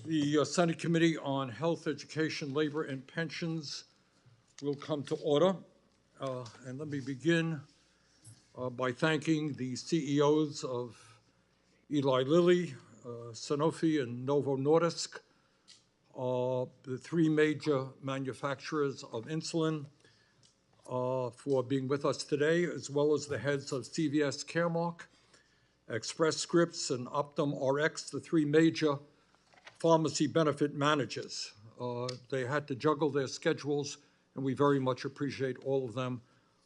The Senate Committee on Health, Education, Labor, and Pensions will come to order. And let me begin by thanking the CEOs of Eli Lilly, Sanofi, and Novo Nordisk, the three major manufacturers of insulin, for being with us today, as well as the heads of CVS Caremark, Express Scripts, and Optum Rx, the three major pharmacy benefit managers. They had to juggle their schedules, and we very much appreciate all of them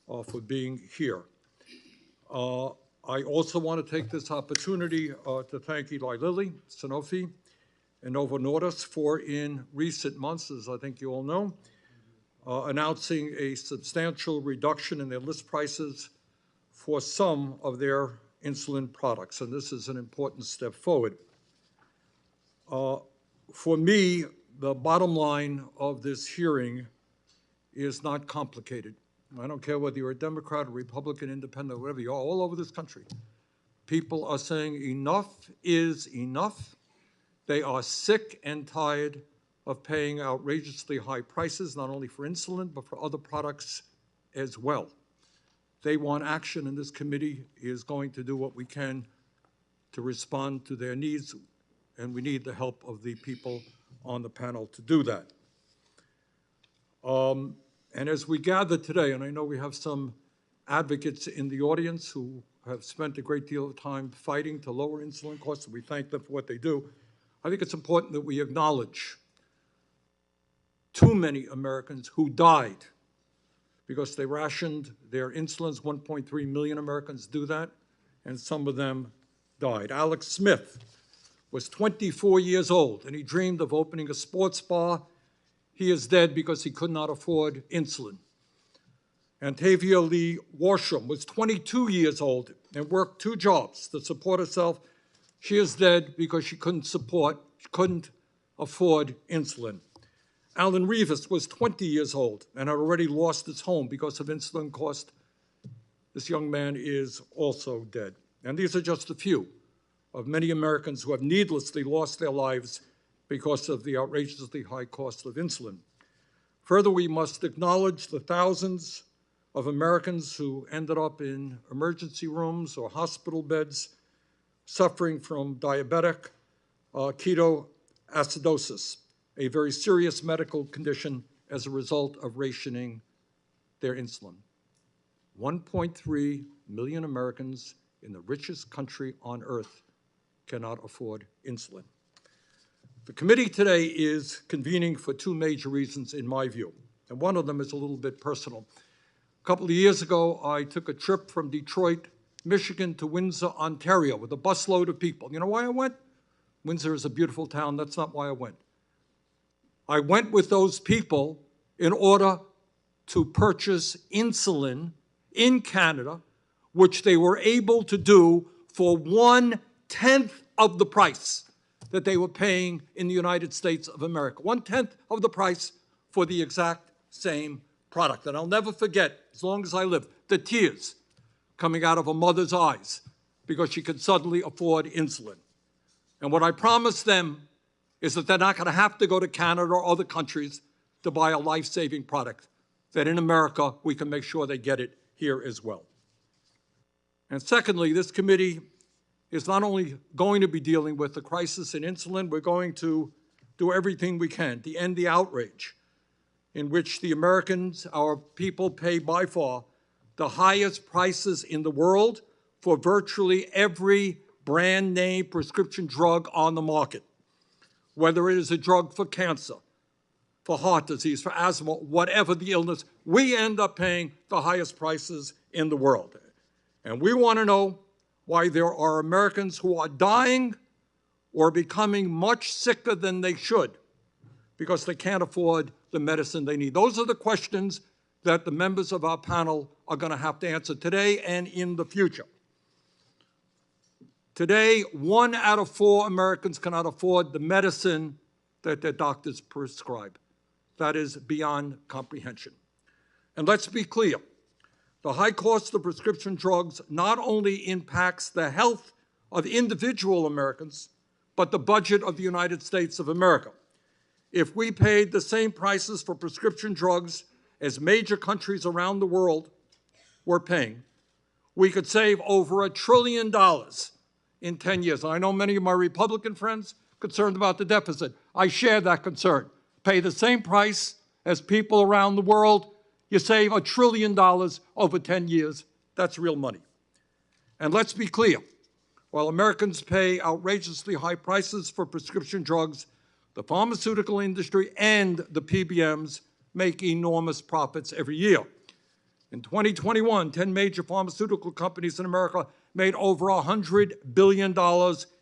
for being here. I also want to take this opportunity to thank Eli Lilly, Sanofi, and Novo Nordisk for, in recent months, as I think you all know, announcing a substantial reduction in their list prices for some of their insulin products, and this is an important step forward. For me, the bottom line of this hearing is not complicated. I don't care whether you're a Democrat, or Republican, Independent, or whatever you are, all over this country. People are saying enough is enough. They are sick and tired of paying outrageously high prices, not only for insulin, but for other products as well. They want action, and this committee is going to do what we can to respond to their needs, and we need the help of the people on the panel to do that. And as we gather today, and I know we have some advocates in the audience who have spent a great deal of time fighting to lower insulin costs, and we thank them for what they do, I think it's important that we acknowledge too many Americans who died because they rationed their insulins. 1.3 million Americans do that, and some of them died. Alex Smith was 24 years old, and he dreamed of opening a sports bar. He is dead because he could not afford insulin. Antavia Lee Warsham was 22 years old and worked 2 jobs to support herself. She is dead because she couldn't afford insulin. Alan Rivas was 20 years old and had already lost his home because of insulin cost. This young man is also dead. And these are just a few of many Americans who have needlessly lost their lives because of the outrageously high cost of insulin. Further, we must acknowledge the thousands of Americans who ended up in emergency rooms or hospital beds suffering from diabetic ketoacidosis, a very serious medical condition as a result of rationing their insulin. 1.3 million Americans in the richest country on earth cannot afford insulin. The committee today is convening for 2 major reasons, in my view, and one of them is a little bit personal. A couple of years ago, I took a trip from Detroit, Michigan to Windsor, Ontario, with a busload of people. You know why I went? Windsor is a beautiful town. That's not why I went. I went with those people in order to purchase insulin in Canada, which they were able to do for 1/10 of the price that they were paying in the United States of America. 1/10 of the price for the exact same product. And I'll never forget, as long as I live, the tears coming out of a mother's eyes because she could suddenly afford insulin. And what I promised them is that they're not going to have to go to Canada or other countries to buy a life-saving product, that in America we can make sure they get it here as well. And secondly, this committee is not only going to be dealing with the crisis in insulin, we're going to do everything we can to end the outrage in which the Americans, our people, pay by far the highest prices in the world for virtually every brand name prescription drug on the market, whether it is a drug for cancer, for heart disease, for asthma, whatever the illness, we end up paying the highest prices in the world. And we want to know why there are Americans who are dying or becoming much sicker than they should because they can't afford the medicine they need. Those are the questions that the members of our panel are going to have to answer today and in the future. Today, 1 out of 4 Americans cannot afford the medicine that their doctors prescribe. That is beyond comprehension. And let's be clear. The high cost of prescription drugs not only impacts the health of individual Americans, but the budget of the United States of America. If we paid the same prices for prescription drugs as major countries around the world were paying, we could save over $1 trillion in 10 years. I know many of my Republican friends concerned about the deficit. I share that concern. Pay the same price as people around the world, you save $1 trillion over 10 years. That's real money. And let's be clear, while Americans pay outrageously high prices for prescription drugs, the pharmaceutical industry and the PBMs make enormous profits every year. In 2021, 10 major pharmaceutical companies in America made over $100 billion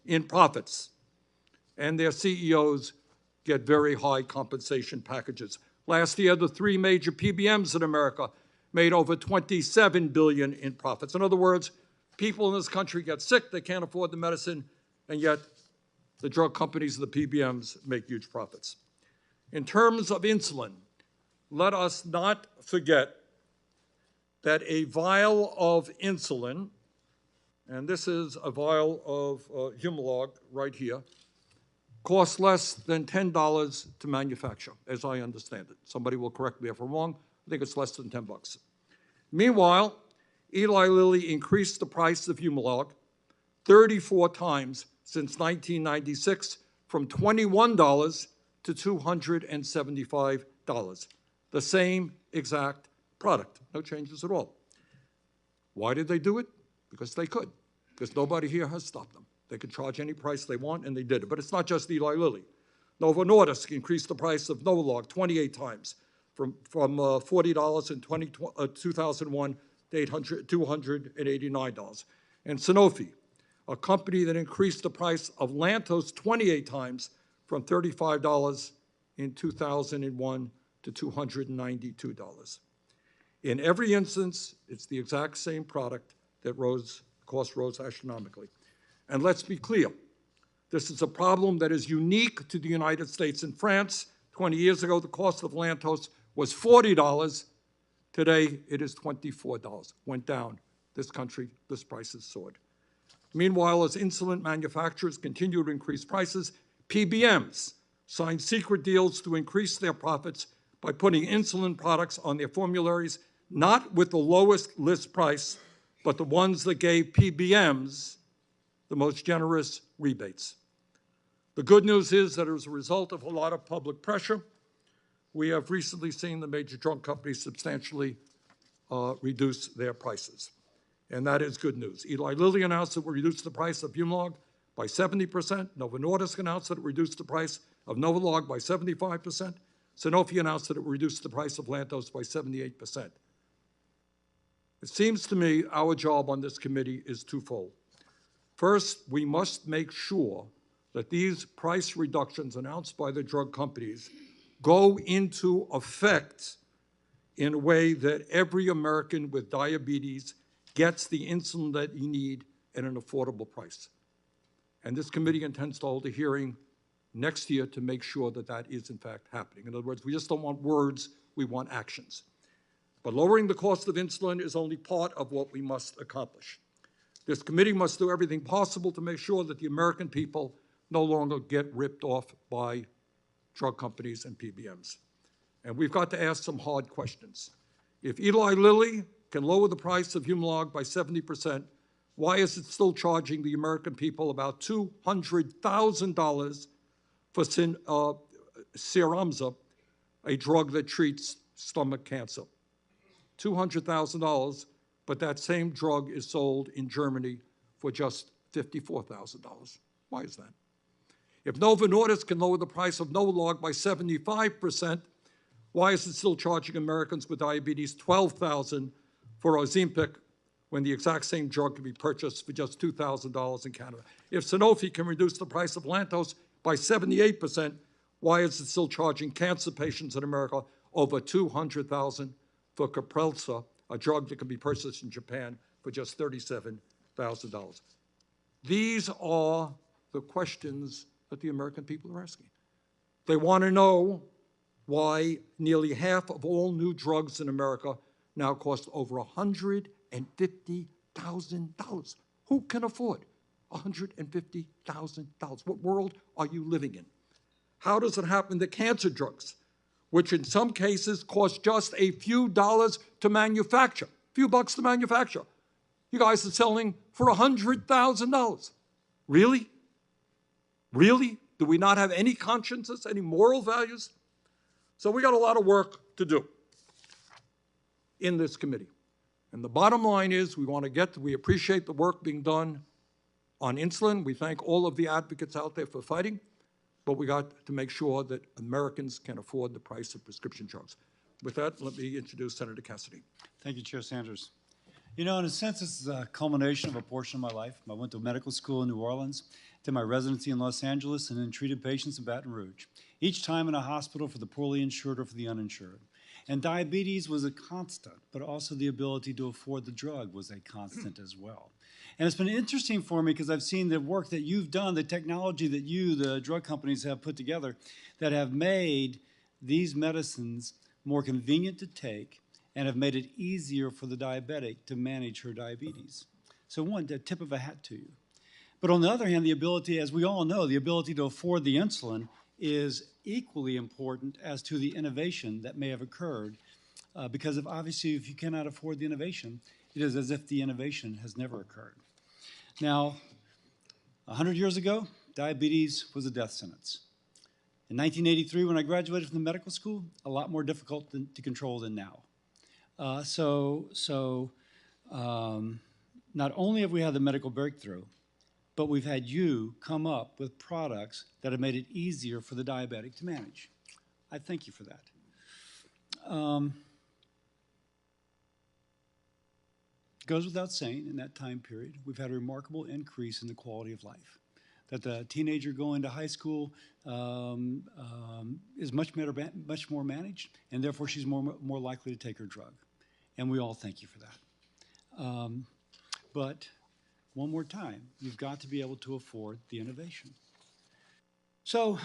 in profits, and their CEOs get very high compensation packages. Last year, the 3 major PBMs in America made over $27 billion in profits. In other words, people in this country get sick, they can't afford the medicine, and yet the drug companies and the PBMs make huge profits. In terms of insulin, let us not forget that a vial of insulin, and this is a vial of Humalog right here, costs less than $10 to manufacture, as I understand it. Somebody will correct me if I'm wrong. I think it's less than $10. Meanwhile, Eli Lilly increased the price of Humalog 34 times since 1996, from $21 to $275. The same exact product, no changes at all. Why did they do it? Because they could, because nobody here has stopped them. They could charge any price they want, and they did it. But it's not just Eli Lilly. Novo Nordisk increased the price of Novolog 28 times, from $40 in 2001 to $289. And Sanofi, a company that increased the price of Lantus 28 times, from $35 in 2001 to $292. In every instance, it's the exact same product that cost rose astronomically. And let's be clear, this is a problem that is unique to the United States. In France, 20 years ago, the cost of Lantus was $40. Today, it is $24. Went down. This country, this price has soared. Meanwhile, as insulin manufacturers continue to increase prices, PBMs signed secret deals to increase their profits by putting insulin products on their formularies, not with the lowest list price, but the ones that gave PBMs the most generous rebates. The good news is that as a result of a lot of public pressure, we have recently seen the major drug companies substantially reduce their prices. And that is good news. Eli Lilly announced that it would reduce the price of Humalog by 70%. Novo Nordisk announced that it would reduce the price of Novolog by 75%. Sanofi announced that it would reduce the price of Lantus by 78%. It seems to me our job on this committee is twofold. First, we must make sure that these price reductions announced by the drug companies go into effect in a way that every American with diabetes gets the insulin that you need at an affordable price. And this committee intends to hold a hearing next year to make sure that that is in fact happening. In other words, we just don't want words, we want actions. But lowering the cost of insulin is only part of what we must accomplish. This committee must do everything possible to make sure that the American people no longer get ripped off by drug companies and PBMs. And we've got to ask some hard questions. If Eli Lilly can lower the price of Humalog by 70%, why is it still charging the American people about $200,000 for Cyramza, a drug that treats stomach cancer? $200,000, but that same drug is sold in Germany for just $54,000. Why is that? If Novo Nordisk can lower the price of Novolog by 75%, why is it still charging Americans with diabetes $12,000 for Ozempic when the exact same drug can be purchased for just $2,000 in Canada? If Sanofi can reduce the price of Lantus by 78%, why is it still charging cancer patients in America over $200,000 for Caprelsa, a drug that can be purchased in Japan for just $37,000? These are the questions that the American people are asking. They want to know why nearly half of all new drugs in America now cost over $150,000. Who can afford $150,000. What world are you living in? How does it happen that cancer drugs, which in some cases cost just a few dollars to manufacture, a few bucks to manufacture, you guys are selling for $100,000? Really? Really? Do we not have any consciences, any moral values? So we got a lot of work to do in this committee. And the bottom line is we appreciate the work being done on insulin. We thank all of the advocates out there for fighting, but we got to make sure that Americans can afford the price of prescription drugs. With that, let me introduce Senator Cassidy. Thank you, Chair Sanders. You know, in a sense, this is a culmination of a portion of my life. I went to medical school in New Orleans, did my residency in Los Angeles, and then treated patients in Baton Rouge, each time in a hospital for the poorly insured or for the uninsured. And diabetes was a constant, but also the ability to afford the drug was a constant as well. And it's been interesting for me because I've seen the work that you've done, the technology that you, the drug companies, have put together that have made these medicines more convenient to take and have made it easier for the diabetic to manage her diabetes. So one, a tip of a hat to you. But on the other hand, the ability, as we all know, the ability to afford the insulin is equally important as to the innovation that may have occurred because obviously if you cannot afford the innovation, it is as if the innovation has never occurred. Now, 100 years ago, diabetes was a death sentence. In 1983, when I graduated from the medical school, a lot more difficult to control than now. Not only have we had the medical breakthrough, but we've had you come up with products that have made it easier for the diabetic to manage. I thank you for that. It goes without saying, in that time period, we've had a remarkable increase in the quality of life. That the teenager going to high school is much more managed, and therefore she's more likely to take her drug. And we all thank you for that. But one more time, you've got to be able to afford the innovation. So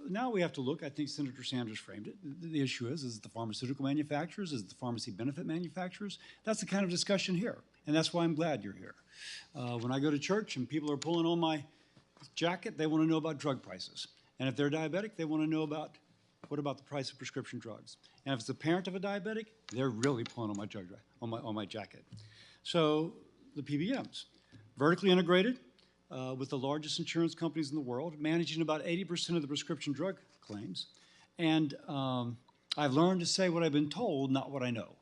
now we have to look, I think Senator Sanders framed it. The issue is it the pharmaceutical manufacturers? Is it the pharmacy benefit manufacturers? That's the kind of discussion here, and that's why I'm glad you're here. When I go to church and people are pulling on my jacket, they want to know about drug prices. And if they're diabetic, they want to know about what about the price of prescription drugs. And if it's a parent of a diabetic, they're really pulling on my on my jacket. So the PBMs, vertically integrated with the largest insurance companies in the world, managing about 80% of the prescription drug claims. And I've learned to say what I've been told, not what I know.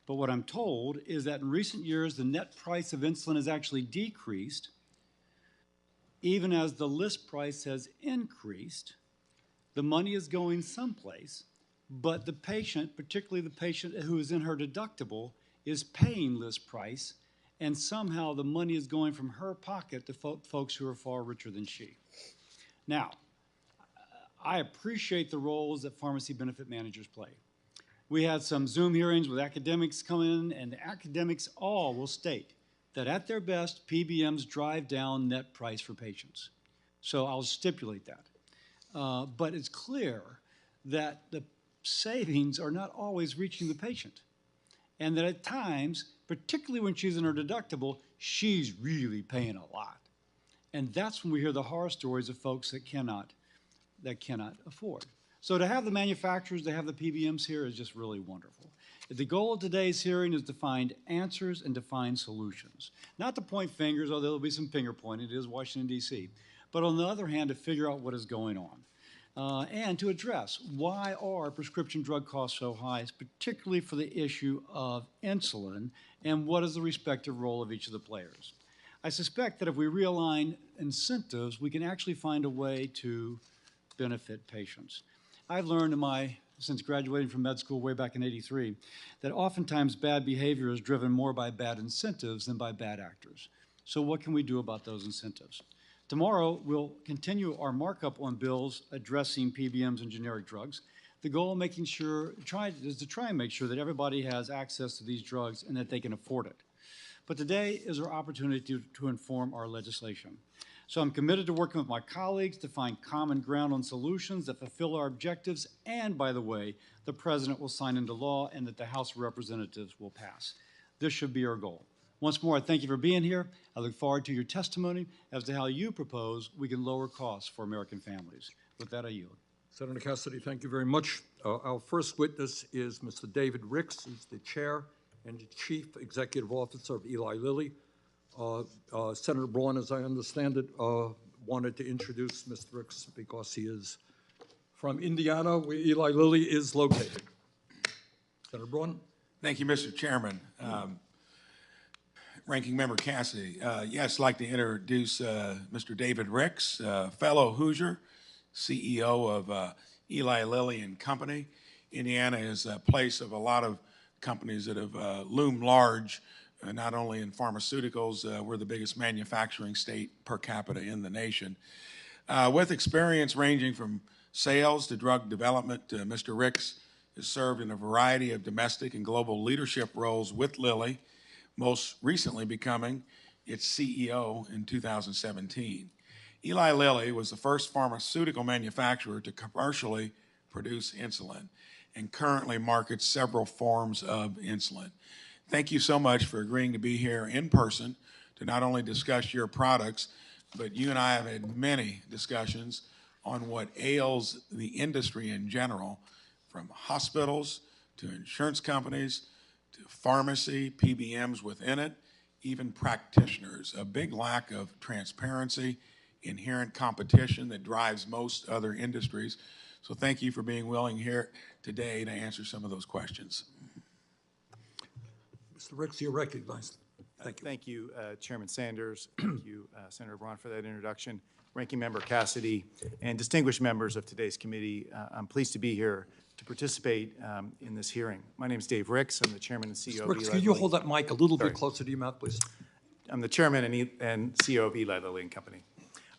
But what I'm told is that in recent years, the net price of insulin has actually decreased, even as the list price has increased. The money is going someplace, but the patient, particularly the patient who is in her deductible, is paying list price, and somehow the money is going from her pocket to folks who are far richer than she. Now, I appreciate the roles that pharmacy benefit managers play. We had some Zoom hearings with academics come in, and the academics all will state that at their best, PBMs drive down net price for patients. So I'll stipulate that. But it's clear that the savings are not always reaching the patient. And that at times, particularly when she's in her deductible, she's really paying a lot. And that's when we hear the horror stories of folks that cannot afford. So to have the manufacturers, to have the PBMs here is just really wonderful. The goal of today's hearing is to find answers and to find solutions. Not to point fingers, although there'll be some finger pointing, it is Washington, D.C. But on the other hand, to figure out what is going on. And to address why are prescription drug costs so high, particularly for the issue of insulin, and what is the respective role of each of the players. I suspect that if we realign incentives, we can actually find a way to benefit patients. I've learned since graduating from med school way back in '83, that oftentimes bad behavior is driven more by bad incentives than by bad actors. So what can we do about those incentives? Tomorrow, we'll continue our markup on bills addressing PBMs and generic drugs. The goal of is to try and make sure that everybody has access to these drugs and that they can afford it. But today is our opportunity to inform our legislation. So I'm committed to working with my colleagues to find common ground on solutions that fulfill our objectives, and by the way, the President will sign into law and that the House of Representatives will pass. This should be our goal. Once more, I thank you for being here. I look forward to your testimony as to how you propose we can lower costs for American families. With that, I yield. Senator Cassidy, thank you very much. Our first witness is Mr. David Ricks. He's the Chair and Chief Executive Officer of Eli Lilly. Senator Braun, as I understand it, wanted to introduce Mr. Ricks because he is from Indiana, where Eli Lilly is located. Senator Braun. Thank you, Mr. Chairman. Ranking Member Cassidy. Yes, I'd like to introduce Mr. David Ricks, fellow Hoosier, CEO of Eli Lilly and Company. Indiana is a place of a lot of companies that have loomed large, not only in pharmaceuticals, we're the biggest manufacturing state per capita in the nation. With experience ranging from sales to drug development, Mr. Ricks has served in a variety of domestic and global leadership roles with Lilly, most recently becoming its CEO in 2017. Eli Lilly was the first pharmaceutical manufacturer to commercially produce insulin and currently markets several forms of insulin. Thank you so much for agreeing to be here in person to not only discuss your products, but you and I have had many discussions on what ails the industry in general, from hospitals to insurance companies to pharmacy, PBMs within it, even practitioners. A big lack of transparency, inherent competition that drives most other industries. So thank you for being willing here today to answer some of those questions. Mr. Ricks, you're recognized. Thank you. Thank you, Chairman Sanders. Thank you, Senator Braun, for that introduction. Ranking Member Cassidy, and distinguished members of today's committee, I'm pleased to be here to participate in this hearing. My name is Dave Ricks. I'm the Chairman and CEO of Eli Ricks, Lilly. can you hold that mic a little bit closer to your mouth, please? I'm the Chairman and CEO of Eli Lilly and Company.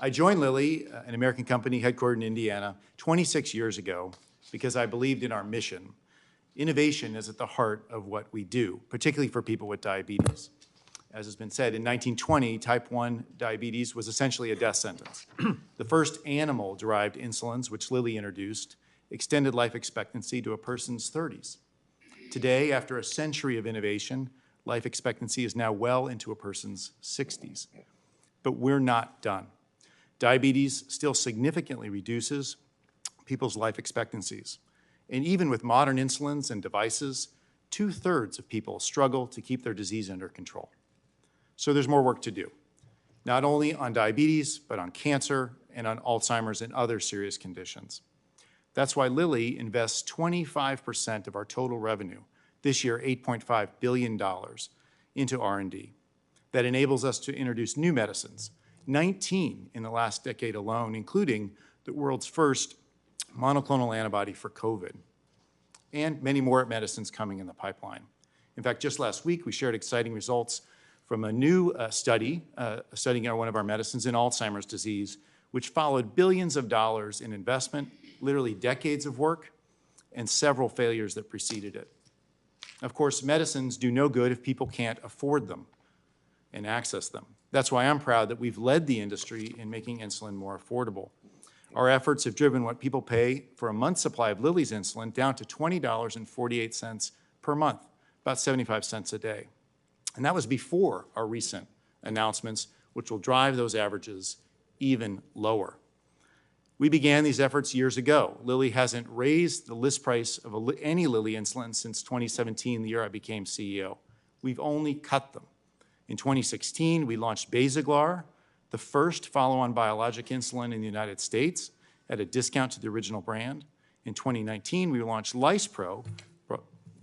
I joined Lilly, an American company headquartered in Indiana, 26 years ago because I believed in our mission. Innovation is at the heart of what we do, particularly for people with diabetes. As has been said, in 1920, type 1 diabetes was essentially a death sentence. The first animal-derived insulins, which Lilly introduced, extended life expectancy to a person's 30s. Today, after a century of innovation, life expectancy is now well into a person's 60s. But we're not done. Diabetes still significantly reduces people's life expectancies. And even with modern insulins and devices, 2/3 of people struggle to keep their disease under control. So there's more work to do, not only on diabetes, but on cancer and on Alzheimer's and other serious conditions. That's why Lilly invests 25% of our total revenue, this year $8.5 billion, into R&D. That enables us to introduce new medicines, 19 in the last decade alone, including the world's first monoclonal antibody for COVID, and many more medicines coming in the pipeline. In fact, just last week, we shared exciting results from a new study studying one of our medicines in Alzheimer's disease, which followed billions of dollars in investment, literally decades of work, and several failures that preceded it. Of course, medicines do no good if people can't afford them and access them. That's why I'm proud that we've led the industry in making insulin more affordable. Our efforts have driven what people pay for a month's supply of Lilly's insulin down to $20.48 per month, about 75 cents a day. And that was before our recent announcements, which will drive those averages even lower. We began these efforts years ago. Lilly hasn't raised the list price of any Lilly insulin since 2017, the year I became CEO. We've only cut them. In 2016, we launched Basaglar, the first follow-on biologic insulin in the United States, at a discount to the original brand. In 2019, we launched Lispro,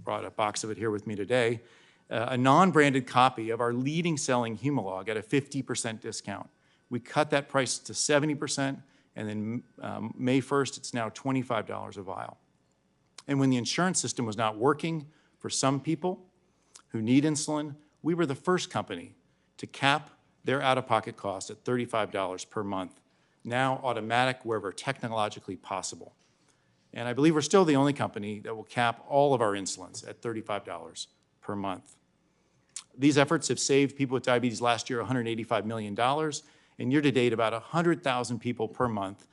brought a box of it here with me today, a non-branded copy of our leading selling Humalog at a 50% discount. We cut that price to 70%, and then May 1st, it's now $25 a vial. And when the insurance system was not working for some people who need insulin, we were the first company to cap their out-of-pocket cost at $35 per month, now automatic wherever technologically possible. And I believe we're still the only company that will cap all of our insulins at $35 per month. These efforts have saved people with diabetes last year $185 million, and year-to-date about 100,000 people per month,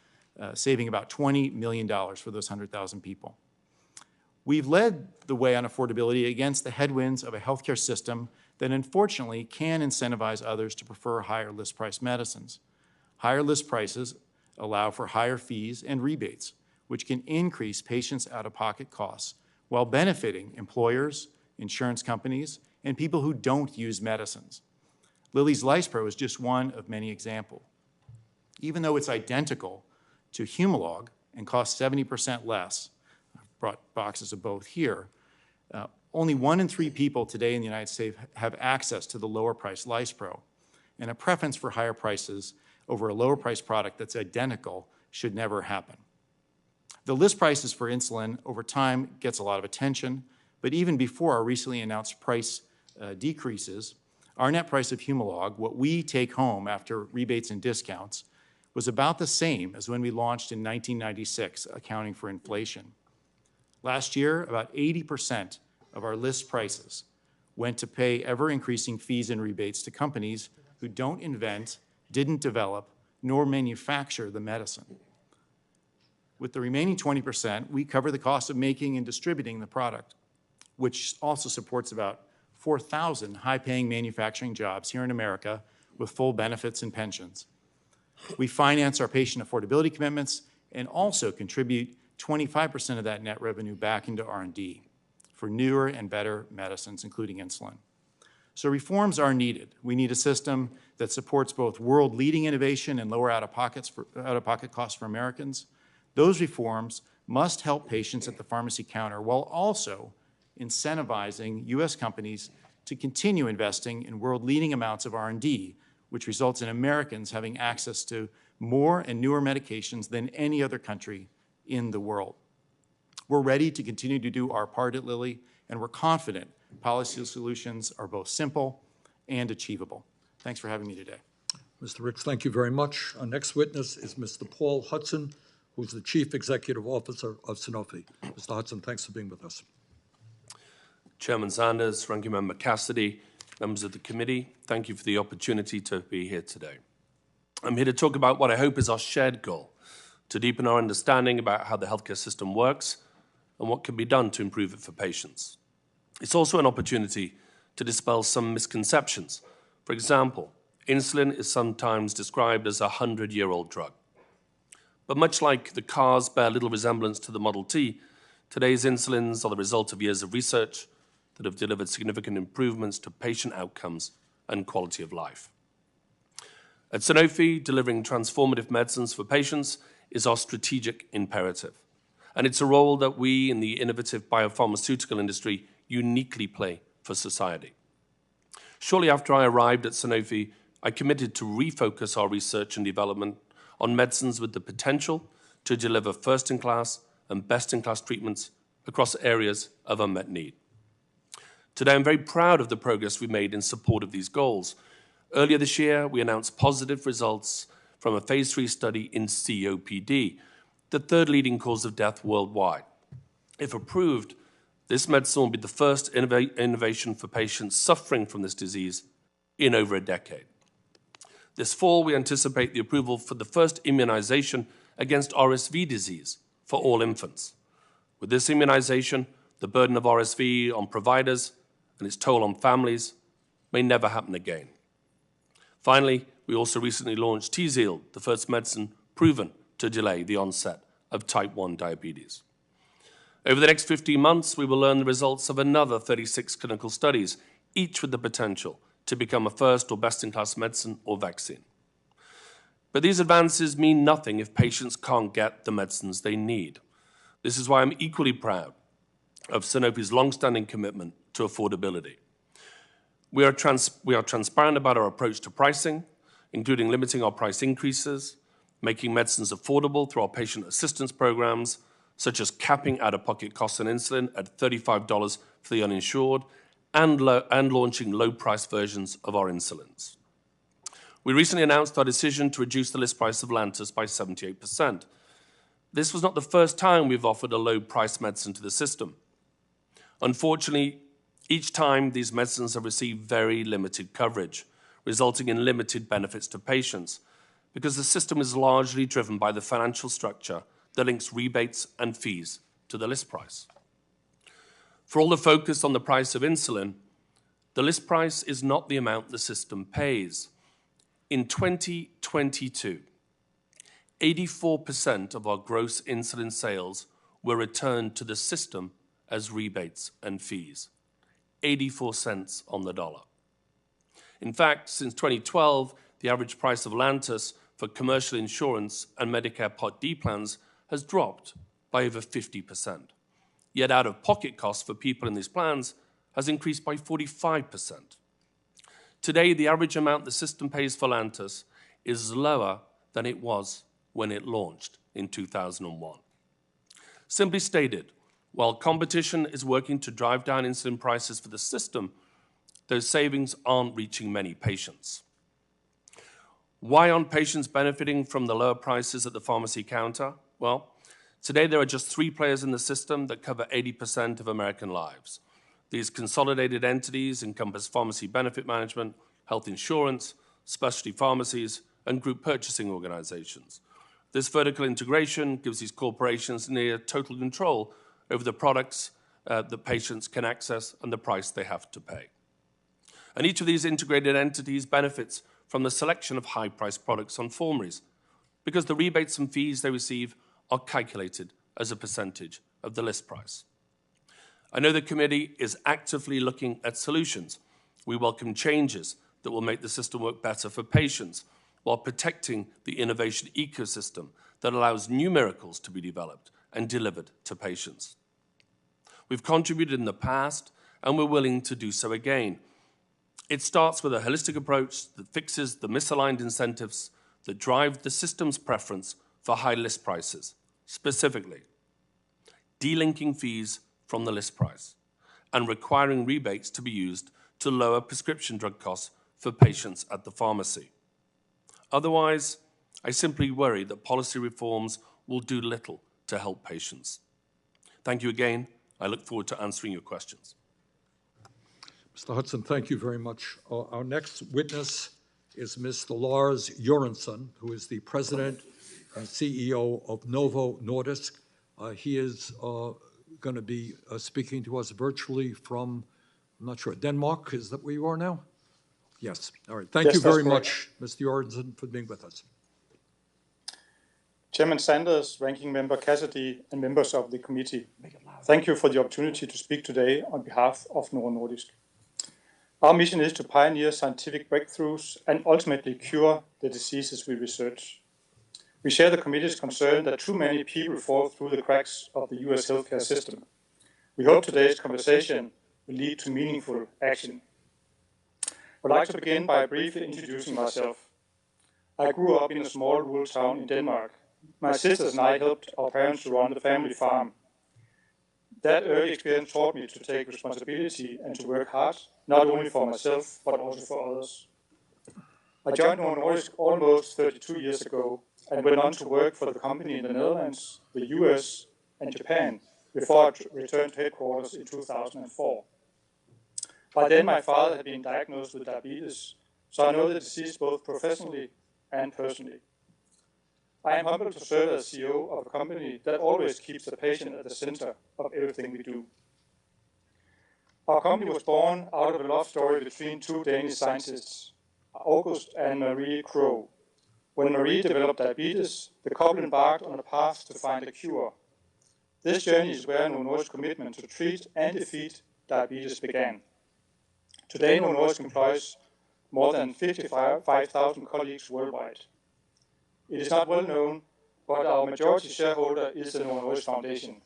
saving about $20 million for those 100,000 people. We've led the way on affordability against the headwinds of a healthcare system that unfortunately can incentivize others to prefer higher list price medicines. Higher list prices allow for higher fees and rebates, which can increase patients' out-of-pocket costs while benefiting employers, insurance companies, and people who don't use medicines. Lilly's Lispro is just one of many examples. Even though it's identical to Humalog and costs 70% less, I've brought boxes of both here, only 1 in 3 people today in the United States have access to the lower priced Lispro, and a preference for higher prices over a lower priced product that's identical should never happen. The list prices for insulin over time gets a lot of attention, but even before our recently announced price decreases, our net price of Humalog, what we take home after rebates and discounts, was about the same as when we launched in 1996, accounting for inflation. Last year, about 80% of our list prices went to pay ever-increasing fees and rebates to companies who don't invent, didn't develop, nor manufacture the medicine. With the remaining 20%, we cover the cost of making and distributing the product, which also supports about 4,000 high-paying manufacturing jobs here in America with full benefits and pensions. We finance our patient affordability commitments and also contribute 25% of that net revenue back into R&D for newer and better medicines, including insulin. So reforms are needed. We need a system that supports both world-leading innovation and lower out-of-pocket costs for Americans. Those reforms must help patients at the pharmacy counter while also incentivizing U.S. companies to continue investing in world-leading amounts of R&D, which results in Americans having access to more and newer medications than any other country in the world. We're ready to continue to do our part at Lilly, and we're confident policy solutions are both simple and achievable. Thanks for having me today. Mr. Ricks, thank you very much. Our next witness is Mr. Paul Hudson, who's the Chief Executive Officer of Sanofi. Mr. Hudson, thanks for being with us. Chairman Sanders, Ranking Member Cassidy, members of the committee, thank you for the opportunity to be here today. I'm here to talk about what I hope is our shared goal, to deepen our understanding about how the healthcare system works and what can be done to improve it for patients. It's also an opportunity to dispel some misconceptions. For example, insulin is sometimes described as a 100-year-old drug. But much like the cars bear little resemblance to the Model T, today's insulins are the result of years of research that have delivered significant improvements to patient outcomes and quality of life. At Sanofi, delivering transformative medicines for patients is our strategic imperative, and it's a role that we in the innovative biopharmaceutical industry uniquely play for society. Shortly after I arrived at Sanofi, I committed to refocus our research and development on medicines with the potential to deliver first-in-class and best-in-class treatments across areas of unmet need. Today, I'm very proud of the progress we made in support of these goals. Earlier this year, we announced positive results from a phase 3 study in COPD, the third leading cause of death worldwide. If approved, this medicine will be the first innovation for patients suffering from this disease in over a decade. This fall, we anticipate the approval for the first immunization against RSV disease for all infants. With this immunization, the burden of RSV on providers and its toll on families may never happen again. Finally, we also recently launched Tzield, the first medicine proven to delay the onset of type 1 diabetes. Over the next 15 months, we will learn the results of another 36 clinical studies, each with the potential to become a first or best-in-class medicine or vaccine. But these advances mean nothing if patients can't get the medicines they need. This is why I'm equally proud of Sanofi's long-standing commitment to affordability. We are transparent about our approach to pricing, including limiting our price increases, making medicines affordable through our patient assistance programs, such as capping out-of-pocket costs on insulin at $35 for the uninsured, and launching low-price versions of our insulins. We recently announced our decision to reduce the list price of Lantus by 78%. This was not the first time we've offered a low-price medicine to the system. Unfortunately, each time these medicines have received very limited coverage, resulting in limited benefits to patients, because the system is largely driven by the financial structure that links rebates and fees to the list price. For all the focus on the price of insulin, The list price is not the amount the system pays. In 2022, 84% of our gross insulin sales were returned to the system as rebates and fees. 84 cents on the dollar. In fact, since 2012, the average price of Lantus for commercial insurance and Medicare Part D plans has dropped by over 50%. Yet out-of-pocket costs for people in these plans has increased by 45%. Today, the average amount the system pays for Lantus is lower than it was when it launched in 2001. Simply stated, while competition is working to drive down insulin prices for the system, those savings aren't reaching many patients. Why aren't patients benefiting from the lower prices at the pharmacy counter? Well, today there are just 3 players in the system that cover 80% of American lives. These consolidated entities encompass pharmacy benefit management, health insurance, specialty pharmacies, and group purchasing organizations. This vertical integration gives these corporations near total control over the products that patients can access and the price they have to pay. And each of these integrated entities benefits from the selection of high-priced products on formularies because the rebates and fees they receive are calculated as a percentage of the list price. I know the committee is actively looking at solutions. We welcome changes that will make the system work better for patients while protecting the innovation ecosystem that allows new miracles to be developed and delivered to patients. We've contributed in the past, and we're willing to do so again. It starts with a holistic approach that fixes the misaligned incentives that drive the system's preference for high list prices, specifically delinking fees from the list price and requiring rebates to be used to lower prescription drug costs for patients at the pharmacy. Otherwise, I simply worry that policy reforms will do little to help patients. Thank you again. I look forward to answering your questions. Mr. Hudson, thank you very much. Our next witness is Mr. Lars Jørgensen, who is the president and CEO of Novo Nordisk. He is going to be speaking to us virtually from, I'm not sure, Denmark. Is that where you are now? Yes. All right. Thank you very much, Mr. Jørgensen, for being with us. Chairman Sanders, Ranking Member Cassidy, and members of the committee, thank you for the opportunity to speak today on behalf of Novo Nordisk. Our mission is to pioneer scientific breakthroughs and ultimately cure the diseases we research. We share the committee's concern that too many people fall through the cracks of the US healthcare system. We hope today's conversation will lead to meaningful action. I would like to begin by briefly introducing myself. I grew up in a small rural town in Denmark. My sisters and I helped our parents to run the family farm. That early experience taught me to take responsibility and to work hard, not only for myself, but also for others. I joined Novo Nordisk almost 32 years ago and went on to work for the company in the Netherlands, the US, and Japan before I returned to headquarters in 2004. By then, my father had been diagnosed with diabetes, so I know the disease both professionally and personally. I am humbled to serve as CEO of a company that always keeps the patient at the center of everything we do. Our company was born out of a love story between 2 Danish scientists, August and Marie Crow. When Marie developed diabetes, the couple embarked on a path to find a cure. This journey is where Novo Nordisk's commitment to treat and defeat diabetes began. Today, Novo Nordisk employs more than 55,000 colleagues worldwide. It is not well known, but our majority shareholder is the Novo Nordisk Foundation.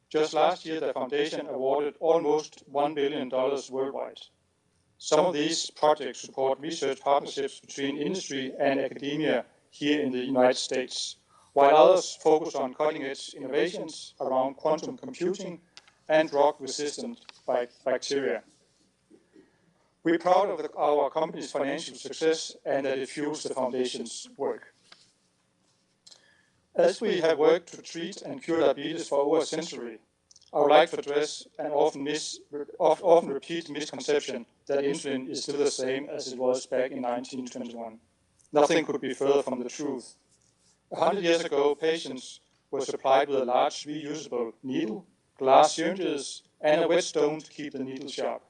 Just last year, the foundation awarded almost $1 billion worldwide. Some of these projects support research partnerships between industry and academia here in the United States, while others focus on cutting-edge innovations around quantum computing and drug-resistant bacteria. We're proud of our company's financial success and that it fuels the foundation's work. As we have worked to treat and cure diabetes for over a century, I would like to address an often repeated misconception that insulin is still the same as it was back in 1921. Nothing could be further from the truth. 100 years ago, patients were supplied with a large reusable needle, glass syringes, and a whetstone to keep the needle sharp.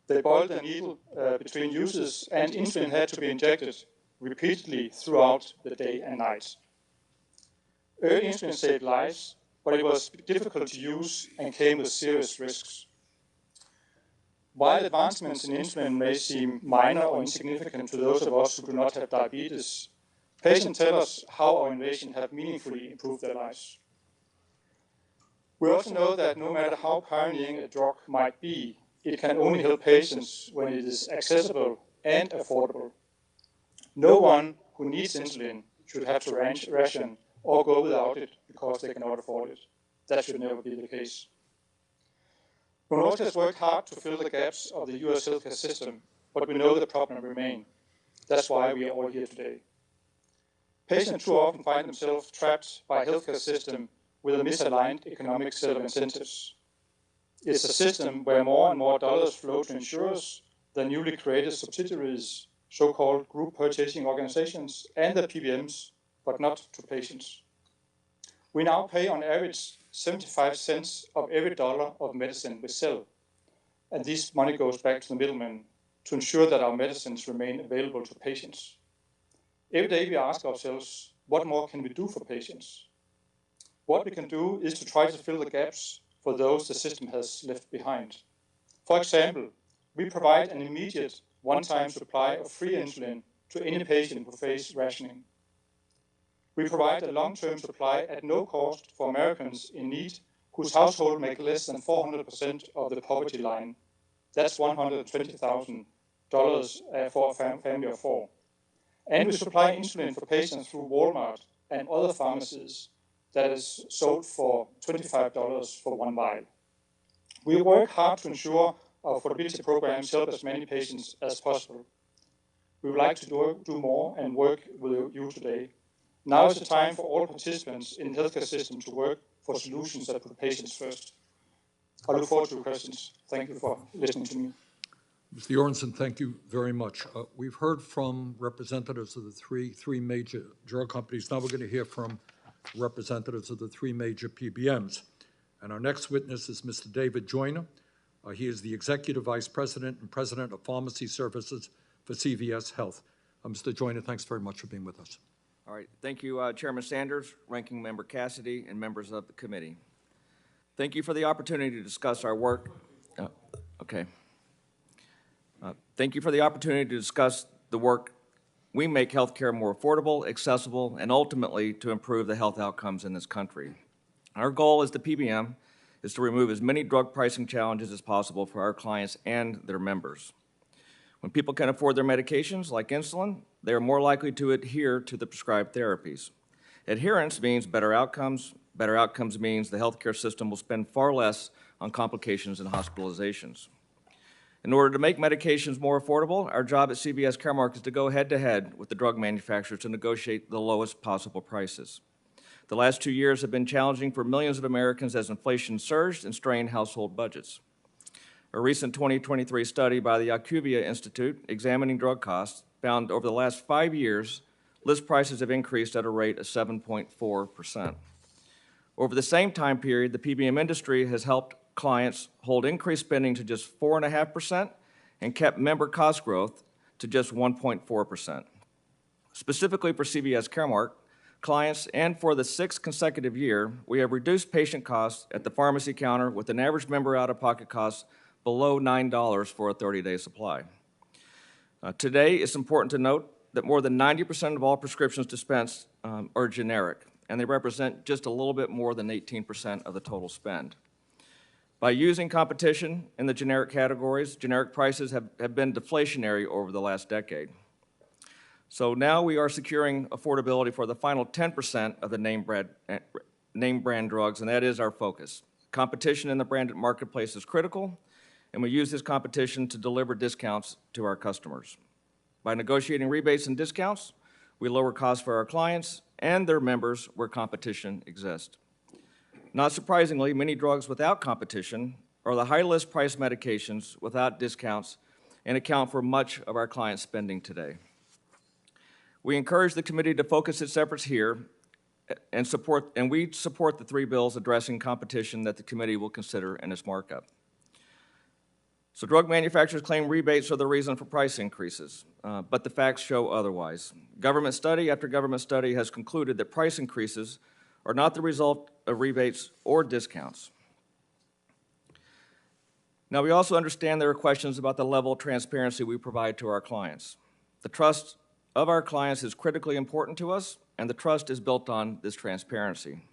They boiled the needle between uses, and insulin had to be injected repeatedly throughout the day and night. Early insulin saved lives, but it was difficult to use and came with serious risks. While advancements in insulin may seem minor or insignificant to those of us who do not have diabetes, patients tell us how our innovation have meaningfully improved their lives. We also know that no matter how pioneering a drug might be, it can only help patients when it is accessible and affordable. No one who needs insulin should have to ration or go without it because they cannot afford it. That should never be the case. Novo Nordisk has worked hard to fill the gaps of the US healthcare system, but we know the problem remains. That's why we are all here today. Patients too often find themselves trapped by a healthcare system with a misaligned economic set of incentives. It's a system where more and more dollars flow to insurers, the newly created subsidiaries, so-called group purchasing organizations, and the PBMs, but not to patients. We now pay on average 75 cents of every dollar of medicine we sell. And this money goes back to the middlemen to ensure that our medicines remain available to patients. Every day we ask ourselves, what more can we do for patients? What we can do is to try to fill the gaps for those the system has left behind. For example, we provide an immediate one-time supply of free insulin to any patient who faces rationing. We provide a long-term supply at no cost for Americans in need whose household make less than 400% of the poverty line. That's $120,000 for a family of four. And we supply insulin for patients through Walmart and other pharmacies that is sold for $25 for one vial. We work hard to ensure our affordability programs help as many patients as possible. We would like to do more and work with you today. Now is the time for all participants in the healthcare system to work for solutions that put patients first. I look forward to your questions. Thank you for listening to me. Mr. Jørgensen, thank you very much. We've heard from representatives of the three major drug companies. Now we're going to hear from representatives of the three major PBMs. And our next witness is Mr. David Joyner. He is the Executive Vice President and President of Pharmacy Services for CVS Health. Mr. Joyner, thanks very much for being with us. All right. Thank you, Chairman Sanders, Ranking Member Cassidy, and members of the committee. Thank you for the opportunity to discuss our work. Thank you for the opportunity to discuss the work we make healthcare more affordable, accessible, and ultimately to improve the health outcomes in this country. Our goal as the PBM is to remove as many drug pricing challenges as possible for our clients and their members. When people can afford their medications, like insulin, they are more likely to adhere to the prescribed therapies. Adherence means better outcomes. Better outcomes means the healthcare system will spend far less on complications and hospitalizations. In order to make medications more affordable, our job at CVS Caremark is to go head-to-head with the drug manufacturers to negotiate the lowest possible prices. The last 2 years have been challenging for millions of Americans as inflation surged and strained household budgets. A recent 2023 study by the IQVIA Institute examining drug costs found over the last 5 years, list prices have increased at a rate of 7.4%. Over the same time period, the PBM industry has helped clients hold increased spending to just 4.5% and kept member cost growth to just 1.4%. Specifically for CVS Caremark, clients, and for the 6th consecutive year, we have reduced patient costs at the pharmacy counter with an average member out-of-pocket cost below $9 for a 30-day supply. Today, it's important to note that more than 90% of all prescriptions dispensed are generic, and they represent just a little bit more than 18% of the total spend. By using competition in the generic categories, generic prices have been deflationary over the last decade. So now we are securing affordability for the final 10% of the name brand drugs, and that is our focus. Competition in the branded marketplace is critical, and we use this competition to deliver discounts to our customers. By negotiating rebates and discounts, we lower costs for our clients and their members where competition exists. Not surprisingly, many drugs without competition are the high-list price medications without discounts and account for much of our client spending today. We encourage the committee to focus its efforts here and we support the 3 bills addressing competition that the committee will consider in its markup. So drug manufacturers claim rebates are the reason for price increases, but the facts show otherwise. Government study after government study has concluded that price increases are not the result of rebates or discounts. Now, we also understand there are questions about the level of transparency we provide to our clients. The trust of our clients is critically important to us, and the trust is built on this transparency.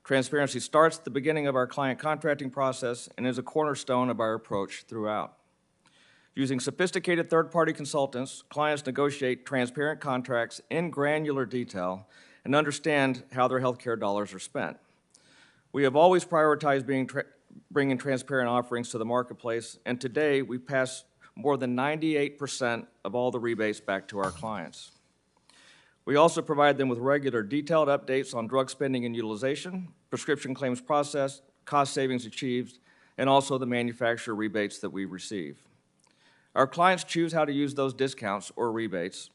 Transparency starts at the beginning of our client contracting process and is a cornerstone of our approach throughout. Using sophisticated third-party consultants, clients negotiate transparent contracts in granular detail and understand how their healthcare dollars are spent. We have always prioritized bringing transparent offerings to the marketplace, and today we pass more than 98% of all the rebates back to our clients. We also provide them with regular detailed updates on drug spending and utilization, prescription claims processed, cost savings achieved, and also the manufacturer rebates that we receive. Our clients choose how to use those discounts or rebates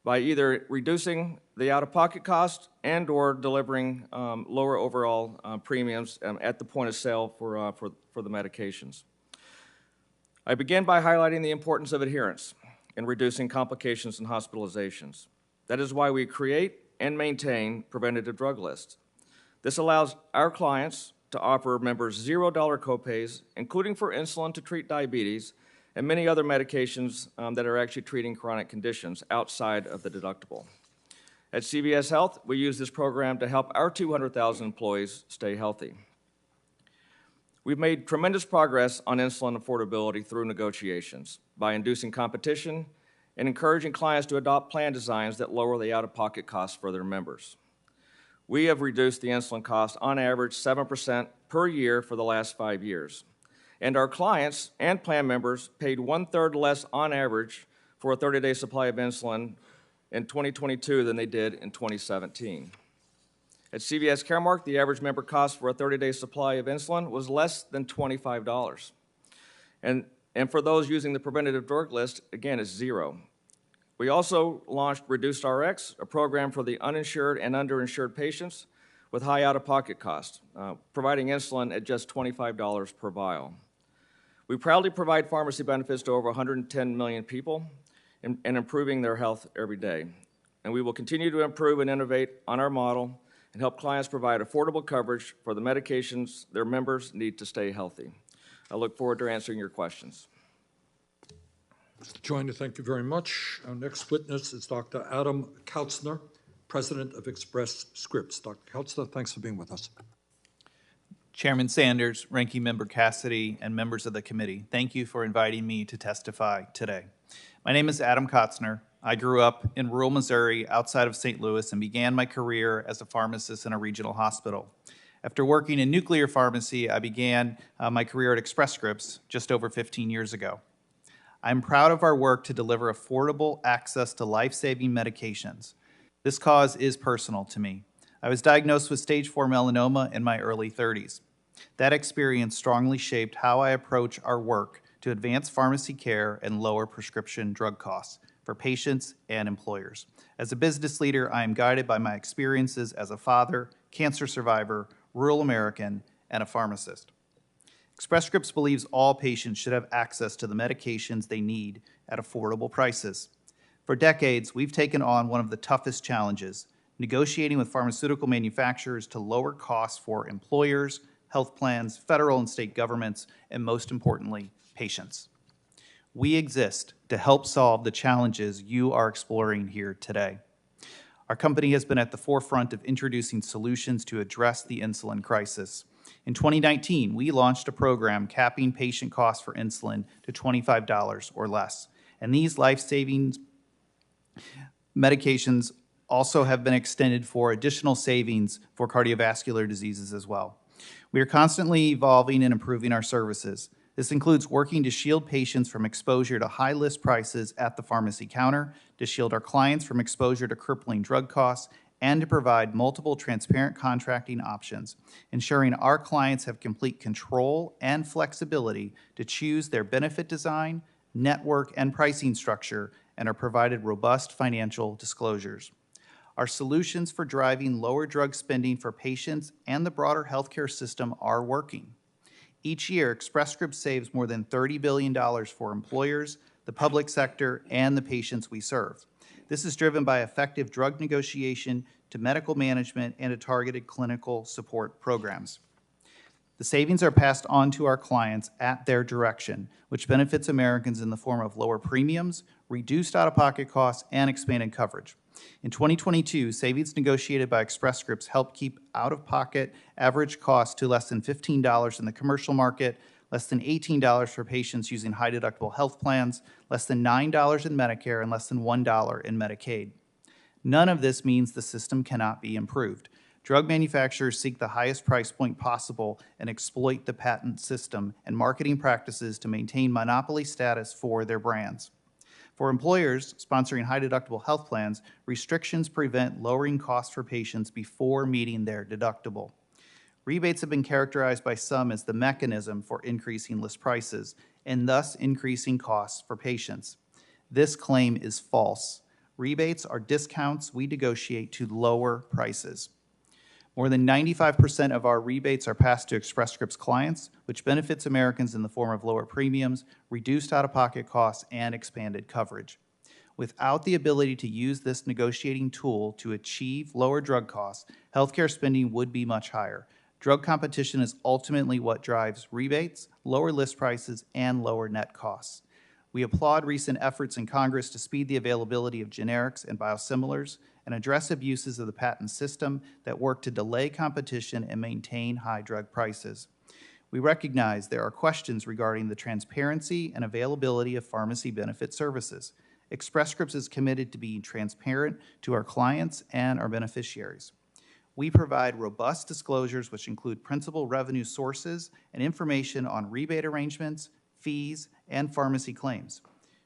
by either reducing the out-of-pocket cost and or delivering lower overall premiums at the point of sale for the medications. I begin by highlighting the importance of adherence in reducing complications and hospitalizations. That is why we create and maintain preventative drug lists. This allows our clients to offer members $0 copays, including for insulin to treat diabetes and many other medications that are actually treating chronic conditions outside of the deductible. At CVS Health, we use this program to help our 200,000 employees stay healthy. We've made tremendous progress on insulin affordability through negotiations by inducing competition and encouraging clients to adopt plan designs that lower the out-of-pocket costs for their members. We have reduced the insulin cost on average 7% per year for the last 5 years. And our clients and plan members paid 1/3 less on average for a 30-day supply of insulin in 2022 than they did in 2017. At CVS Caremark, the average member cost for a 30-day supply of insulin was less than $25. And for those using the preventative drug list, again, it's $0. We also launched Reduced Rx, a program for the uninsured and underinsured patients with high out-of-pocket costs, providing insulin at just $25 per vial. We proudly provide pharmacy benefits to over 110 million people and improving their health every day. And we will continue to improve and innovate on our model and help clients provide affordable coverage for the medications their members need to stay healthy. I look forward to answering your questions. Mr. Joyner, thank you very much. Our next witness is Dr. Adam Kautzner, President of Express Scripts. Dr. Kautzner, thanks for being with us. Chairman Sanders, Ranking Member Cassidy, and members of the committee, thank you for inviting me to testify today. My name is Adam Kautzner. I grew up in rural Missouri outside of St. Louis and began my career as a pharmacist in a regional hospital. After working in nuclear pharmacy, I began my career at Express Scripts just over 15 years ago. I'm proud of our work to deliver affordable access to life-saving medications. This cause is personal to me. I was diagnosed with stage 4 melanoma in my early 30s. That experience strongly shaped how I approach our work to advance pharmacy care and lower prescription drug costs for patients and employers. As a business leader, I am guided by my experiences as a father, cancer survivor, rural American, and a pharmacist. Express Scripts believes all patients should have access to the medications they need at affordable prices. For decades, we've taken on one of the toughest challenges, negotiating with pharmaceutical manufacturers to lower costs for employers, health plans, federal and state governments, and most importantly, patients. We exist to help solve the challenges you are exploring here today. Our company has been at the forefront of introducing solutions to address the insulin crisis. In 2019, we launched a program capping patient costs for insulin to $25 or less. And these life-saving medications also have been extended for additional savings for cardiovascular diseases as well. We are constantly evolving and improving our services. This includes working to shield patients from exposure to high list prices at the pharmacy counter, to shield our clients from exposure to crippling drug costs, and to provide multiple transparent contracting options, ensuring our clients have complete control and flexibility to choose their benefit design, network, and pricing structure, and are provided robust financial disclosures. Our solutions for driving lower drug spending for patients and the broader healthcare system are working. Each year, Express Scripts saves more than $30 billion for employers, the public sector, and the patients we serve. This is driven by effective drug negotiation to medical management and to targeted clinical support programs. The savings are passed on to our clients at their direction, which benefits Americans in the form of lower premiums, reduced out-of-pocket costs, and expanded coverage. In 2022, savings negotiated by Express Scripts helped keep out-of-pocket average costs to less than $15 in the commercial market, less than $18 for patients using high-deductible health plans, less than $9 in Medicare, and less than $1 in Medicaid. None of this means the system cannot be improved. Drug manufacturers seek the highest price point possible and exploit the patent system and marketing practices to maintain monopoly status for their brands. For employers sponsoring high-deductible health plans, restrictions prevent lowering costs for patients before meeting their deductible. Rebates have been characterized by some as the mechanism for increasing list prices and thus increasing costs for patients. This claim is false. Rebates are discounts we negotiate to lower prices. More than 95% of our rebates are passed to Express Scripts clients, which benefits Americans in the form of lower premiums, reduced out-of-pocket costs, and expanded coverage. Without the ability to use this negotiating tool to achieve lower drug costs, healthcare spending would be much higher. Drug competition is ultimately what drives rebates, lower list prices, and lower net costs. We applaud recent efforts in Congress to speed the availability of generics and biosimilars and address abuses of the patent system that work to delay competition and maintain high drug prices. We recognize there are questions regarding the transparency and availability of pharmacy benefit services. Express Scripts is committed to being transparent to our clients and our beneficiaries. We provide robust disclosures which include principal revenue sources and information on rebate arrangements, fees, and pharmacy claims.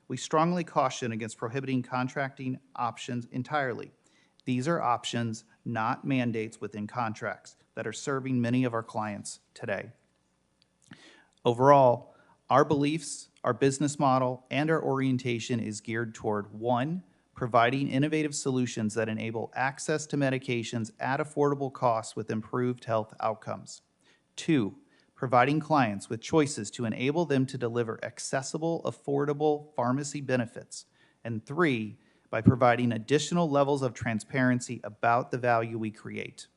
We strongly caution against prohibiting contracting options entirely. These are options, not mandates within contracts, that are serving many of our clients today. Overall, our beliefs, our business model, and our orientation is geared toward 1, providing innovative solutions that enable access to medications at affordable costs with improved health outcomes. 2, providing clients with choices to enable them to deliver accessible, affordable pharmacy benefits. And 3, by providing additional levels of transparency about the value we create.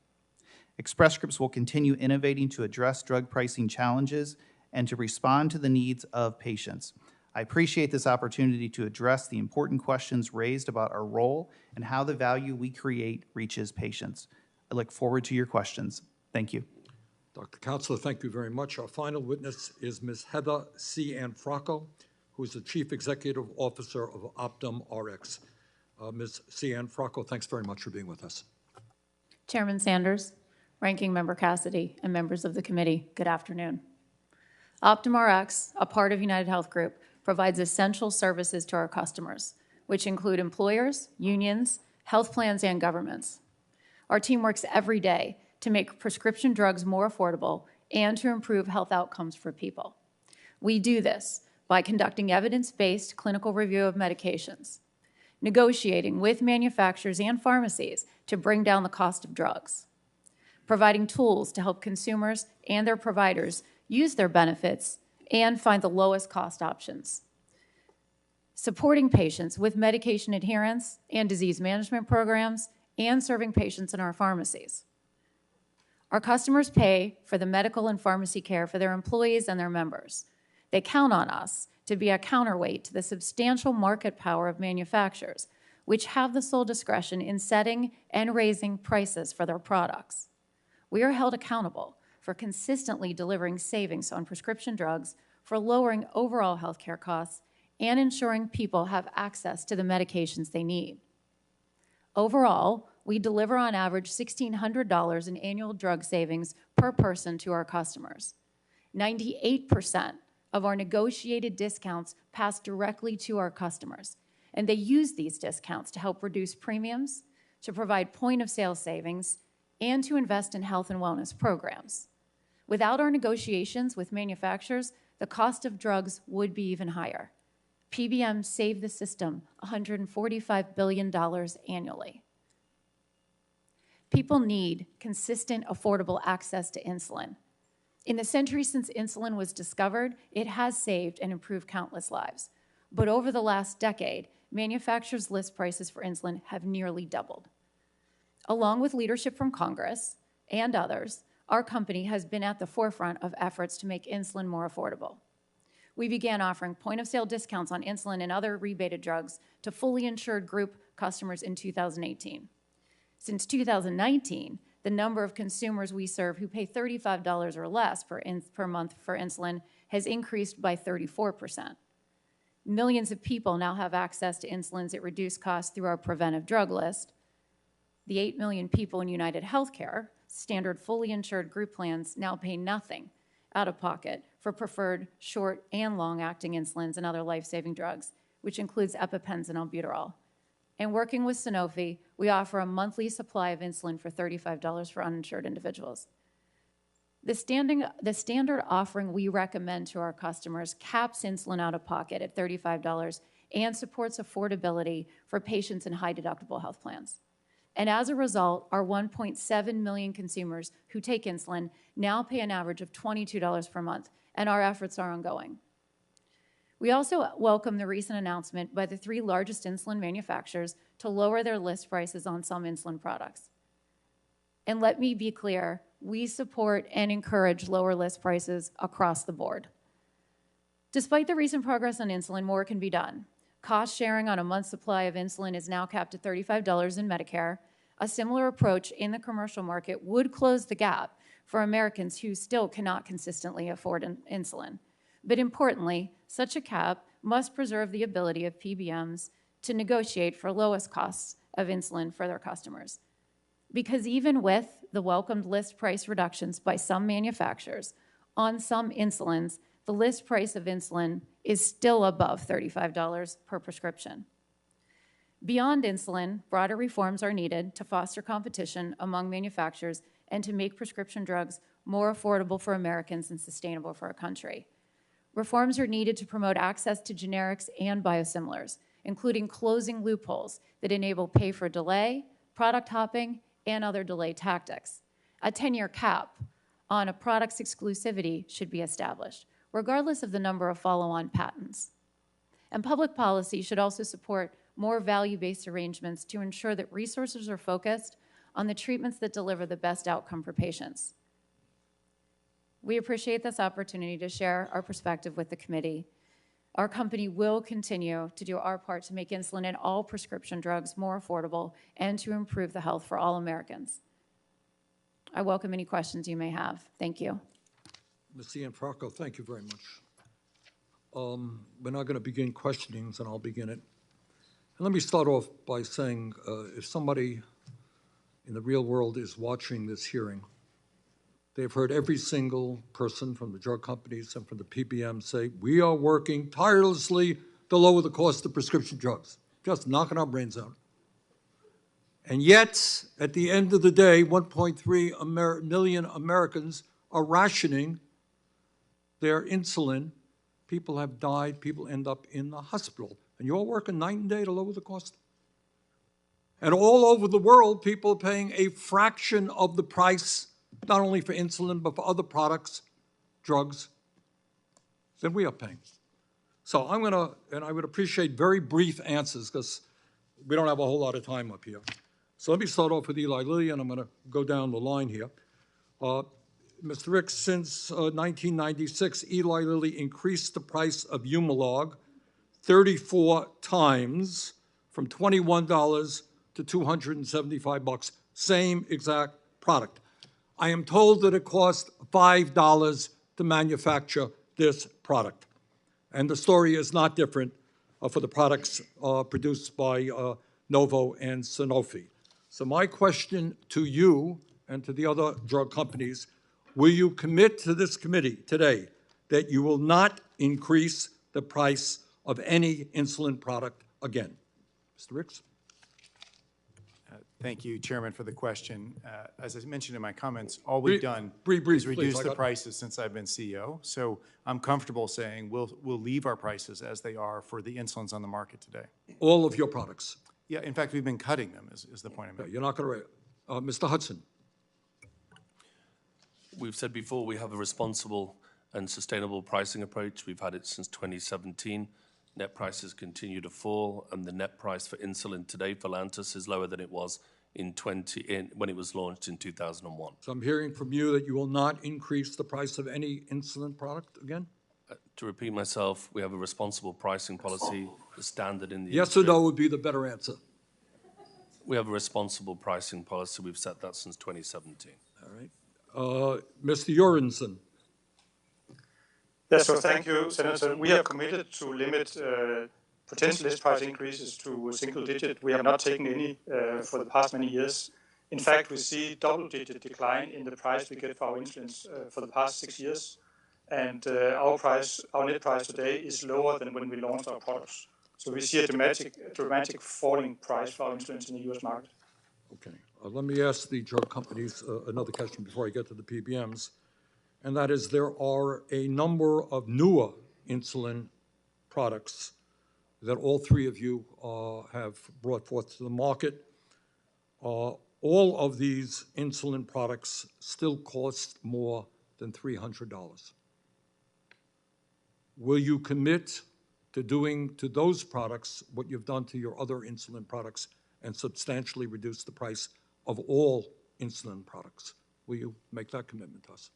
Express Scripts will continue innovating to address drug pricing challenges and to respond to the needs of patients. I appreciate this opportunity to address the important questions raised about our role and how the value we create reaches patients. I look forward to your questions. Thank you. Dr. Counselor, thank you very much. Our final witness is Ms. Heather C. Fracco, who is the Chief Executive Officer of Optum Rx. Ms. C. Fracco, thanks very much for being with us. Chairman Sanders, Ranking Member Cassidy, and members of the committee, good afternoon. Optum Rx, a part of United Health Group, provides essential services to our customers, which include employers, unions, health plans, and governments. Our team works every day to make prescription drugs more affordable and to improve health outcomes for people. We do this by conducting evidence-based clinical review of medications, negotiating with manufacturers and pharmacies to bring down the cost of drugs, providing tools to help consumers and their providers use their benefits and find the lowest cost options, supporting patients with medication adherence and disease management programs, and serving patients in our pharmacies. Our customers pay for the medical and pharmacy care for their employees and their members. They count on us to be a counterweight to the substantial market power of manufacturers, which have the sole discretion in setting and raising prices for their products. We are held accountable for consistently delivering savings on prescription drugs, for lowering overall healthcare costs, and ensuring people have access to the medications they need. Overall, we deliver on average $1,600 in annual drug savings per person to our customers. 98% of our negotiated discounts pass directly to our customers, and they use these discounts to help reduce premiums, to provide point-of-sale savings, and to invest in health and wellness programs. Without our negotiations with manufacturers, the cost of drugs would be even higher. PBMs save the system $145 billion annually. People need consistent, affordable access to insulin. In the century since insulin was discovered, it has saved and improved countless lives. But over the last decade, manufacturers' list prices for insulin have nearly doubled. Along with leadership from Congress and others, our company has been at the forefront of efforts to make insulin more affordable. We began offering point-of-sale discounts on insulin and other rebated drugs to fully insured group customers in 2018. Since 2019, the number of consumers we serve who pay $35 or less per month for insulin has increased by 34%. Millions of people now have access to insulins at reduced cost through our preventive drug list. The 8 million people in United Healthcare, standard fully insured group plans, now pay nothing out of pocket for preferred short and long-acting insulins and other life-saving drugs, which includes EpiPens and albuterol. And working with Sanofi, we offer a monthly supply of insulin for $35 for uninsured individuals. The standard offering we recommend to our customers caps insulin out of pocket at $35 and supports affordability for patients in high-deductible health plans. And as a result, our 1.7 million consumers who take insulin now pay an average of $22 per month, and our efforts are ongoing. We also welcome the recent announcement by the 3 largest insulin manufacturers to lower their list prices on some insulin products. And let me be clear, we support and encourage lower list prices across the board. Despite the recent progress on insulin, more can be done. Cost sharing on a month's supply of insulin is now capped at $35 in Medicare. A similar approach in the commercial market would close the gap for Americans who still cannot consistently afford insulin. But importantly, such a cap must preserve the ability of PBMs to negotiate for lowest costs of insulin for their customers. Because even with the welcomed list price reductions by some manufacturers on some insulins, the list price of insulin is still above $35 per prescription. Beyond insulin, broader reforms are needed to foster competition among manufacturers and to make prescription drugs more affordable for Americans and sustainable for our country. Reforms are needed to promote access to generics and biosimilars, including closing loopholes that enable pay for delay, product hopping, and other delay tactics. A 10-year cap on a product's exclusivity should be established, regardless of the number of follow-on patents. And public policy should also support more value-based arrangements to ensure that resources are focused on the treatments that deliver the best outcome for patients. We appreciate this opportunity to share our perspective with the committee. Our company will continue to do our part to make insulin and all prescription drugs more affordable and to improve the health for all Americans. I welcome any questions you may have. Thank you. Ms. Gianfranco, thank you very much. We're now going to begin questionings, and I'll begin it. And let me start off by saying, if somebody in the real world is watching this hearing, they've heard every single person from the drug companies and from the PBM say, we are working tirelessly to lower the cost of prescription drugs, just knocking our brains out. And yet, at the end of the day, 1.3 million Americans are rationing their insulin. People have died. People end up in the hospital. And you're working night and day to lower the cost. And all over the world, people are paying a fraction of the price, not only for insulin, but for other products, drugs, than we are paying. So I'm going to, and I would appreciate very brief answers because we don't have a whole lot of time up here. So let me start off with Eli Lilly, and I'm going to go down the line here. Mr. Ricks, since 1996, Eli Lilly increased the price of Humalog 34 times, from $21 to $275, same exact product. I am told that it cost $5 to manufacture this product. And the story is not different for the products produced by Novo and Sanofi. So my question to you and to the other drug companies, will you commit to this committee today that you will not increase the price of any insulin product again? Mr. Ricks? Thank you, Chairman, for the question. As I mentioned in my comments, all we've done brief, is reduce please, the prices since I've been CEO. So I'm comfortable saying we'll leave our prices as they are for the insulins on the market today. All of your products? Yeah, in fact, we've been cutting them is the point I'm making. You're not going to, Mr. Hudson? We've said before we have a responsible and sustainable pricing approach. We've had it since 2017. Net prices continue to fall, and the net price for insulin today for Lantus is lower than it was when it was launched in 2001. So I'm hearing from you that you will not increase the price of any insulin product again? To repeat myself, we have a responsible pricing policy, the standard in the Yes or industry. no would be the better answer. We have a responsible pricing policy. We've set that since 2017. All right. Mr. Jørgensen. Yes, so thank you, Senator. We are committed to limit potential list price increases to single digit. We have not taken any for the past many years. In fact, we see double-digit decline in the price we get for our insulins for the past 6 years. And our net price today is lower than when we launched our products. So we see a dramatic falling price for our insulins in the US market. Okay. Let me ask the drug companies another question before I get to the PBMs. And that is, there are a number of newer insulin products that all three of you have brought forth to the market. All of these insulin products still cost more than $300. Will you commit to doing to those products what you've done to your other insulin products and substantially reduce the price of all insulin products? Will you make that commitment to us?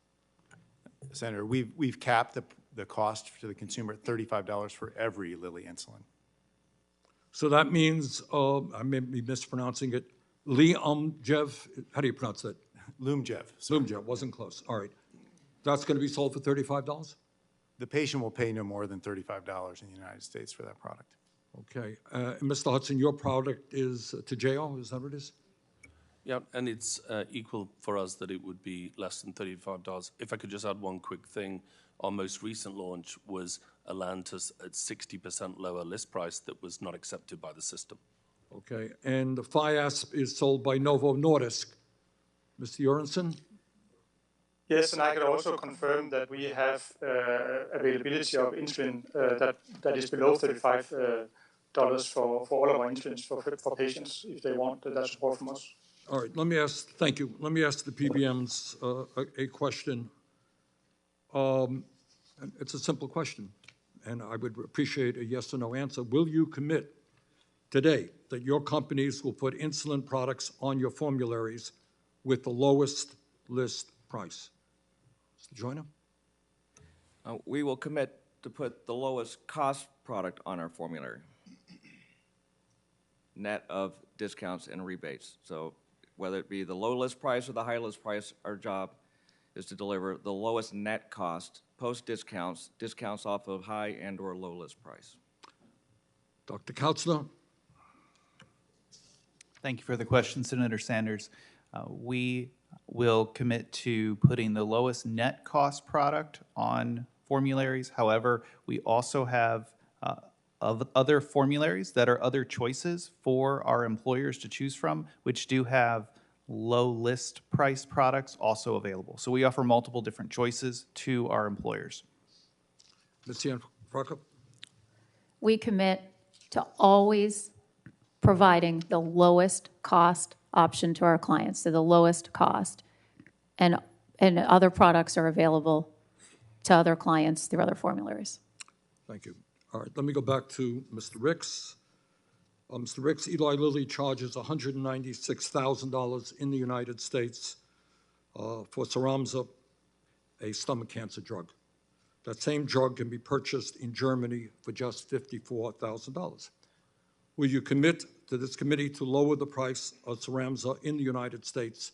Senator, we've capped the cost to the consumer at $35 for every Lilly insulin. So that means, I may be mispronouncing it, Liumjev, how do you pronounce that? Lumjev. Liumjev, wasn't close. All right. That's going to be sold for $35? The patient will pay no more than $35 in the United States for that product. Okay. Mr. Hudson, your product is Toujeo, is that what it is? Yeah, and it's equal for us that it would be less than $35. If I could just add one quick thing, our most recent launch was a Lantus at 60% lower list price that was not accepted by the system. Okay. And the Fiasp is sold by Novo Nordisk. Mr. Jørgensen? Yes, and I could also confirm that we have availability of insulin that is below $35 for all of our insulins for patients if they want that support from us. All right, thank you. Let me ask the PBMs a question. It's a simple question, and I would appreciate a yes or no answer. Will you commit today that your companies will put insulin products on your formularies with the lowest list price? Mr. Joyner? We will commit to put the lowest cost product on our formulary, net of discounts and rebates. So whether it be the low list price or the high list price, our job is to deliver the lowest net cost, post-discounts, discounts off of high and or low list price. Dr. Kautzner? Thank you for the question, Senator Sanders. We will commit to putting the lowest net cost product on formularies. However, we also have other formularies that are other choices for our employers to choose from, which do have low list price products also available. So we offer multiple different choices to our employers. Ms. Cianfrocco? We commit to always providing the lowest cost option to our clients, so the lowest cost. And other products are available to other clients through other formularies. Thank you. All right, let me go back to Mr. Ricks. Mr. Ricks, Eli Lilly charges $196,000 in the United States for Cyramza, a stomach cancer drug. That same drug can be purchased in Germany for just $54,000. Will you commit to this committee to lower the price of Cyramza in the United States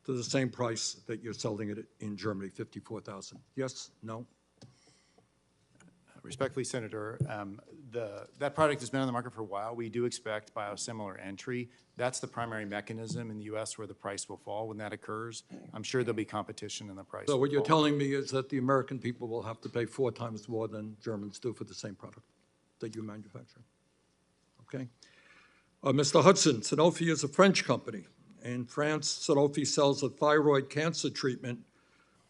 to the same price that you're selling it in Germany, $54,000? Yes? No? Respectfully, Senator, that product has been on the market for a while. We do expect biosimilar entry. That's the primary mechanism in the U.S. where the price will fall. When that occurs, I'm sure there'll be competition in the price. So what you're telling me is that the American people will have to pay 4 times more than Germans do for the same product that you manufacture. Okay. Mr. Hudson, Sanofi is a French company. In France, Sanofi sells a thyroid cancer treatment,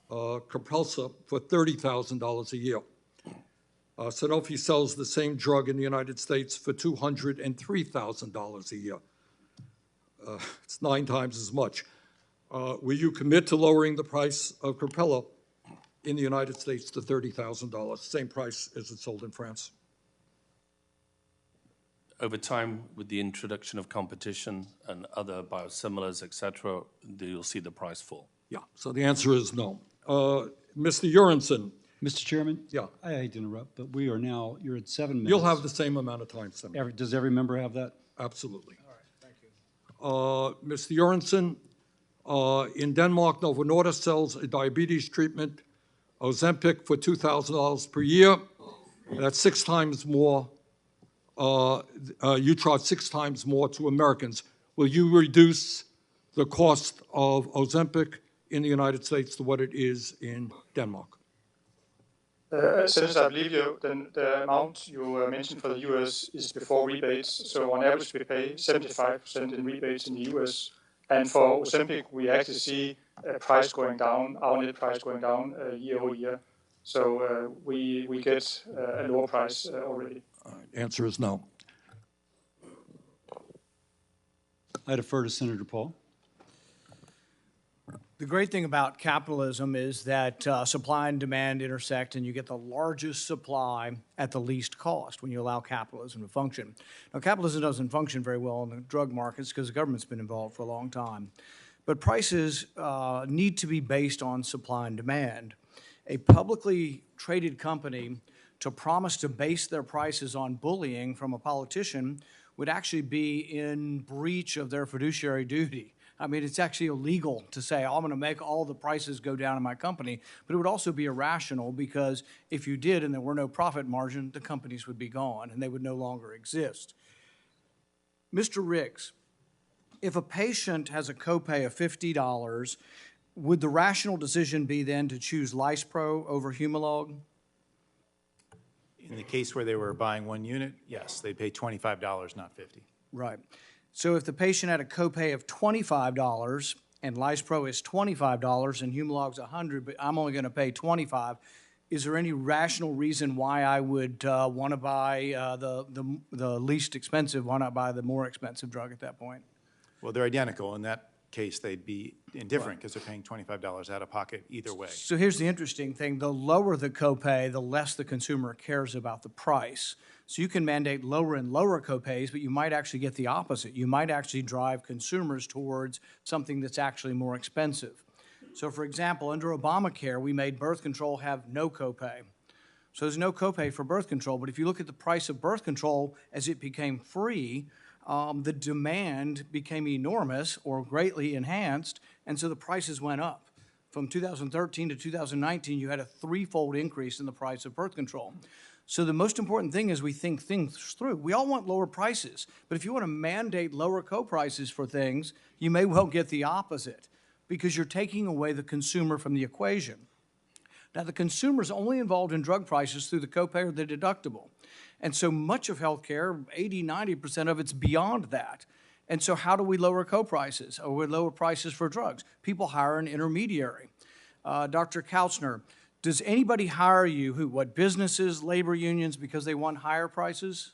Capelsa, for $30,000 a year. Sanofi sells the same drug in the United States for $203,000 a year. It's 9 times as much. Will you commit to lowering the price of Capella in the United States to $30,000, same price as it's sold in France? Over time, with the introduction of competition and other biosimilars, et cetera, you'll see the price fall. Yeah, so the answer is no. Mr. Jørgensen, Mr. Chairman? Yeah. I hate to interrupt, but we are now, you're at 7 minutes. you'll have the same amount of time, Senator. Does every member have that? Absolutely. All right, thank you. Mr. Jørgensen, in Denmark, Novo Nordisk sells a diabetes treatment, Ozempic, for $2,000 per year. That's 6 times more. You charge 6 times more to Americans. Will you reduce the cost of Ozempic in the United States to what it is in Denmark? Since I believe the amount you mentioned for the US is before rebates, so on average we pay 75% in rebates in the US. And for Ozempic, we actually see a price going down, our net price going down year over year. So we get a lower price already. Answer is no. I defer to Senator Paul. The great thing about capitalism is that supply and demand intersect, and you get the largest supply at the least cost when you allow capitalism to function. Now, capitalism doesn't function very well in the drug markets because the government's been involved for a long time. But prices need to be based on supply and demand. A publicly traded company to promise to base their prices on bullying from a politician would actually be in breach of their fiduciary duty. I mean, it's actually illegal to say, oh, I'm going to make all the prices go down in my company, but it would also be irrational because if you did and there were no profit margin, the companies would be gone and they would no longer exist. Mr. Riggs, if a patient has a copay of $50, would the rational decision be then to choose Lispro over Humalog? In the case where they were buying 1 unit, yes, they'd pay $25, not $50. Right. So if the patient had a copay of $25 and Lispro is $25 and Humalog's $100, but I'm only going to pay $25, is there any rational reason why I would want to buy the least expensive? Why not buy the more expensive drug at that point? Well, they're identical. In that case, they'd be indifferent because they're paying $25 out of pocket either way. So here's the interesting thing. The lower the copay, the less the consumer cares about the price. So you can mandate lower and lower copays, but you might actually get the opposite. You might actually drive consumers towards something that's actually more expensive. So for example, under Obamacare, we made birth control have no copay. So there's no copay for birth control, but if you look at the price of birth control as it became free, the demand became enormous or greatly enhanced, and so the prices went up. From 2013 to 2019, you had a 3-fold increase in the price of birth control. So the most important thing is we think things through. We all want lower prices, but if you want to mandate lower co-prices for things, you may well get the opposite because you're taking away the consumer from the equation. Now, the consumer's only involved in drug prices through the copay or the deductible. And so much of healthcare, 80, 90% of it's beyond that. And so how do we lower co-prices or we lower prices for drugs? People hire an intermediary. Dr. Kautzner, does anybody hire you, what businesses, labor unions, because they want higher prices?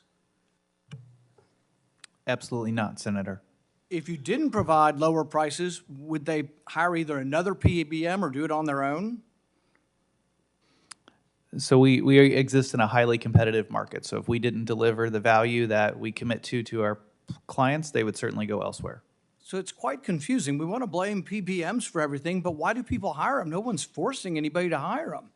Absolutely not, Senator. If you didn't provide lower prices, would they hire either another PBM or do it on their own? So we exist in a highly competitive market. So if we didn't deliver the value that we commit to our clients, they would certainly go elsewhere. So it's quite confusing. We want to blame PBMs for everything, but why do people hire them? No one's forcing anybody to hire them.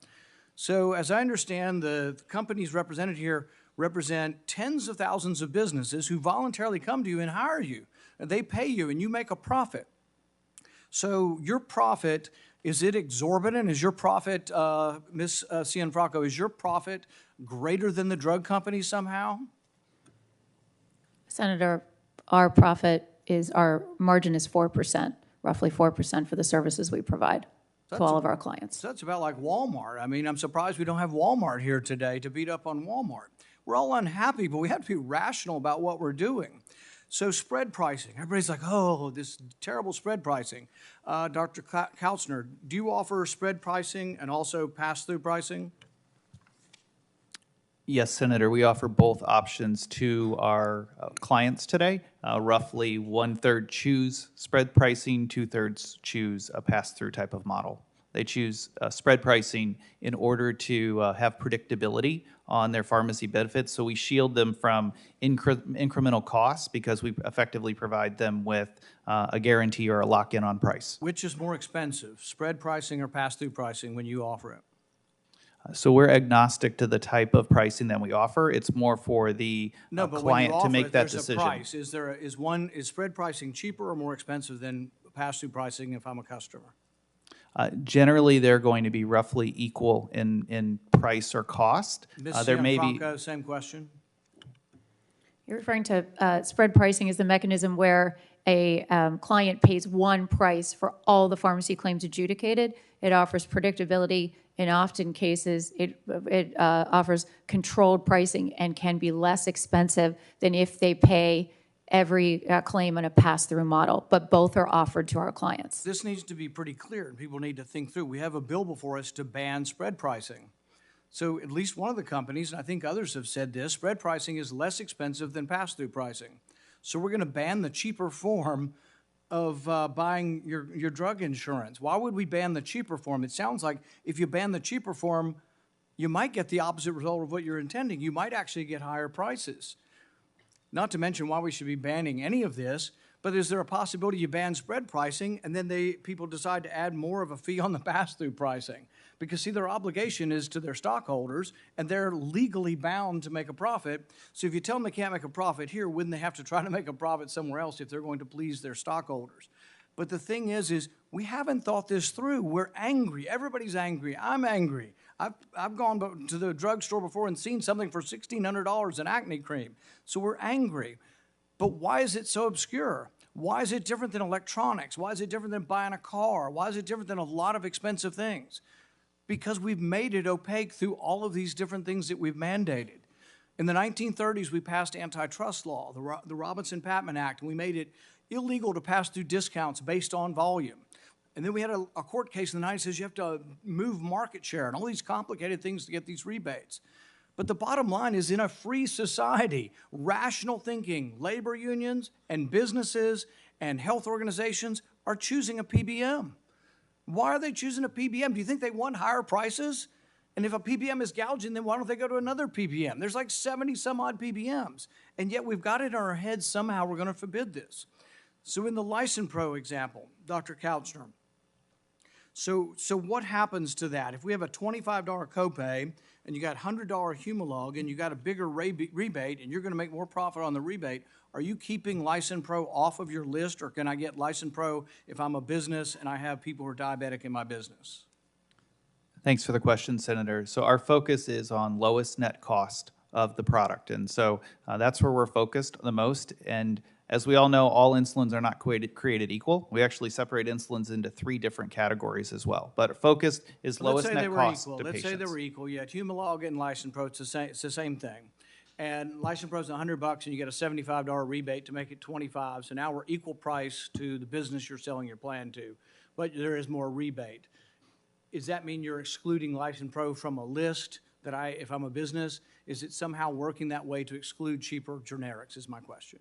So as I understand, the companies represented here represent tens of thousands of businesses who voluntarily come to you and hire you. They pay you and you make a profit. So your profit, is it exorbitant? Is your profit, Ms. Cianfrocco, is your profit greater than the drug company somehow? Senator, our margin is 4%, roughly 4% for the services we provide to all of our clients. So that's about like Walmart. I mean, I'm surprised we don't have Walmart here today to beat up on Walmart. We're all unhappy, but we have to be rational about what we're doing. So spread pricing, everybody's like, oh, this terrible spread pricing. Dr. Kautzner, do you offer spread pricing and also pass-through pricing? Yes, Senator, we offer both options to our clients today. Roughly 1/3 choose spread pricing, 2/3 choose a pass-through type of model. They choose spread pricing in order to have predictability on their pharmacy benefits, so we shield them from incremental costs because we effectively provide them with a guarantee or a lock-in on price. Which is more expensive, spread pricing or pass-through pricing when you offer it? So we're agnostic to the type of pricing that we offer. It's more for the No, but when you client to offer make it, that there's a decision. price. Is spread pricing cheaper or more expensive than pass-through pricing if I'm a customer? Generally, they're going to be roughly equal in price or cost. Ms. There may be. Franco, same question. You're referring to spread pricing as the mechanism where a client pays one price for all the pharmacy claims adjudicated. It offers predictability. In often cases, it offers controlled pricing and can be less expensive than if they pay every claim in a pass-through model, but both are offered to our clients. This needs to be pretty clear, and people need to think through. We have a bill before us to ban spread pricing. So at least one of the companies, and I think others have said this, spread pricing is less expensive than pass-through pricing. So we're going to ban the cheaper form of buying your drug insurance. Why would we ban the cheaper form? It sounds like if you ban the cheaper form, you might get the opposite result of what you're intending. You might actually get higher prices. Not to mention why we should be banning any of this, but is there a possibility you ban spread pricing and then people decide to add more of a fee on the pass-through pricing? Because, see, their obligation is to their stockholders, and they're legally bound to make a profit. So if you tell them they can't make a profit here, wouldn't they have to try to make a profit somewhere else if they're going to please their stockholders? But the thing is we haven't thought this through. We're angry. Everybody's angry. I'm angry. I've gone to the drugstore before and seen something for $1,600 in acne cream. So we're angry. But why is it so obscure? Why is it different than electronics? Why is it different than buying a car? Why is it different than a lot of expensive things? Because we've made it opaque through all of these different things that we've mandated. In the 1930s, we passed antitrust law, the Robinson-Patman Act, and we made it illegal to pass through discounts based on volume. And then we had a court case in the 90s that says you have to move market share and all these complicated things to get these rebates. But the bottom line is, in a free society, rational thinking, labor unions and businesses and health organizations are choosing a PBM. Why are they choosing a PBM? Do you think they want higher prices? And if a PBM is gouging, then why don't they go to another PBM? There's like 70 some odd PBMs. And yet we've got it in our heads somehow we're going to forbid this. So in the LicenPro example, Dr. Couchner, so what happens to that? If we have a $25 copay and you got $100 Humalog and you got a bigger rebate and you're going to make more profit on the rebate, are you keeping LicenPro off of your list, or can I get LicenPro if I'm a business and I have people who are diabetic in my business? Thanks for the question, Senator. So our focus is on lowest net cost of the product, and so that's where we're focused the most. And as we all know, all insulins are not created equal. We actually separate insulins into 3 different categories as well. But our focus is lowest net cost to patients. Let's say they were equal. You had Humalog and LicenPro. It's the same thing. And LicenPro is $100, and you get a $75 rebate to make it $25. So now we're equal price to the business you're selling your plan to, but there is more rebate. Does that mean you're excluding LicenPro from a list that if I'm a business, is it somehow working that way to exclude cheaper generics is my question.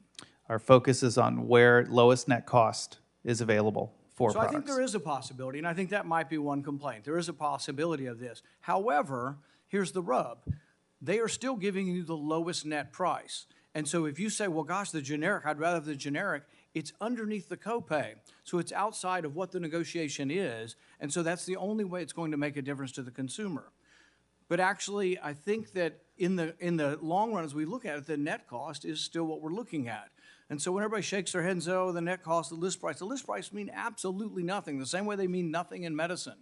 Our focus is on where lowest net cost is available for products. So I think there is a possibility, and I think that might be one complaint. There is a possibility of this. However, here's the rub. They are still giving you the lowest net price. And so if you say, well, gosh, the generic, I'd rather have the generic, it's underneath the copay. So it's outside of what the negotiation is. And so that's the only way it's going to make a difference to the consumer. But actually, I think that in the long run, as we look at it, the net cost is still what we're looking at. And so when everybody shakes their head and says, oh, the net cost, the list price mean absolutely nothing, the same way they mean nothing in medicine.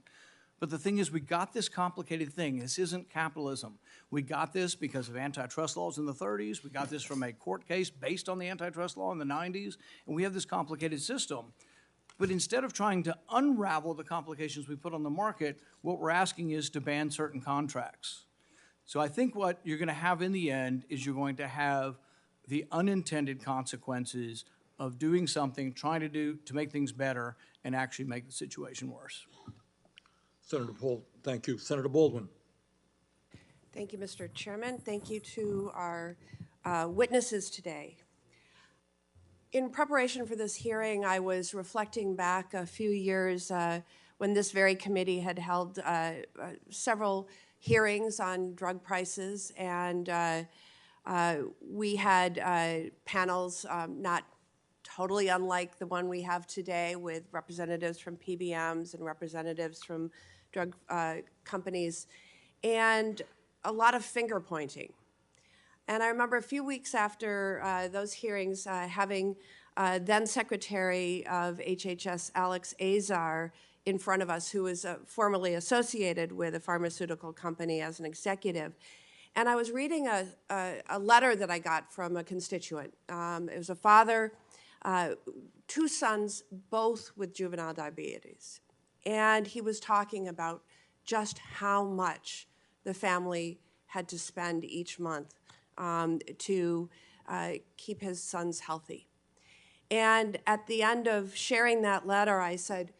But the thing is, we got this complicated thing. This isn't capitalism. We got this because of antitrust laws in the 30s. We got this from a court case based on the antitrust law in the 90s. And we have this complicated system. But instead of trying to unravel the complications we put on the market, what we're asking is to ban certain contracts. So I think what you're going to have in the end is you're going to have the unintended consequences of doing something, trying to make things better, and actually make the situation worse. Senator Paul, thank you. Senator Baldwin. Thank you, Mr. Chairman. Thank you to our witnesses today. In preparation for this hearing, I was reflecting back a few years when this very committee had held several hearings on drug prices, and we had panels not totally unlike the one we have today, with representatives from PBMs and representatives from drug companies, and a lot of finger pointing. And I remember a few weeks after those hearings having then Secretary of HHS Alex Azar in front of us, who was formerly associated with a pharmaceutical company as an executive. And I was reading a letter that I got from a constituent. It was a father, two sons, both with juvenile diabetes. And he was talking about just how much the family had to spend each month to keep his sons healthy. And at the end of sharing that letter, I said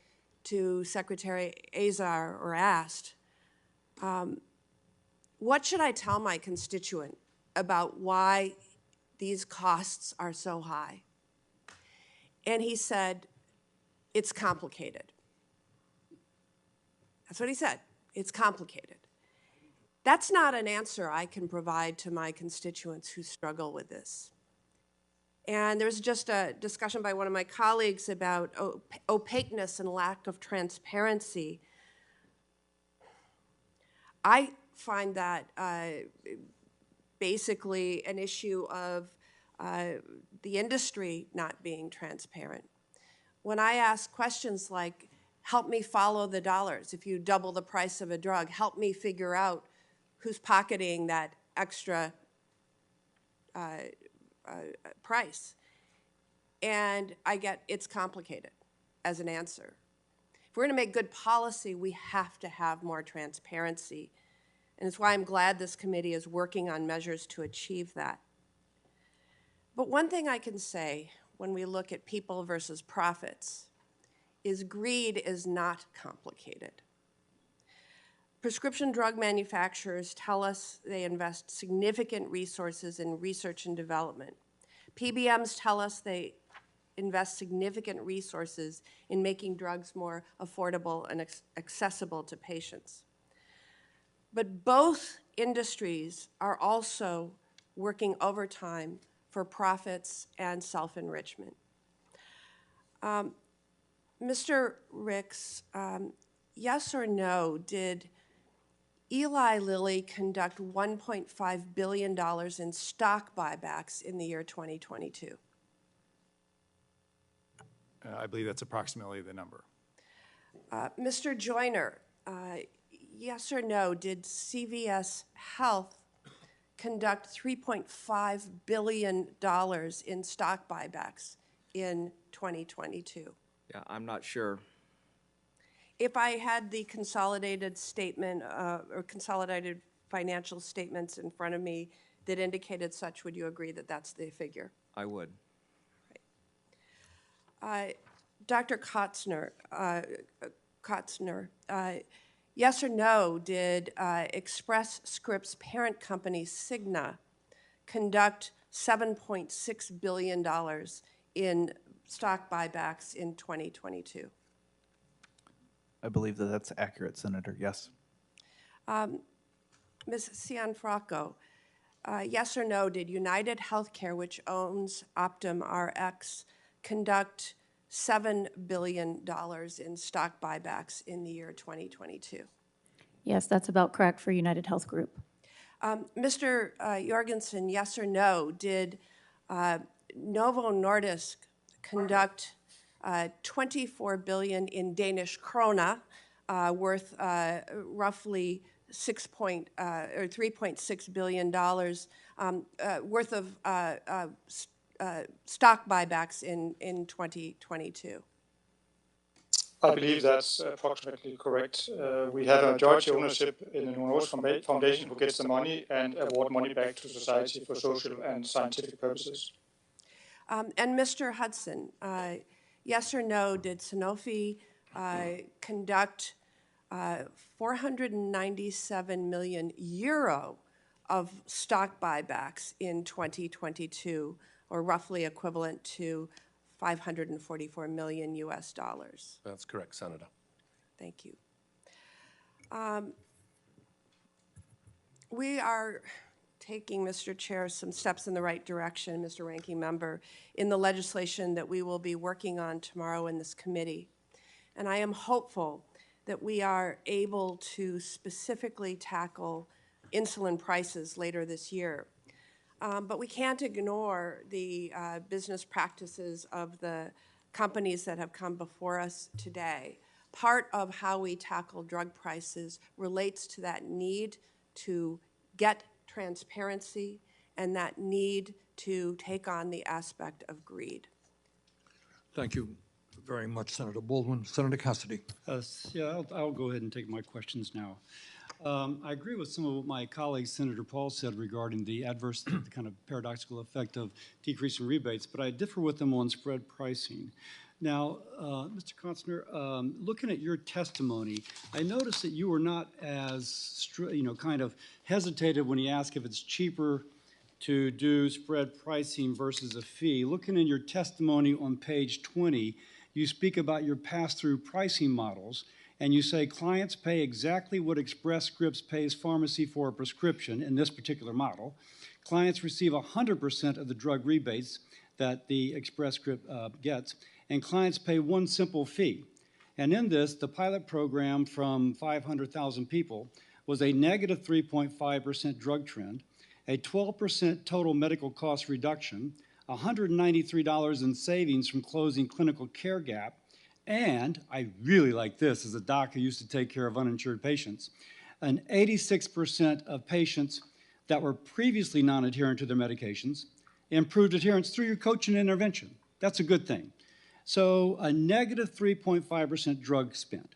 to Secretary Azar, or asked, what should I tell my constituent about why these costs are so high? And he said, it's complicated. That's what he said. It's complicated. That's not an answer I can provide to my constituents who struggle with this. And there was just a discussion by one of my colleagues about opaqueness and lack of transparency. I find that basically an issue of the industry not being transparent. When I ask questions like, help me follow the dollars, if you double the price of a drug, help me figure out who's pocketing that extra price. And I get, it's complicated as an answer. If we're going to make good policy, we have to have more transparency. And it's why I'm glad this committee is working on measures to achieve that. But one thing I can say when we look at people versus profits is greed is not complicated. Prescription drug manufacturers tell us they invest significant resources in research and development. PBMs tell us they invest significant resources in making drugs more affordable and accessible to patients. But both industries are also working overtime for profits and self-enrichment. Mr. Ricks, yes or no, did Eli Lilly conduct $1.5 billion in stock buybacks in the year 2022? I believe that's approximately the number. Mr. Joyner, yes or no, did CVS Health conduct $3.5 billion in stock buybacks in 2022? Yeah, I'm not sure. If I had the consolidated statement or consolidated financial statements in front of me that indicated such, would you agree that that's the figure? I would. Dr. Kotzner, yes or no, did Express Scripts parent company Cigna conduct $7.6 billion in stock buybacks in 2022? I believe that that's accurate, Senator. Yes. Ms. Cianfrocco, yes or no, did United Healthcare, which owns Optum Rx, conduct $7 billion in stock buybacks in the year 2022? Yes, that's about correct for United Health Group. Mr. Jørgensen, yes or no, did Novo Nordisk conduct 24 billion in Danish krona, worth roughly $3.6 billion worth of stock buybacks in 2022? I believe that's approximately correct. We have a majority ownership in the Novo Nordisk Foundation, who gets the money and award money back to society for social and scientific purposes. And Mr. Hudson, yes or no, did Sanofi conduct 497 million euro of stock buybacks in 2022, or roughly equivalent to 544 million US dollars. That's correct, Senator. Thank you. We are taking, Mr. Chair, some steps in the right direction, Mr. Ranking Member, in the legislation that we will be working on tomorrow in this committee. And I am hopeful that we are able to specifically tackle insulin prices later this year. But we can't ignore the business practices of the companies that have come before us today. Part of how we tackle drug prices relates to that need to get transparency and that need to take on the aspect of greed. Thank you very much, Senator Baldwin. Senator Cassidy. Yeah, I'll go ahead and take my questions now. I agree with some of what my colleague Senator Paul said regarding the adverse, the kind of paradoxical effect of decreasing rebates, but I differ with them on spread pricing. Now, Mr. Kotzner, looking at your testimony, I noticed that you were not as, kind of hesitated when he asked if it's cheaper to do spread pricing versus a fee. Looking in your testimony on page 20, you speak about your pass-through pricing models, and you say clients pay exactly what Express Scripts pays pharmacy for a prescription in this particular model. Clients receive 100% of the drug rebates that the Express Script gets, and clients pay one simple fee. And in this, the pilot program from 500,000 people was a negative 3.5% drug trend, a 12% total medical cost reduction, $193 in savings from closing clinical care gap, and I really like this as a doc who used to take care of uninsured patients, an 86% of patients that were previously non-adherent to their medications improved adherence through your coaching and intervention. That's a good thing. So a negative 3.5% drug spend.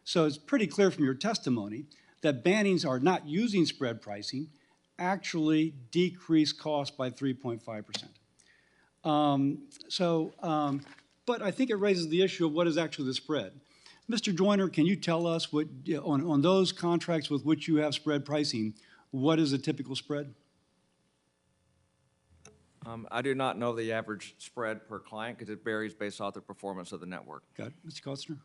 So it's pretty clear from your testimony that bannings are not using spread pricing actually decrease cost by 3.5%. But I think it raises the issue of what is actually the spread. Mr. Joyner, can you tell us what, on those contracts with which you have spread pricing, what is a typical spread? I do not know the average spread per client because it varies based off the performance of the network. Got it. Mr. Kotzner?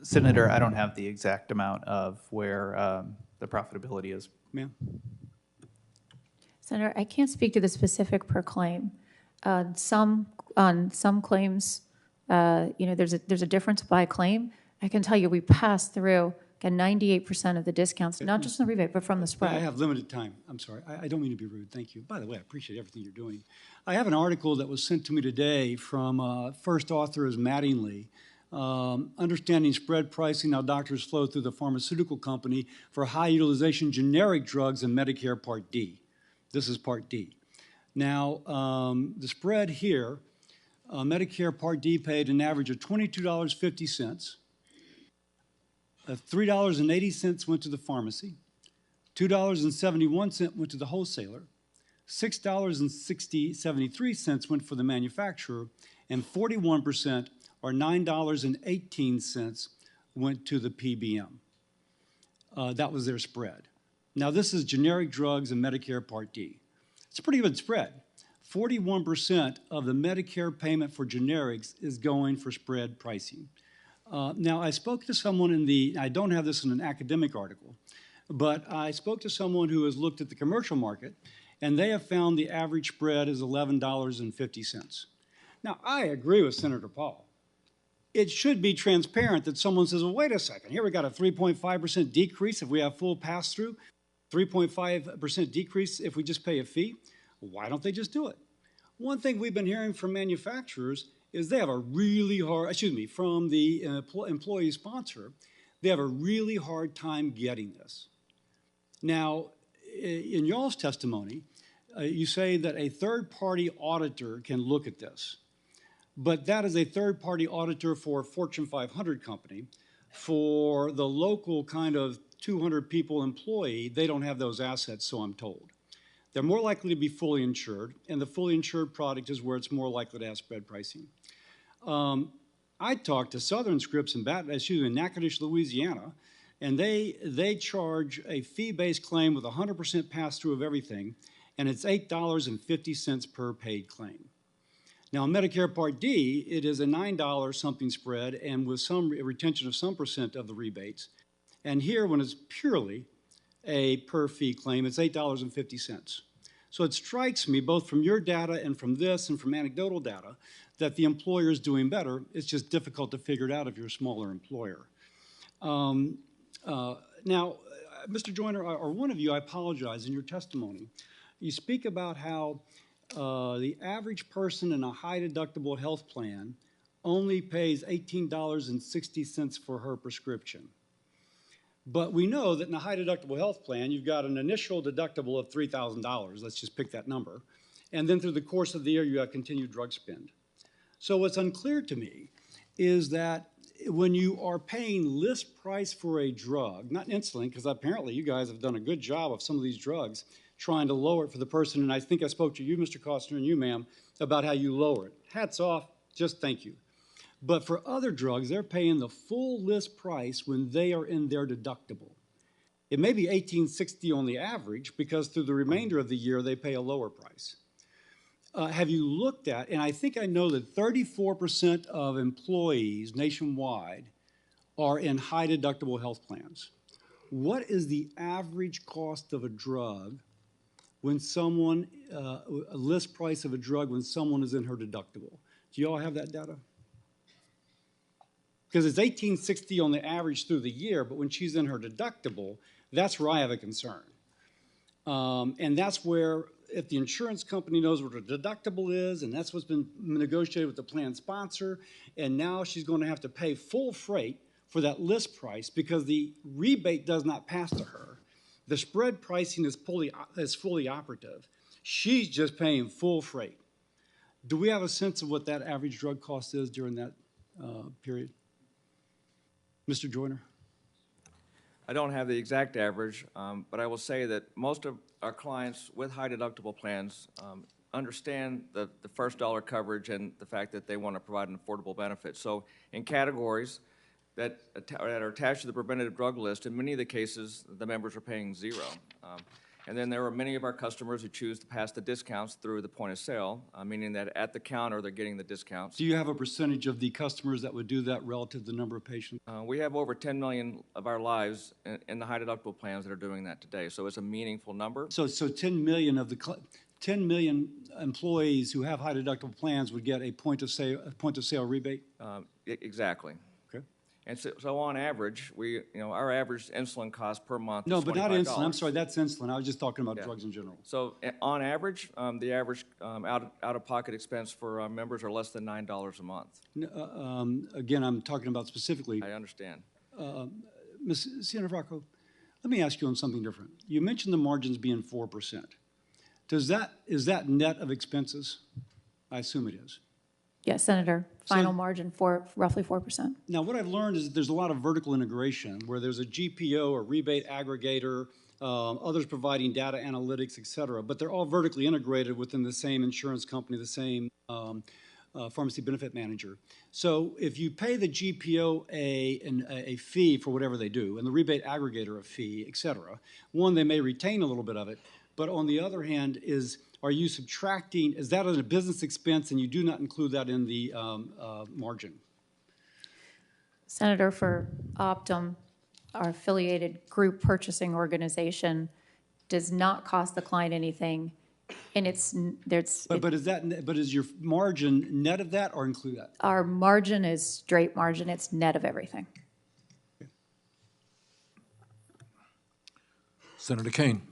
Senator, I don't have the exact amount of where the profitability is. Ma'am? Senator, I can't speak to the specific per claim. On some claims, there's a difference by claim. I can tell you we pass through 98% of the discounts, not just from the rebate, but from the spread. I have limited time. I'm sorry. I don't mean to be rude. Thank you. By the way, I appreciate everything you're doing. I have an article that was sent to me today from first author is Mattingly, Understanding Spread Pricing, How Doctors Flow Through the Pharmaceutical Company for High Utilization Generic Drugs in Medicare Part D. This is Part D. Now, the spread here, Medicare Part D paid an average of $22.50. $3.80 went to the pharmacy, $2.71 went to the wholesaler, $6.73 went for the manufacturer, and 41%, or $9.18, went to the PBM. That was their spread. Now, this is generic drugs and Medicare Part D. It's a pretty good spread. 41% of the Medicare payment for generics is going for spread pricing. Now, I spoke to someone I don't have this in an academic article, but I spoke to someone who has looked at the commercial market, and they have found the average spread is $11.50. Now, I agree with Senator Paul. It should be transparent that someone says, well, wait a second, here we got a 3.5% decrease if we have full pass-through, 3.5% decrease if we just pay a fee. Why don't they just do it? One thing we've been hearing from manufacturers is they have a really hard, from the employee sponsor, they have a really hard time getting this. Now, in y'all's testimony, you say that a third-party auditor can look at this, but that is a third-party auditor for a Fortune 500 company. For the local kind of 200 people employee, they don't have those assets, so I'm told. They're more likely to be fully insured, and the fully insured product is where it's more likely to have spread pricing. I talked to Southern Scripts in Natchitoches, Louisiana, and they charge a fee-based claim with 100% pass-through of everything, and it's $8.50 per paid claim. Now, in Medicare Part D, it is a $9 something spread and with some retention of some percent of the rebates. And here, when it's purely a per-fee claim, it's $8.50. So it strikes me, both from your data and from this and from anecdotal data, that the employer is doing better. It's just difficult to figure it out if you're a smaller employer. Now, Mr. Joyner, or one of you, I apologize, in your testimony, you speak about how the average person in a high-deductible health plan only pays $18.60 for her prescription. But we know that in a high-deductible health plan, you've got an initial deductible of $3,000. Let's just pick that number. And then through the course of the year, you have continued drug spend. So what's unclear to me is that when you are paying list price for a drug, not insulin, because apparently you guys have done a good job of some of these drugs, trying to lower it for the person, and I think I spoke to you, Mr. Costner, and you, ma'am, about how you lower it. Hats off, just thank you. But for other drugs, they're paying the full list price when they are in their deductible. It may be $18.60 on the average because through the remainder of the year, they pay a lower price. Have you looked at, and I think I know that 34% of employees nationwide are in high deductible health plans. What is the average cost of a drug when someone, a list price of a drug when someone is in her deductible? Do you all have that data? Because it's $18.60 on the average through the year, but when she's in her deductible, that's where I have a concern. And that's where, if the insurance company knows what her deductible is, and that's what's been negotiated with the plan sponsor, and now she's going to have to pay full freight for that list price because the rebate does not pass to her. The spread pricing is fully operative. She's just paying full freight. Do we have a sense of what that average drug cost is during that period? Mr. Joyner? I don't have the exact average, but I will say that most of our clients with high deductible plans understand the first dollar coverage and the fact that they want to provide an affordable benefit. So in categories that are attached to the preventative drug list, in many of the cases, the members are paying zero. And then there are many of our customers who choose to pass the discounts through the point of sale, meaning that at the counter, they're getting the discounts. Do you have a percentage of the customers that would do that relative to the number of patients? We have over 10 million of our lives in the high deductible plans that are doing that today, so it's a meaningful number. So 10 million of the 10 million employees who have high deductible plans would get a point of sale rebate? Exactly. Okay. And so on average, our average insulin cost per month No, is $25. but not insulin. I'm sorry, that's insulin. I was just talking about drugs in general. So on average, the average out-of-pocket expense for our members are less than $9 a month. Again, I'm talking about specifically. I understand. Ms. Cianfrocco, let me ask you on something different. You mentioned the margins being 4%. Is that net of expenses? I assume it is. Yes, Senator. Final margin for roughly 4%. Now, what I've learned is that there's a lot of vertical integration where there's a GPO or rebate aggregator, others providing data analytics, et cetera, but they're all vertically integrated within the same insurance company, the same pharmacy benefit manager. So if you pay the GPO a fee for whatever they do, and the rebate aggregator a fee, et cetera, one, they may retain a little bit of it, but on the other hand, are you subtracting, is that a business expense and you do not include that in the margin? Senator, for Optum, our affiliated group purchasing organization does not cost the client anything, and But is your margin net of that or include that? Our margin is straight margin. It's net of everything. Senator Kane.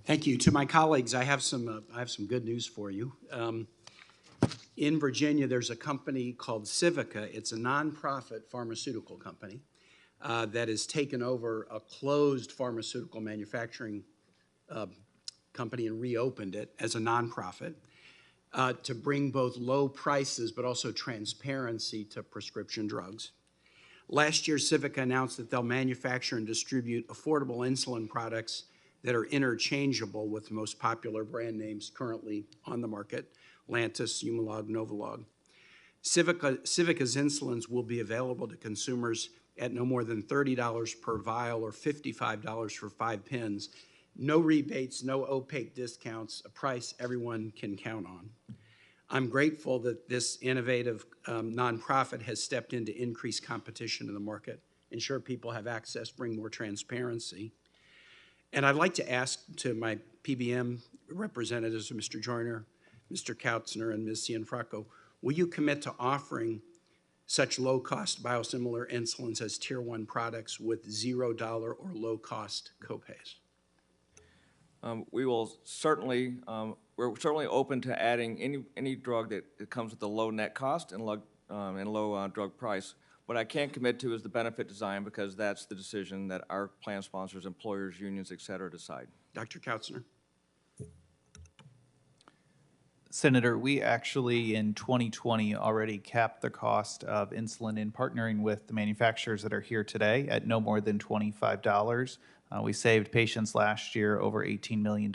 Thank you. To my colleagues, I have some good news for you. In Virginia, there's a company called Civica. It's a nonprofit pharmaceutical company that has taken over a closed pharmaceutical manufacturing company and reopened it as a nonprofit to bring both low prices but also transparency to prescription drugs. Last year, Civica announced that they'll manufacture and distribute affordable insulin products that are interchangeable with the most popular brand names currently on the market, Lantus, Humalog, Novolog. Civica's insulins will be available to consumers at no more than $30 per vial or $55 for 5 pens. No rebates, no opaque discounts, a price everyone can count on. I'm grateful that this innovative nonprofit has stepped in to increase competition in the market, ensure people have access, bring more transparency. And I'd like to ask to my PBM representatives, Mr. Joyner, Mr. Kautzner, and Ms. Cianfrocco, will you commit to offering such low-cost biosimilar insulins as Tier 1 products with $0 or low-cost copays? We will certainly, we're certainly open to adding any drug that comes with a low net cost and low drug price. What I can't commit to is the benefit design, because that's the decision that our plan sponsors, employers, unions, et cetera, decide. Dr. Kautzner. Senator, we actually in 2020 already capped the cost of insulin in partnering with the manufacturers that are here today at no more than $25. We saved patients last year over $18 million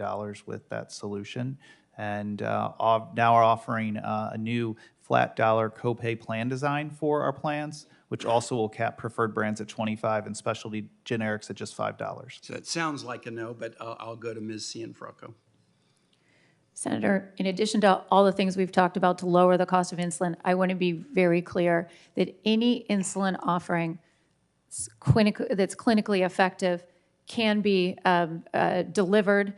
with that solution, and now are offering a new flat dollar copay plan design for our plans, which also will cap preferred brands at $25 and specialty generics at just $5. So it sounds like a no, but I'll go to Ms. Cianfrocco. Senator, in addition to all the things we've talked about to lower the cost of insulin, I want to be very clear that any insulin offering that's clinically effective can be delivered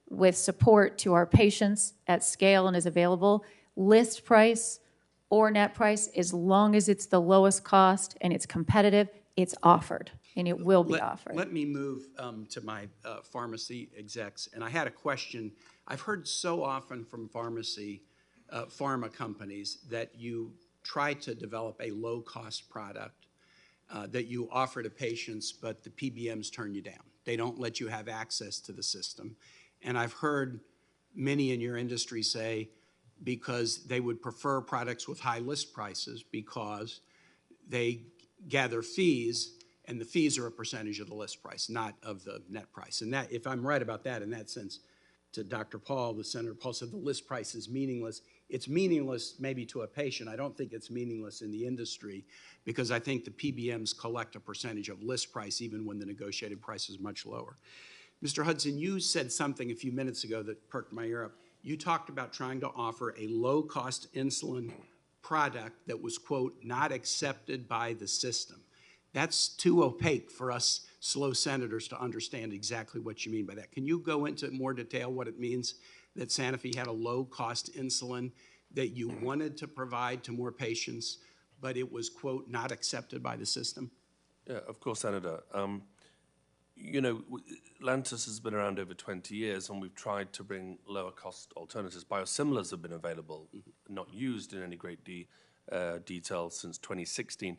with support to our patients at scale and is available. List price or net price, as long as it's the lowest cost and it's competitive, it's offered, and it will be offered. Let me move to my pharmacy execs, and I had a question. I've heard so often from pharma companies that you try to develop a low-cost product that you offer to patients, but the PBMs turn you down. They don't let you have access to the system. And I've heard many in your industry say because they would prefer products with high list prices because they gather fees, and the fees are a percentage of the list price, not of the net price. And that, if I'm right about that, in that sense, to Dr. Paul, the Senator Paul said the list price is meaningless. It's meaningless maybe to a patient. I don't think it's meaningless in the industry, because I think the PBMs collect a percentage of list price even when the negotiated price is much lower. Mr. Hudson, you said something a few minutes ago that perked my ear up. You talked about trying to offer a low-cost insulin product that was, quote, not accepted by the system. That's too opaque for us slow senators to understand exactly what you mean by that. Can you go into more detail what it means that Sanofi had a low-cost insulin that you wanted to provide to more patients, but it was, quote, not accepted by the system? Yeah, of course, Senator. You know, Lantus has been around over 20 years, and we've tried to bring lower-cost alternatives. Biosimilars have been available, not used in any great detail since 2016.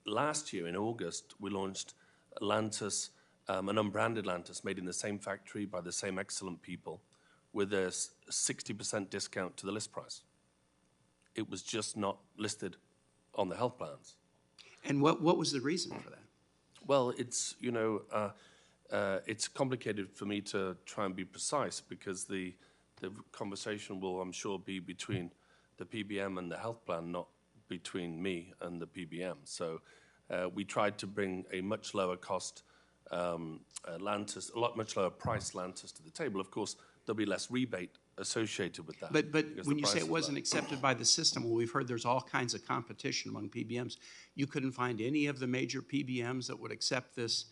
Last year, in August, we launched Lantus, an unbranded Lantus made in the same factory by the same excellent people, with a 60% discount to the list price. It was just not listed on the health plans. And what was the reason for that? Well, it's, you know, it's complicated for me to try and be precise, because the conversation will, I'm sure, be between the PBM and the health plan, not between me and the PBM. So we tried to bring a much lower cost Lantus, much lower price Lantus to the table. Of course, there'll be less rebate associated with that. But when you say it wasn't accepted by the system, well, we've heard there's all kinds of competition among PBMs. You couldn't find any of the major PBMs that would accept this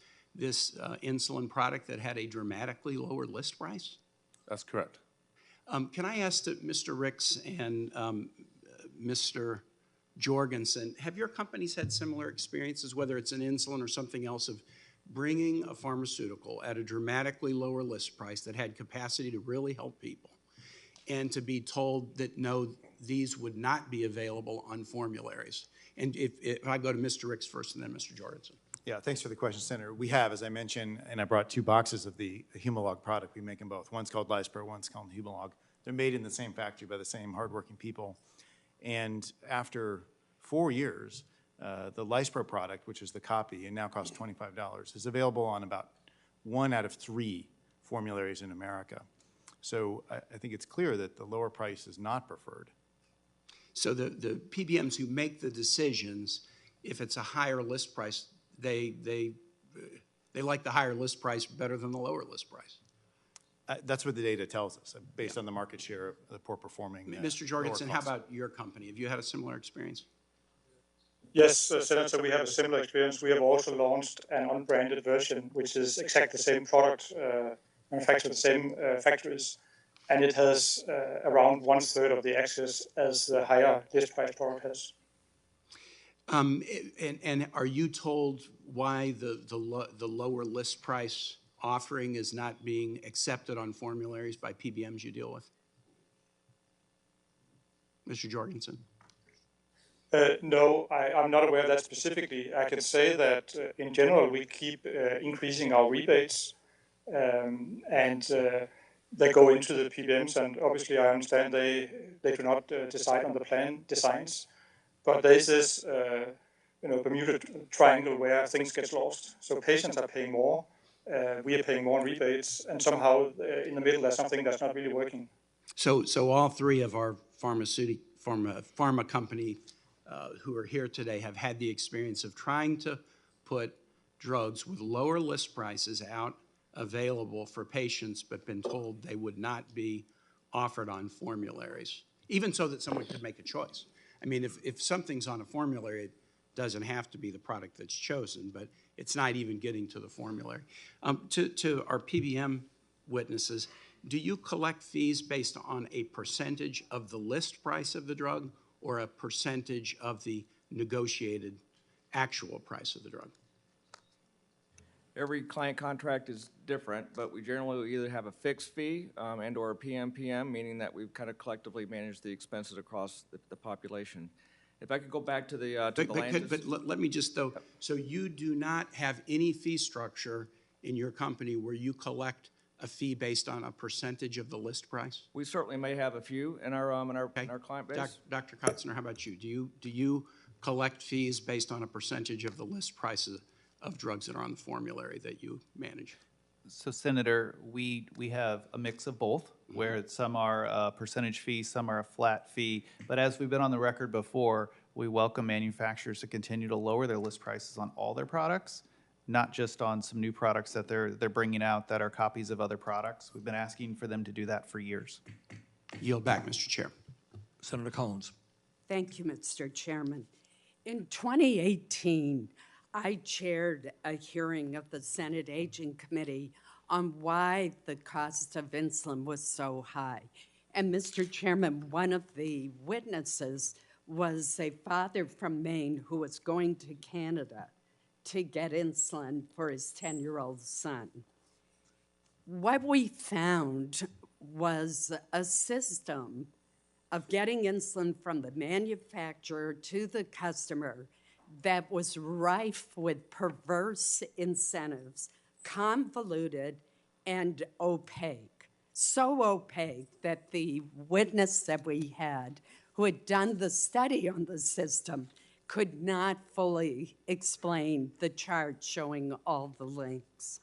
insulin product that had a dramatically lower list price? That's correct. Can I ask Mr. Ricks and Mr. Jørgensen, have your companies had similar experiences, whether it's an insulin or something else, of bringing a pharmaceutical at a dramatically lower list price that had capacity to really help people, and to be told that, no, these would not be available on formularies? And if I go to Mr. Ricks first and then Mr. Jørgensen. Yeah, thanks for the question, Senator. We have, as I mentioned, and I brought 2 boxes of the Humalog product. We make them both. One's called Lispro, one's called Humalog. They're made in the same factory by the same hardworking people. And after 4 years, the Lispro product, which is the copy and now costs $25, is available on about 1 out of 3 formularies in America. So I think it's clear that the lower price is not preferred. So the PBMs who make the decisions, if it's a higher list price, they like the higher list price better than the lower list price. That's what the data tells us, based on the market share of the poor performing. Mr. Jørgensen, lower how cost. about your company? Have you had a similar experience? Yes, Senator, we have a similar experience. We have also launched an unbranded version, which is exactly the same product, manufactured the same factories, and it has around 1/3 of the access as the higher list price product has. And are you told why the lower list price offering is not being accepted on formularies by PBMs you deal with? Mr. Jørgensen? No, I'm not aware of that specifically. I can say that in general, we keep increasing our rebates, and they go into the PBMs, and obviously I understand they do not decide on the plan designs, but there's this Bermuda Triangle where things get lost. So patients are paying more, we are paying more in rebates, and somehow in the middle there's something that's not really working. So all three of our pharma company who are here today have had the experience of trying to put drugs with lower list prices out available for patients, but been told they would not be offered on formularies, even so that someone could make a choice. I mean, if something's on a formulary, it doesn't have to be the product that's chosen, but it's not even getting to the formulary. To our PBM witnesses, do you collect fees based on a percentage of the list price of the drug or a percentage of the negotiated actual price of the drug? Every client contract is different, but we generally either have a fixed fee and or a PMPM, meaning that we've kind of collectively managed the expenses across the population. If I could go back to the But let me just, though, so you do not have any fee structure in your company where you collect a fee based on a percentage of the list price? We certainly may have a few in our client base. Dr. Kotzner, how about you? Do you collect fees based on a percentage of the list prices of drugs that are on the formulary that you manage? So, Senator, we have a mix of both, where some are a percentage fee, some are a flat fee. But as we've been on the record before, we welcome manufacturers to continue to lower their list prices on all their products, not just on some new products that they're bringing out that are copies of other products. We've been asking for them to do that for years. Yield back, Mr. Chair. Senator Collins. Thank you, Mr. Chairman. In 2018, I chaired a hearing of the Senate Aging Committee on why the cost of insulin was so high. And Mr. Chairman, one of the witnesses was a father from Maine who was going to Canada to get insulin for his 10-year-old son. What we found was a system of getting insulin from the manufacturer to the customer that was rife with perverse incentives, convoluted and opaque. So opaque that the witness that we had who had done the study on the system could not fully explain the chart showing all the links.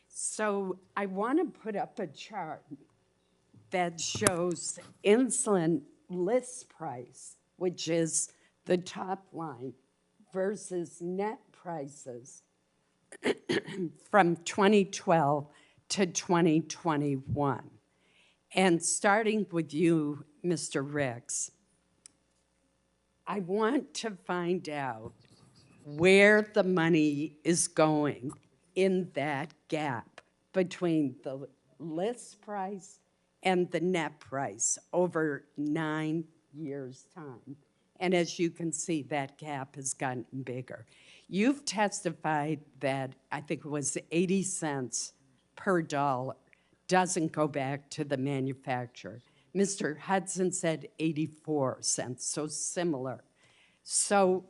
So I want to put up a chart that shows insulin list price, which is the top line, versus net prices from 2012 to 2021. And starting with you, Mr. Ricks, I want to find out where the money is going in that gap between the list price and the net price over 9 years' time. And as you can see, that gap has gotten bigger. You've testified that I think it was 80 cents per dollar doesn't go back to the manufacturer. Mr. Hudson said 84 cents, so similar. So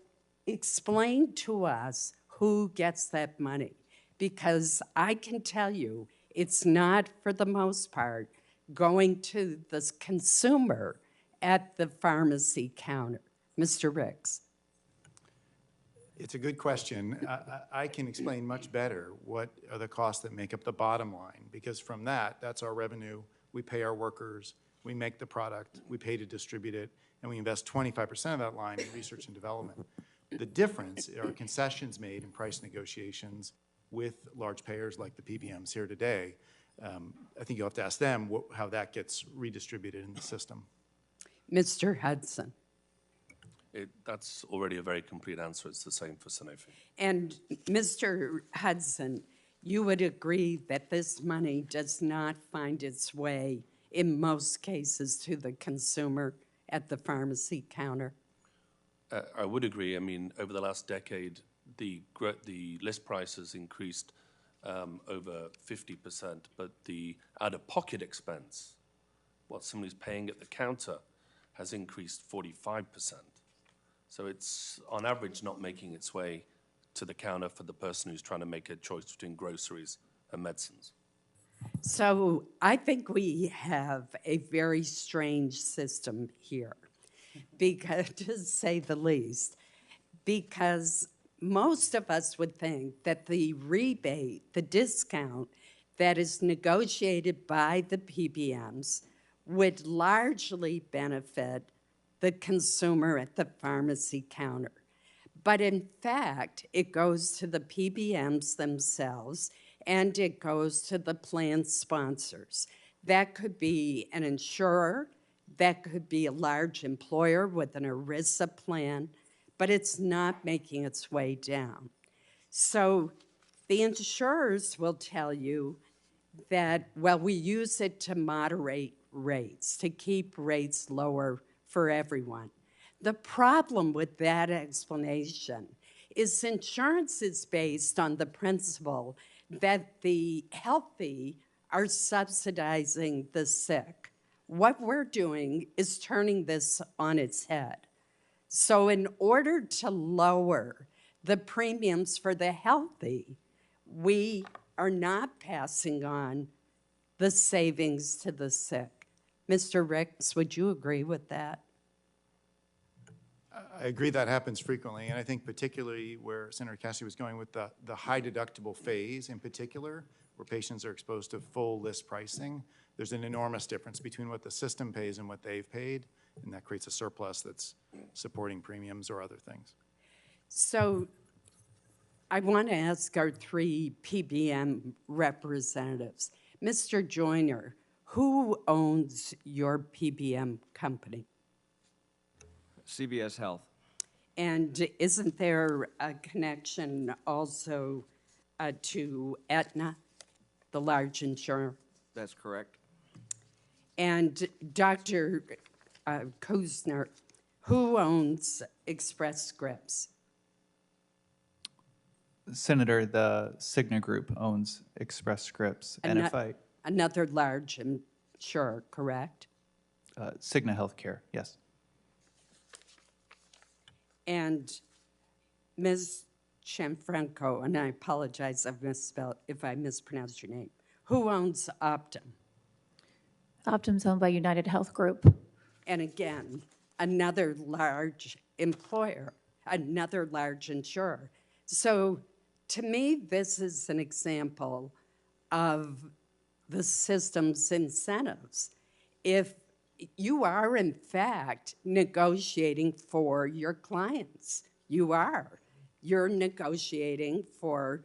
explain to us who gets that money, because I can tell you it's not, for the most part, going to the consumer at the pharmacy counter. Mr. Ricks. It's a good question. I can explain much better what are the costs that make up the bottom line, because from that's our revenue. We pay our workers, we make the product, we pay to distribute it, and we invest 25% of that line in research and development. The difference are concessions made in price negotiations with large payers like the PBMs here today. I think you'll have to ask them how that gets redistributed in the system. Mr. Hudson. That's already a very complete answer. It's the same for Sanofi. And Mr. Hudson, you would agree that this money does not find its way, in most cases, to the consumer at the pharmacy counter? I would agree. I mean, over the last decade, the list price has increased over 50%, but the out-of-pocket expense, what somebody's paying at the counter, has increased 45%. So it's, on average, not making its way to the counter for the person who's trying to make a choice between groceries and medicines. So I think we have a very strange system here, because, to say the least, because most of us would think that the rebate, the discount that is negotiated by the PBMs would largely benefit the consumer at the pharmacy counter. But in fact, it goes to the PBMs themselves, and it goes to the plan sponsors. That could be an insurer, that could be a large employer with an ERISA plan, but it's not making its way down. So the insurers will tell you that, well, we use it to moderate rates, to keep rates lower for everyone. The problem with that explanation is insurance is based on the principle that the healthy are subsidizing the sick. What we're doing is turning this on its head. So in order to lower the premiums for the healthy, we are not passing on the savings to the sick. Mr. Ricks, would you agree with that? I agree that happens frequently, and I think particularly where Senator Cassidy was going with the high deductible phase in particular, where patients are exposed to full list pricing, there's an enormous difference between what the system pays and what they've paid, and that creates a surplus that's supporting premiums or other things. So I want to ask our three PBM representatives. Mr. Joyner, who owns your PBM company? CVS Health. And isn't there a connection also to Aetna, the large insurer? That's correct. And Dr. Kuzner, who owns Express Scripts? Senator, the Cigna Group owns Express Scripts. And if I... Another large insurer, correct? Cigna Healthcare, yes. And Ms. Gianfranco, and I apologize if I mispronounced your name, who owns Optum? Optum's owned by United Health Group. And again, another large employer, another large insurer. So to me, this is an example of the system's incentives. If you are, in fact, negotiating for your clients. You are. You're negotiating for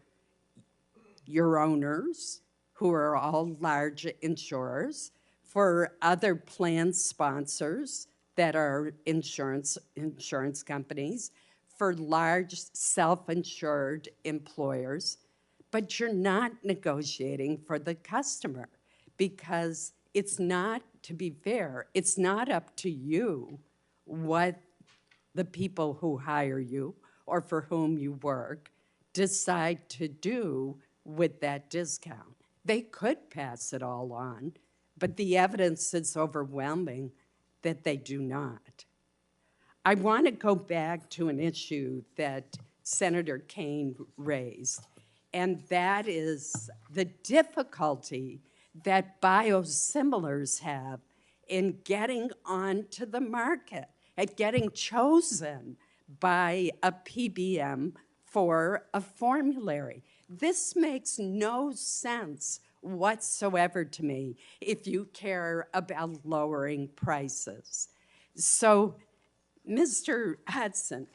your owners, who are all large insurers, for other plan sponsors that are insurance companies, for large self-insured employers, but you're not negotiating for the customer because it's not, to be fair, it's not up to you what the people who hire you or for whom you work decide to do with that discount. They could pass it all on, but the evidence is overwhelming that they do not. I want to go back to an issue that Senator Kaine raised, and that is the difficulty that biosimilars have in getting onto the market, at getting chosen by a PBM for a formulary. This makes no sense whatsoever to me if you care about lowering prices. So, Mr. Hudson,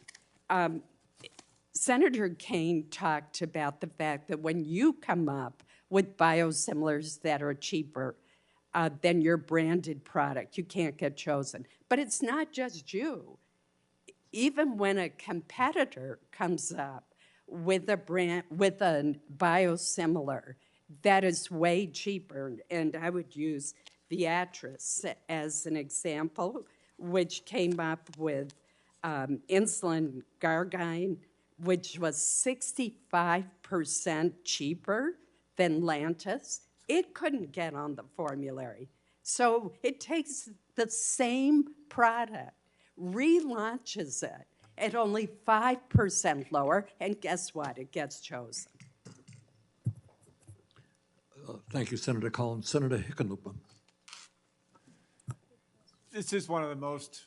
Senator Kaine talked about the fact that when you come up with biosimilars that are cheaper than your branded product, you can't get chosen. But it's not just you. Even when a competitor comes up with a biosimilar that is way cheaper, and I would use Viatris as an example, which came up with insulin Gargine, which was 65% cheaper than Lantus. It couldn't get on the formulary. So it takes the same product, relaunches it at only 5% lower, and guess what? It gets chosen. Thank you, Senator Collins. Senator Hickenlooper. This is one of the most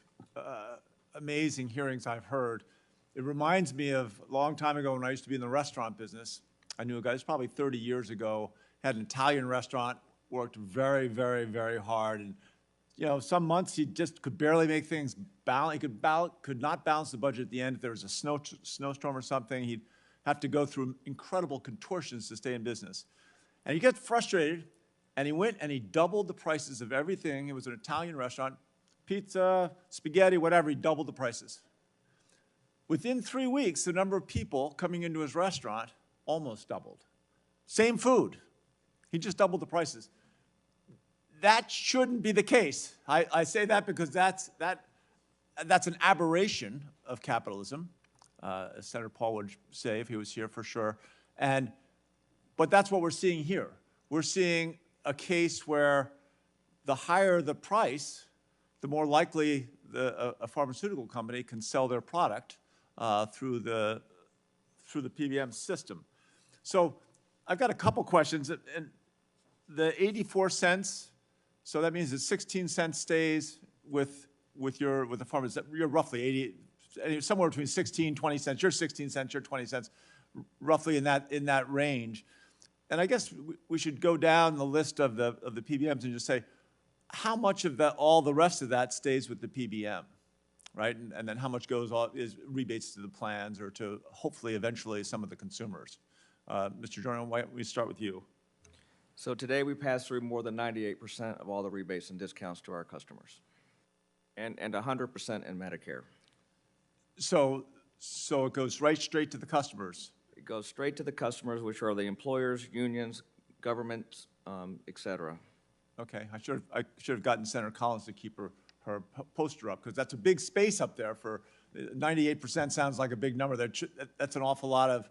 amazing hearings I've heard. It reminds me of a long time ago when I used to be in the restaurant business. I knew a guy, it was probably 30 years ago, had an Italian restaurant, worked very, very, very hard. And, you know, some months he just could barely make things balance. He could not balance the budget at the end. If there was a snowstorm or something, he'd have to go through incredible contortions to stay in business. And he got frustrated, and he went and he doubled the prices of everything. It was an Italian restaurant, pizza, spaghetti, whatever, he doubled the prices. Within 3 weeks, the number of people coming into his restaurant almost doubled. Same food. He just doubled the prices. That shouldn't be the case. I say that because that's an aberration of capitalism, as Senator Paul would say if he was here for sure. But that's what we're seeing here. We're seeing a case where the higher the price, the more likely a pharmaceutical company can sell their product through the PBM system. So I've got a couple questions. And the 84 cents, so that means that 16 cents stays with the farmers. You're roughly somewhere between 16, 20 cents. You're 16 cents, you're 20 cents, roughly in that range. And I guess we should go down the list of the PBMs and just say, how much of all the rest of that stays with the PBM, right? And then how much is rebates to the plans or to hopefully eventually some of the consumers? Mr. Joyner, why don't we start with you? So today we pass through more than 98% of all the rebates and discounts to our customers, and 100% in Medicare. So it goes right straight to the customers. It goes straight to the customers, which are the employers, unions, governments, et cetera. Okay, I should have gotten Senator Collins to keep her poster up, because that's a big space up there. For 98% sounds like a big number. That's an awful lot of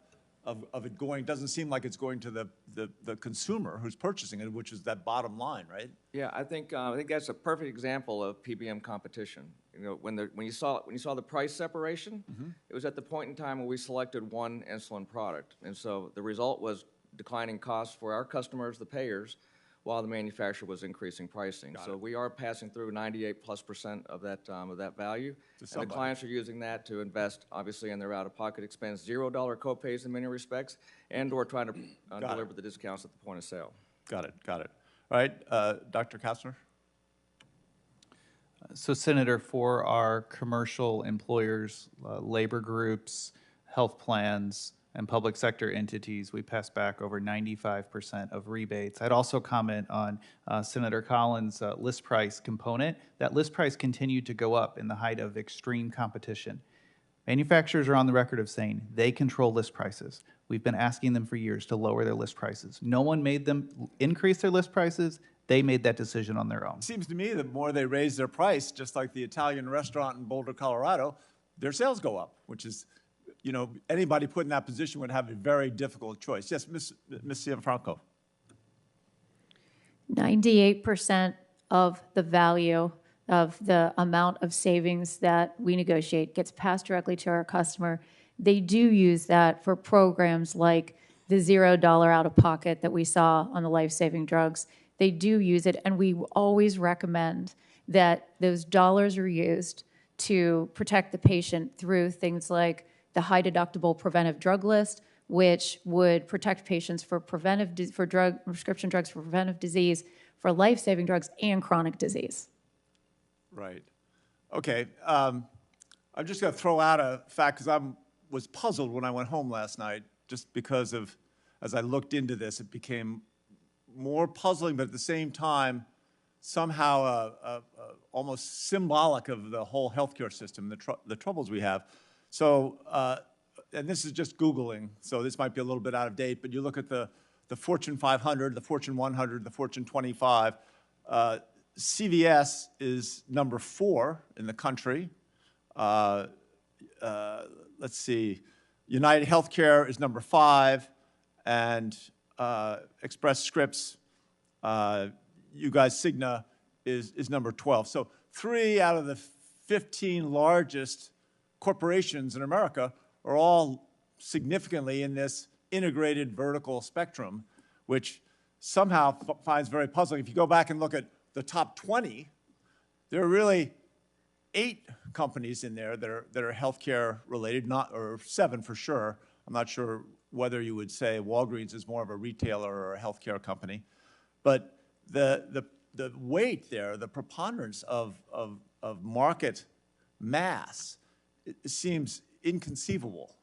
it going. Doesn't seem like it's going to the consumer who's purchasing it, which is that bottom line, right? Yeah, I think that's a perfect example of PBM competition. You know, when you saw the price separation, it was at the point in time when we selected one insulin product, and so the result was declining costs for our customers, the payers, while the manufacturer was increasing pricing. So we are passing through 98+% of that value, and the clients are using that to invest, obviously, in their out-of-pocket expense, $0 copays in many respects, and/or trying to deliver the discounts at the point of sale. Got it. All right, Dr. Kastner? So, Senator, for our commercial employers, labor groups, health plans, and public sector entities, we pass back over 95% of rebates. I'd also comment on Senator Collins' list price component. That list price continued to go up in the height of extreme competition. Manufacturers are on the record of saying they control list prices. We've been asking them for years to lower their list prices. No one made them increase their list prices. They made that decision on their own. It seems to me the more they raise their price, just like the Italian restaurant in Boulder, Colorado, their sales go up, which is, you know, anybody put in that position would have a very difficult choice. Yes, Ms. Cianfranco. 98% of the value of the amount of savings that we negotiate gets passed directly to our customer. They do use that for programs like the $0 out-of-pocket that we saw on the life-saving drugs. They do use it, and we always recommend that those dollars are used to protect the patient through things like the high-deductible preventive drug list, which would protect patients for prescription drugs for preventive disease, for life-saving drugs, and chronic disease. Right. Okay. I'm just going to throw out a fact because I was puzzled when I went home last night, just because of, as I looked into this, it became more puzzling, but at the same time, somehow almost symbolic of the whole healthcare system, the troubles we have. So, and this is just Googling, so this might be a little bit out of date, but you look at the Fortune 500, the Fortune 100, the Fortune 25, CVS is number 4 in the country. Let's see, United Healthcare is number 5, and Express Scripts, you guys, Cigna, is number 12. So 3 out of the 15 largest corporations in America are all significantly in this integrated vertical spectrum, which somehow finds very puzzling. If you go back and look at the top 20, there are really 8 companies in there that are healthcare related, or 7 for sure. I'm not sure whether you would say Walgreens is more of a retailer or a healthcare company. But the weight there, the preponderance of market mass, it seems inconceivable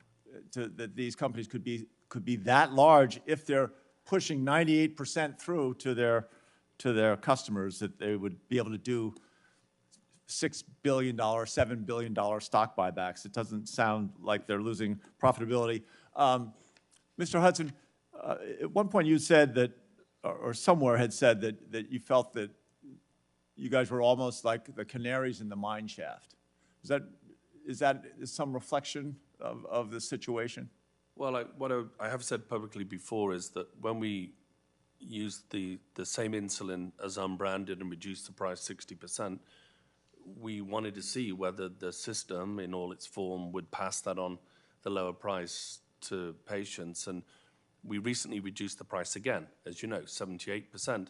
that these companies could be that large if they're pushing 98% through to their customers, that they would be able to do $6 billion, $7 billion stock buybacks. It doesn't sound like they're losing profitability. Mr. Hudson, at one point you said that, or somewhere had said that you felt that you guys were almost like the canaries in the mine shaft. Is that some reflection of the situation? Well, what I have said publicly before is that when we used the same insulin as unbranded and reduced the price 60%, we wanted to see whether the system in all its form would pass that on the lower price to patients. And we recently reduced the price again, as you know, 78%.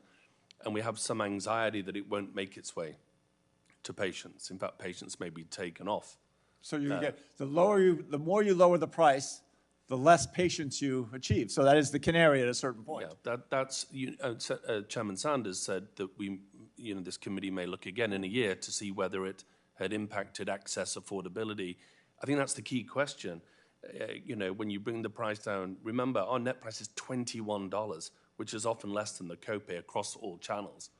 And we have some anxiety that it won't make its way to patients. In fact, patients may be taken off. So you get the more you lower the price, the less patients you achieve. So that is the canary at a certain point. Yeah, that's Chairman Sanders said that this committee may look again in a year to see whether it had impacted access, affordability. I think that's the key question. When you bring the price down, remember our net price is $21, which is often less than the copay across all channels.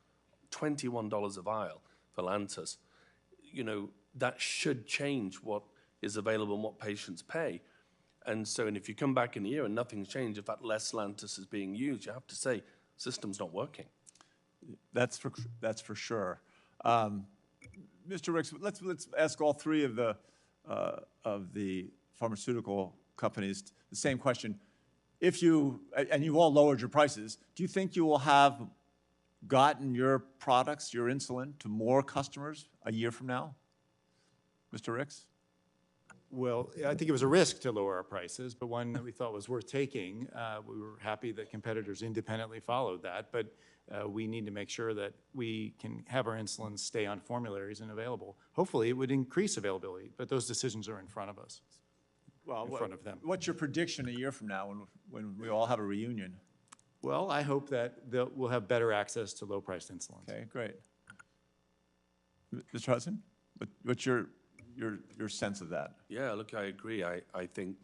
$21 a vial for Lantus. That should change what is available and what patients pay. And if you come back in a year and nothing's changed, in fact less Lantus is being used, you have to say system's not working. That's for sure. Mr. Ricks, let's ask all 3 of the pharmaceutical companies the same question. If you, and you've all lowered your prices, do you think you will have gotten your products, your insulin, to more customers a year from now? Mr. Ricks? Well, I think it was a risk to lower our prices, but one that we thought was worth taking. We were happy that competitors independently followed that, but we need to make sure that we can have our insulin stay on formularies and available. Hopefully, it would increase availability, but those decisions are in front of us, in front of them. What's your prediction a year from now when we all have a reunion? Well, I hope that we'll have better access to low-priced insulin. Okay, great. Mr. Hudson, what's your sense of that? Yeah, look, I agree. I think,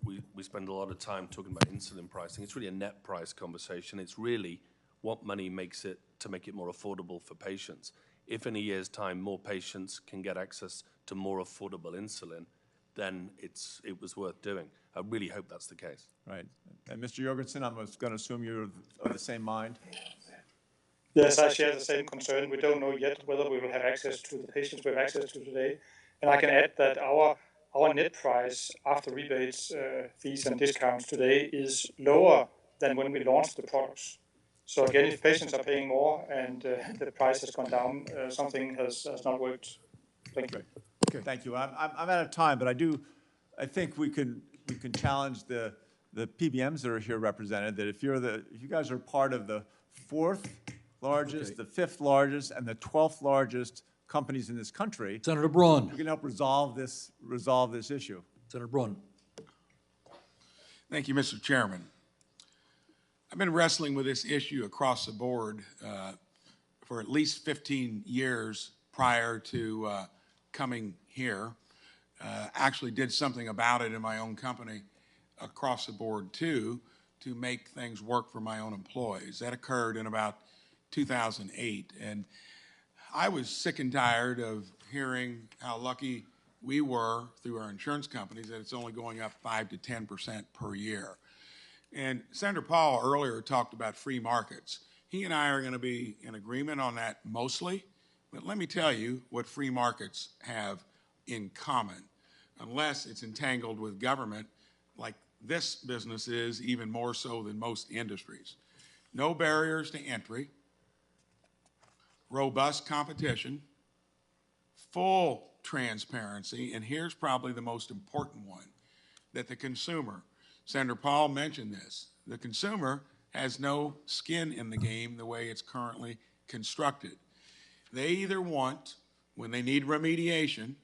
we spend a lot of time talking about insulin pricing. It's really a net price conversation. It's really what money makes it to make it more affordable for patients. If in a year's time more patients can get access to more affordable insulin, then it was worth doing. I really hope that's the case. Right. And Mr. Jørgensen, I'm going to assume you're of the same mind. Yes, I share the same concern. We don't know yet whether we will have access to the patients we have access to today. And I can add that our net price after rebates, fees and discounts today is lower than when we launched the products. So again, if patients are paying more and the price has gone down, something has not worked. Thank you. Okay. Thank you. I'm out of time, but I think we can challenge the PBMs that are here represented, that if you guys are part of the 4th largest, the 5th largest, and the 12th largest companies in this country, Senator Braun. we can help resolve this issue. Senator Braun. Thank you, Mr. Chairman. I've been wrestling with this issue across the board for at least 15 years prior to coming here. Actually did something about it in my own company across the board too, to make things work for my own employees. That occurred in about 2008. And I was sick and tired of hearing how lucky we were through our insurance companies that it's only going up 5 to 10% per year. And Senator Paul earlier talked about free markets. He and I are going to be in agreement on that mostly, but let me tell you what free markets have in common, unless it's entangled with government like this business is, even more so than most industries. No barriers to entry, robust competition, full transparency, and here's probably the most important one, that the consumer, Senator Paul mentioned this, the consumer has no skin in the game the way it's currently constructed. They either want, when they need remediation,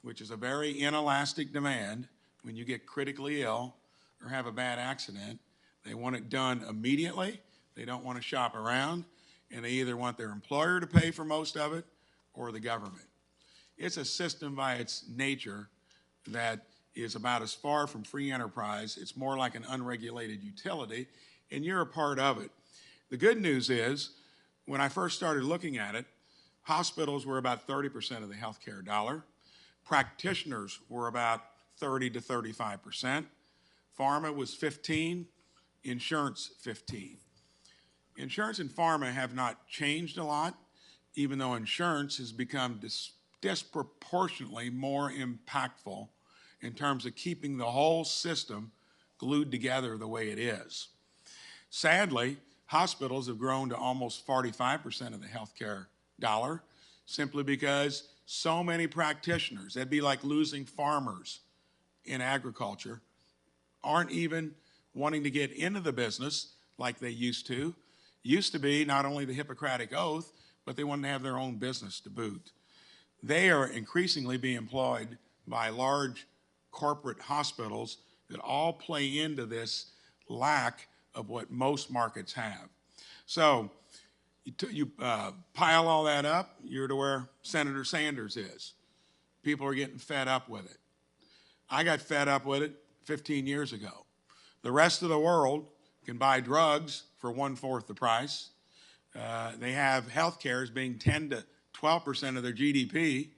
which is a very inelastic demand, when you get critically ill or have a bad accident, they want it done immediately, they don't want to shop around, and they either want their employer to pay for most of it or the government. It's a system by its nature that is about as far from free enterprise. It's more like an unregulated utility, and you're a part of it. The good news is, when I first started looking at it, hospitals were about 30% of the healthcare dollar. Practitioners were about 30 to 35%. Pharma was 15, insurance 15. Insurance and pharma have not changed a lot, even though insurance has become disproportionately more impactful in terms of keeping the whole system glued together the way it is. Sadly, hospitals have grown to almost 45% of the healthcare dollar simply because so many practitioners, that'd be like losing farmers in agriculture, aren't even wanting to get into the business like they used to. Used to be not only the Hippocratic Oath, but they wanted to have their own business to boot. They are increasingly being employed by large corporate hospitals that all play into this lack of what most markets have. So you pile all that up, you're to where Senator Sanders is. People are getting fed up with it. I got fed up with it 15 years ago. The rest of the world can buy drugs for 1/4 the price. They have health care as being 10 to 12% of their GDP,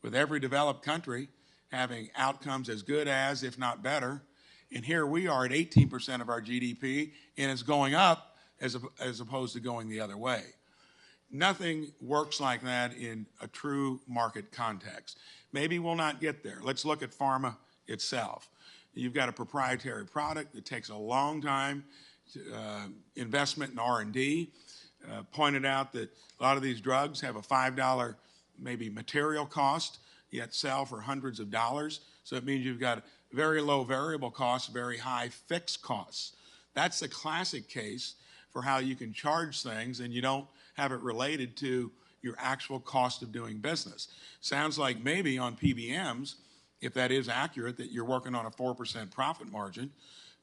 with every developed country having outcomes as good as, if not better. And here we are at 18% of our GDP, and it's going up as opposed to going the other way. Nothing works like that in a true market context. Maybe we'll not get there. Let's look at pharma itself. You've got a proprietary product that takes a long time, investment in R&D. Pointed out that a lot of these drugs have a $5 maybe material cost, yet sell for hundreds of dollars. So it means you've got very low variable costs, very high fixed costs. That's a classic case for how you can charge things and you don't have it related to your actual cost of doing business. Sounds like maybe on PBMs, if that is accurate, that you're working on a 4% profit margin.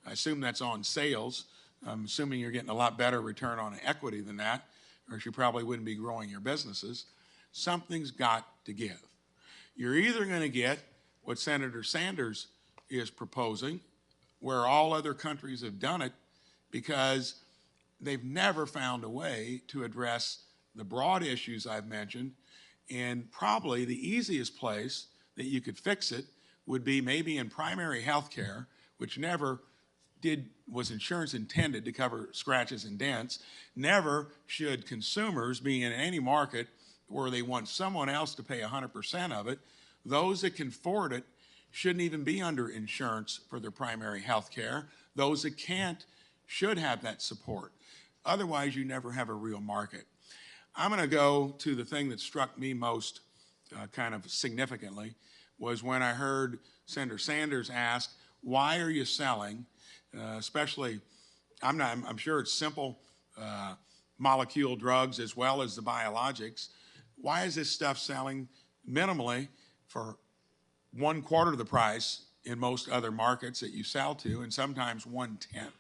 I assume that's on sales. I'm assuming you're getting a lot better return on equity than that, or you probably wouldn't be growing your businesses. Something's got to give. You're either going to get what Senator Sanders is proposing, where all other countries have done it, because they've never found a way to address the broad issues I've mentioned, and probably the easiest place that you could fix it would be maybe in primary health care, which never was insurance intended to cover scratches and dents. Never should consumers be in any market where they want someone else to pay 100% of it. Those that can afford it shouldn't even be under insurance for their primary health care. Those that can't should have that support. Otherwise, you never have a real market. I'm going to go to the thing that struck me most kind of significantly was when I heard Senator Sanders ask, why are you selling, especially, I'm sure it's simple molecule drugs as well as the biologics. Why is this stuff selling minimally for 1/4 of the price in most other markets that you sell to, and sometimes 1/10.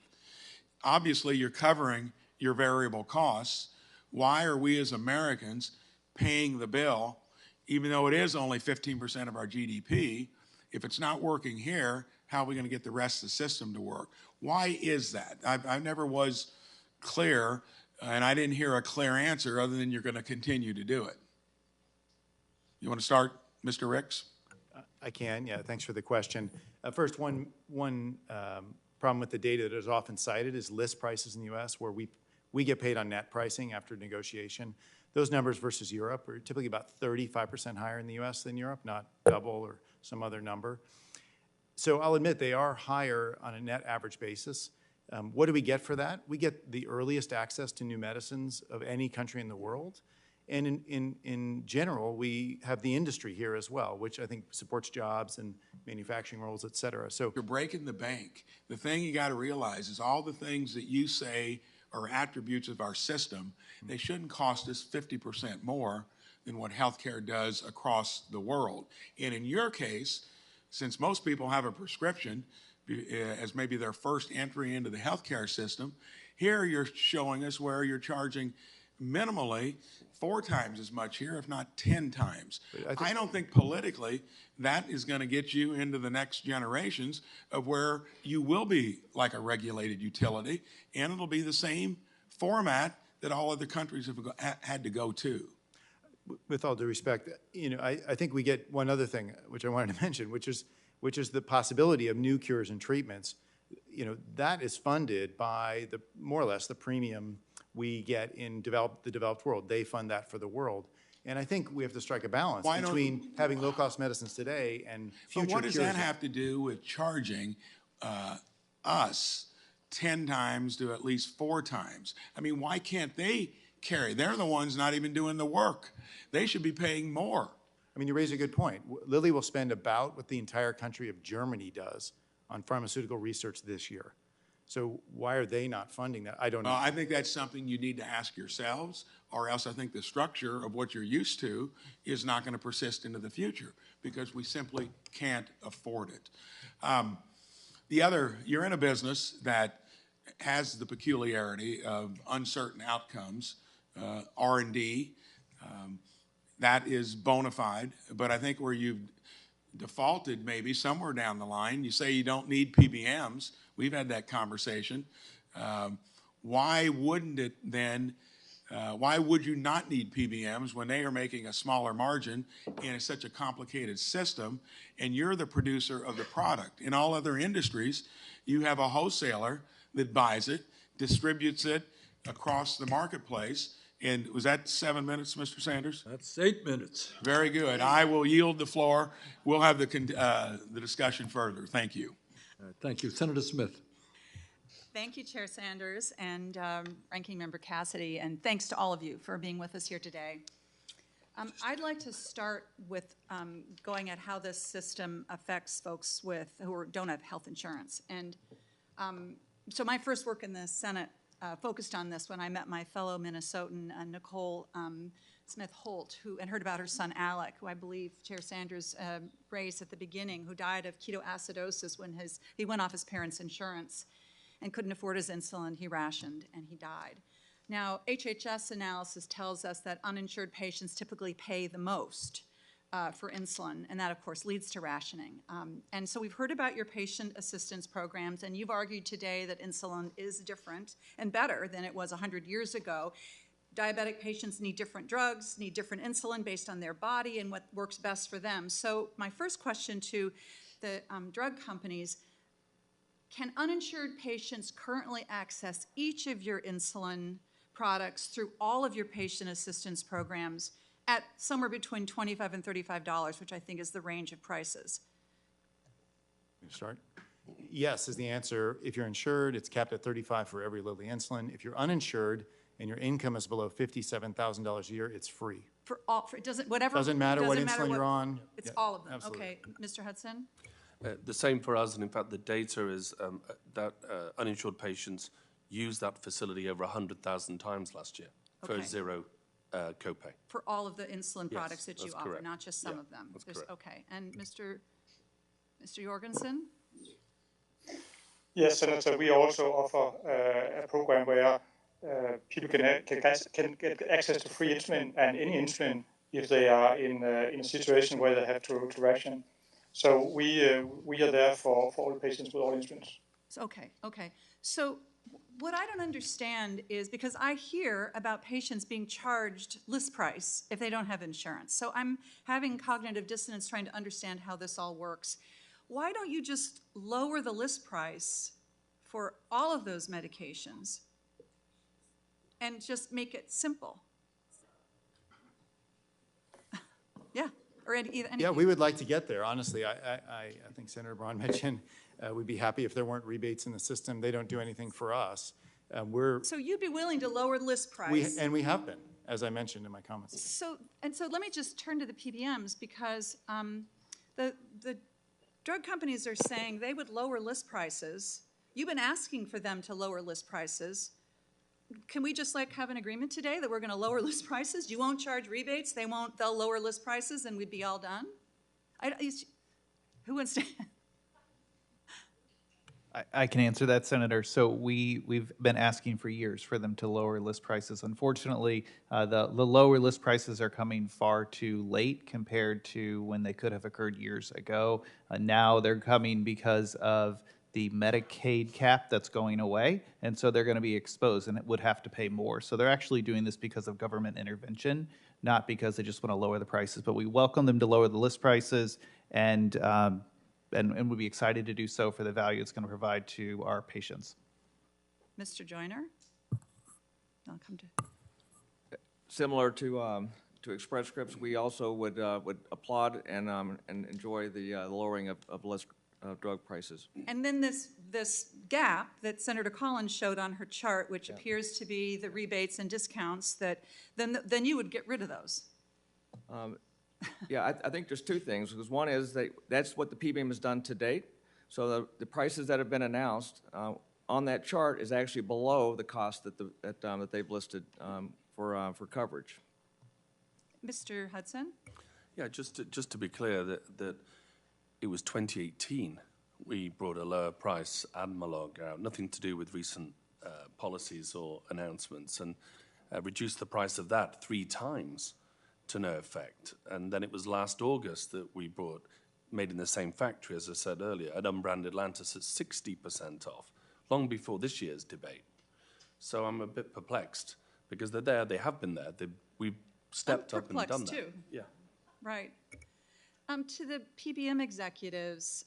Obviously, you're covering your variable costs. Why are we as Americans paying the bill, even though it is only 15% of our GDP? If it's not working here, how are we going to get the rest of the system to work? Why is that? I never was clear, and I didn't hear a clear answer other than you're going to continue to do it. You want to start, Mr. Ricks? I can, yeah, thanks for the question. First, one problem with the data that is often cited is list prices in the US, where we get paid on net pricing after negotiation. Those numbers versus Europe are typically about 35% higher in the US than Europe, not double or some other number. So I'll admit they are higher on a net average basis. What do we get for that? We get the earliest access to new medicines of any country in the world. And in general, we have the industry here as well, which I think supports jobs and manufacturing roles, et cetera. So you're breaking the bank. The thing you got to realize is all the things that you say are attributes of our system, they shouldn't cost us 50% more than what healthcare does across the world. And in your case, since most people have a prescription as maybe their first entry into the healthcare system, here you're showing us where you're charging minimally 4 times as much here, if not 10 times. I don't think politically that is going to get you into the next generations of where you will be like a regulated utility, and it'll be the same format that all other countries have had to go to. With all due respect, I think we get one other thing, which I wanted to mention, which is the possibility of new cures and treatments. That is funded by more or less the premium we get in the developed world. They fund that for the world. And I think we have to strike a balance between having low-cost medicines today and future cures. But what does that have to do with charging us 10 times to at least 4 times? I mean, why can't they carry? They're the ones not even doing the work. They should be paying more. I mean, you raise a good point. Lilly will spend about what the entire country of Germany does on pharmaceutical research this year. So why are they not funding that? I don't know. I think that's something you need to ask yourselves, or else I think the structure of what you're used to is not going to persist into the future because we simply can't afford it. You're in a business that has the peculiarity of uncertain outcomes, R&D. That is bona fide, but I think where you've defaulted maybe somewhere down the line, you say you don't need PBMs. We've had that conversation. Why wouldn't it then, why would you not need PBMs when they are making a smaller margin and it's such a complicated system and you're the producer of the product? In all other industries, you have a wholesaler that buys it, distributes it across the marketplace. And was that 7 minutes, Mr. Sanders? That's 8 minutes. Very good. I will yield the floor. We'll have the discussion further. Thank you. Thank you. Senator Smith. Thank you, Chair Sanders and Ranking Member Cassidy, and thanks to all of you for being with us here today. I'd like to start with going at how this system affects folks who don't have health insurance. And so my first work in the Senate focused on this when I met my fellow Minnesotan, Nicole Smith-Holt, and heard about her son Alec, who I believe Chair Sanders raised at the beginning, who died of ketoacidosis when he went off his parents' insurance and couldn't afford his insulin. He rationed and he died. Now, HHS analysis tells us that uninsured patients typically pay the most for insulin, and that, of course, leads to rationing. And so we've heard about your patient assistance programs, and you've argued today that insulin is different and better than it was 100 years ago. Diabetic patients need different drugs, need different insulin based on their body and what works best for them. So my first question to the drug companies, can uninsured patients currently access each of your insulin products through all of your patient assistance programs at somewhere between $25 and $35, which I think is the range of prices? You start? Yes is the answer. If you're insured, it's capped at $35 for every Lilly insulin. If you're uninsured and your income is below $57,000 a year, it's free. For all, it doesn't, whatever. Doesn't matter what insulin you're on. It's Yeah, all of them. absolutely. Okay, Mr. Hudson? The same for us, and in fact, the data is that uninsured patients used that facility over 100,000 times last year for Okay. zero copay. For all of the insulin Yes, products that you that's offer, correct. not just some Yeah, of them? that's correct. Okay, and Mr. Mr. Jørgensen? Yes, Senator, we also offer a program where people can get access to free insulin and any insulin if they are in a situation where they have to ration. So we are there for all patients with all insulins. Okay, okay. So what I don't understand is, because I hear about patients being charged list price if they don't have insurance. So I'm having cognitive dissonance trying to understand how this all works. Why don't you just lower the list price for all of those medications and just make it simple? Yeah, or any. Yeah, we would like to get there, honestly. I think Senator Braun mentioned we'd be happy if there weren't rebates in the system. They don't do anything for us. So you'd be willing to lower list price? We have been, as I mentioned in my comments. So let me just turn to the PBMs, because the drug companies are saying they would lower list prices. You've been asking for them to lower list prices. Can we just have an agreement today that we're going to lower list prices? You won't charge rebates, they'll lower list prices, and we'd be all done? Who wants to? I can answer that, Senator. So we've been asking for years for them to lower list prices. Unfortunately, the lower list prices are coming far too late compared to when they could have occurred years ago. Now they're coming because of the Medicaid cap that's going away, and so they're going to be exposed and it would have to pay more. So they're actually doing this because of government intervention, not because they just want to lower the prices. But we welcome them to lower the list prices, and would be excited to do so for the value it's going to provide to our patients. Mr. Joyner? I'll come to. Similar to Express Scripts, we also would applaud and enjoy the lowering of list drug prices. And then this gap that Senator Collins showed on her chart, which appears to be the rebates and discounts, that then you would get rid of those. Yeah, I think there's two things. Because one is that's what the PBM has done to date. So the prices that have been announced on that chart is actually below the cost that they've listed for coverage. Mr. Hudson? Yeah, just to be clear, that it was 2018 we brought a lower price analog out, nothing to do with recent policies or announcements, and reduced the price of that 3 times to no effect. And then it was last August that we made in the same factory, as I said earlier, at unbranded Lantus at 60% off, long before this year's debate. So I'm a bit perplexed, because they're there, they have been there, we've stepped up and done that. Too. Yeah. Right. To the PBM executives,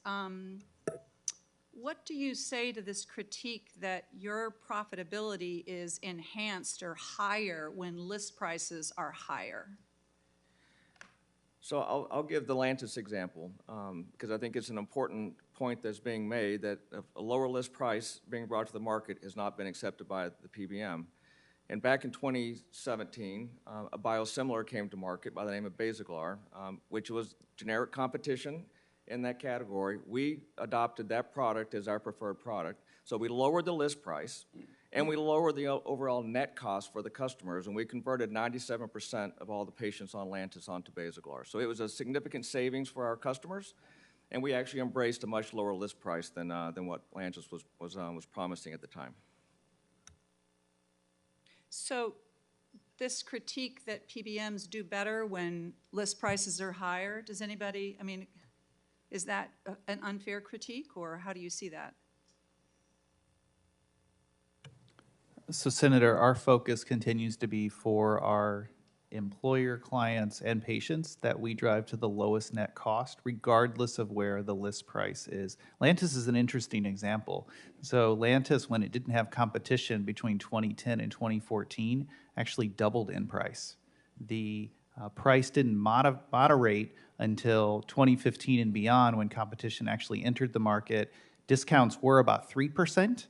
what do you say to this critique that your profitability is enhanced or higher when list prices are higher? So I'll give the Lantus example, because I think it's an important point that's being made, that a lower list price being brought to the market has not been accepted by the PBM. And back in 2017, a biosimilar came to market by the name of Basaglar, which was generic competition in that category. We adopted that product as our preferred product. So we lowered the list price, and we lowered the overall net cost for the customers, and we converted 97% of all the patients on Lantus onto Basaglar. So it was a significant savings for our customers, and we actually embraced a much lower list price than what Lantus was promising at the time. So this critique that PBMs do better when list prices are higher, does anybody, is that an unfair critique, or how do you see that? So, Senator, our focus continues to be for our employer clients and patients that we drive to the lowest net cost, regardless of where the list price is. Lantus is an interesting example. So Lantus, when it didn't have competition between 2010 and 2014, actually doubled in price. The price didn't moderate until 2015 and beyond, when competition actually entered the market. Discounts were about 3%.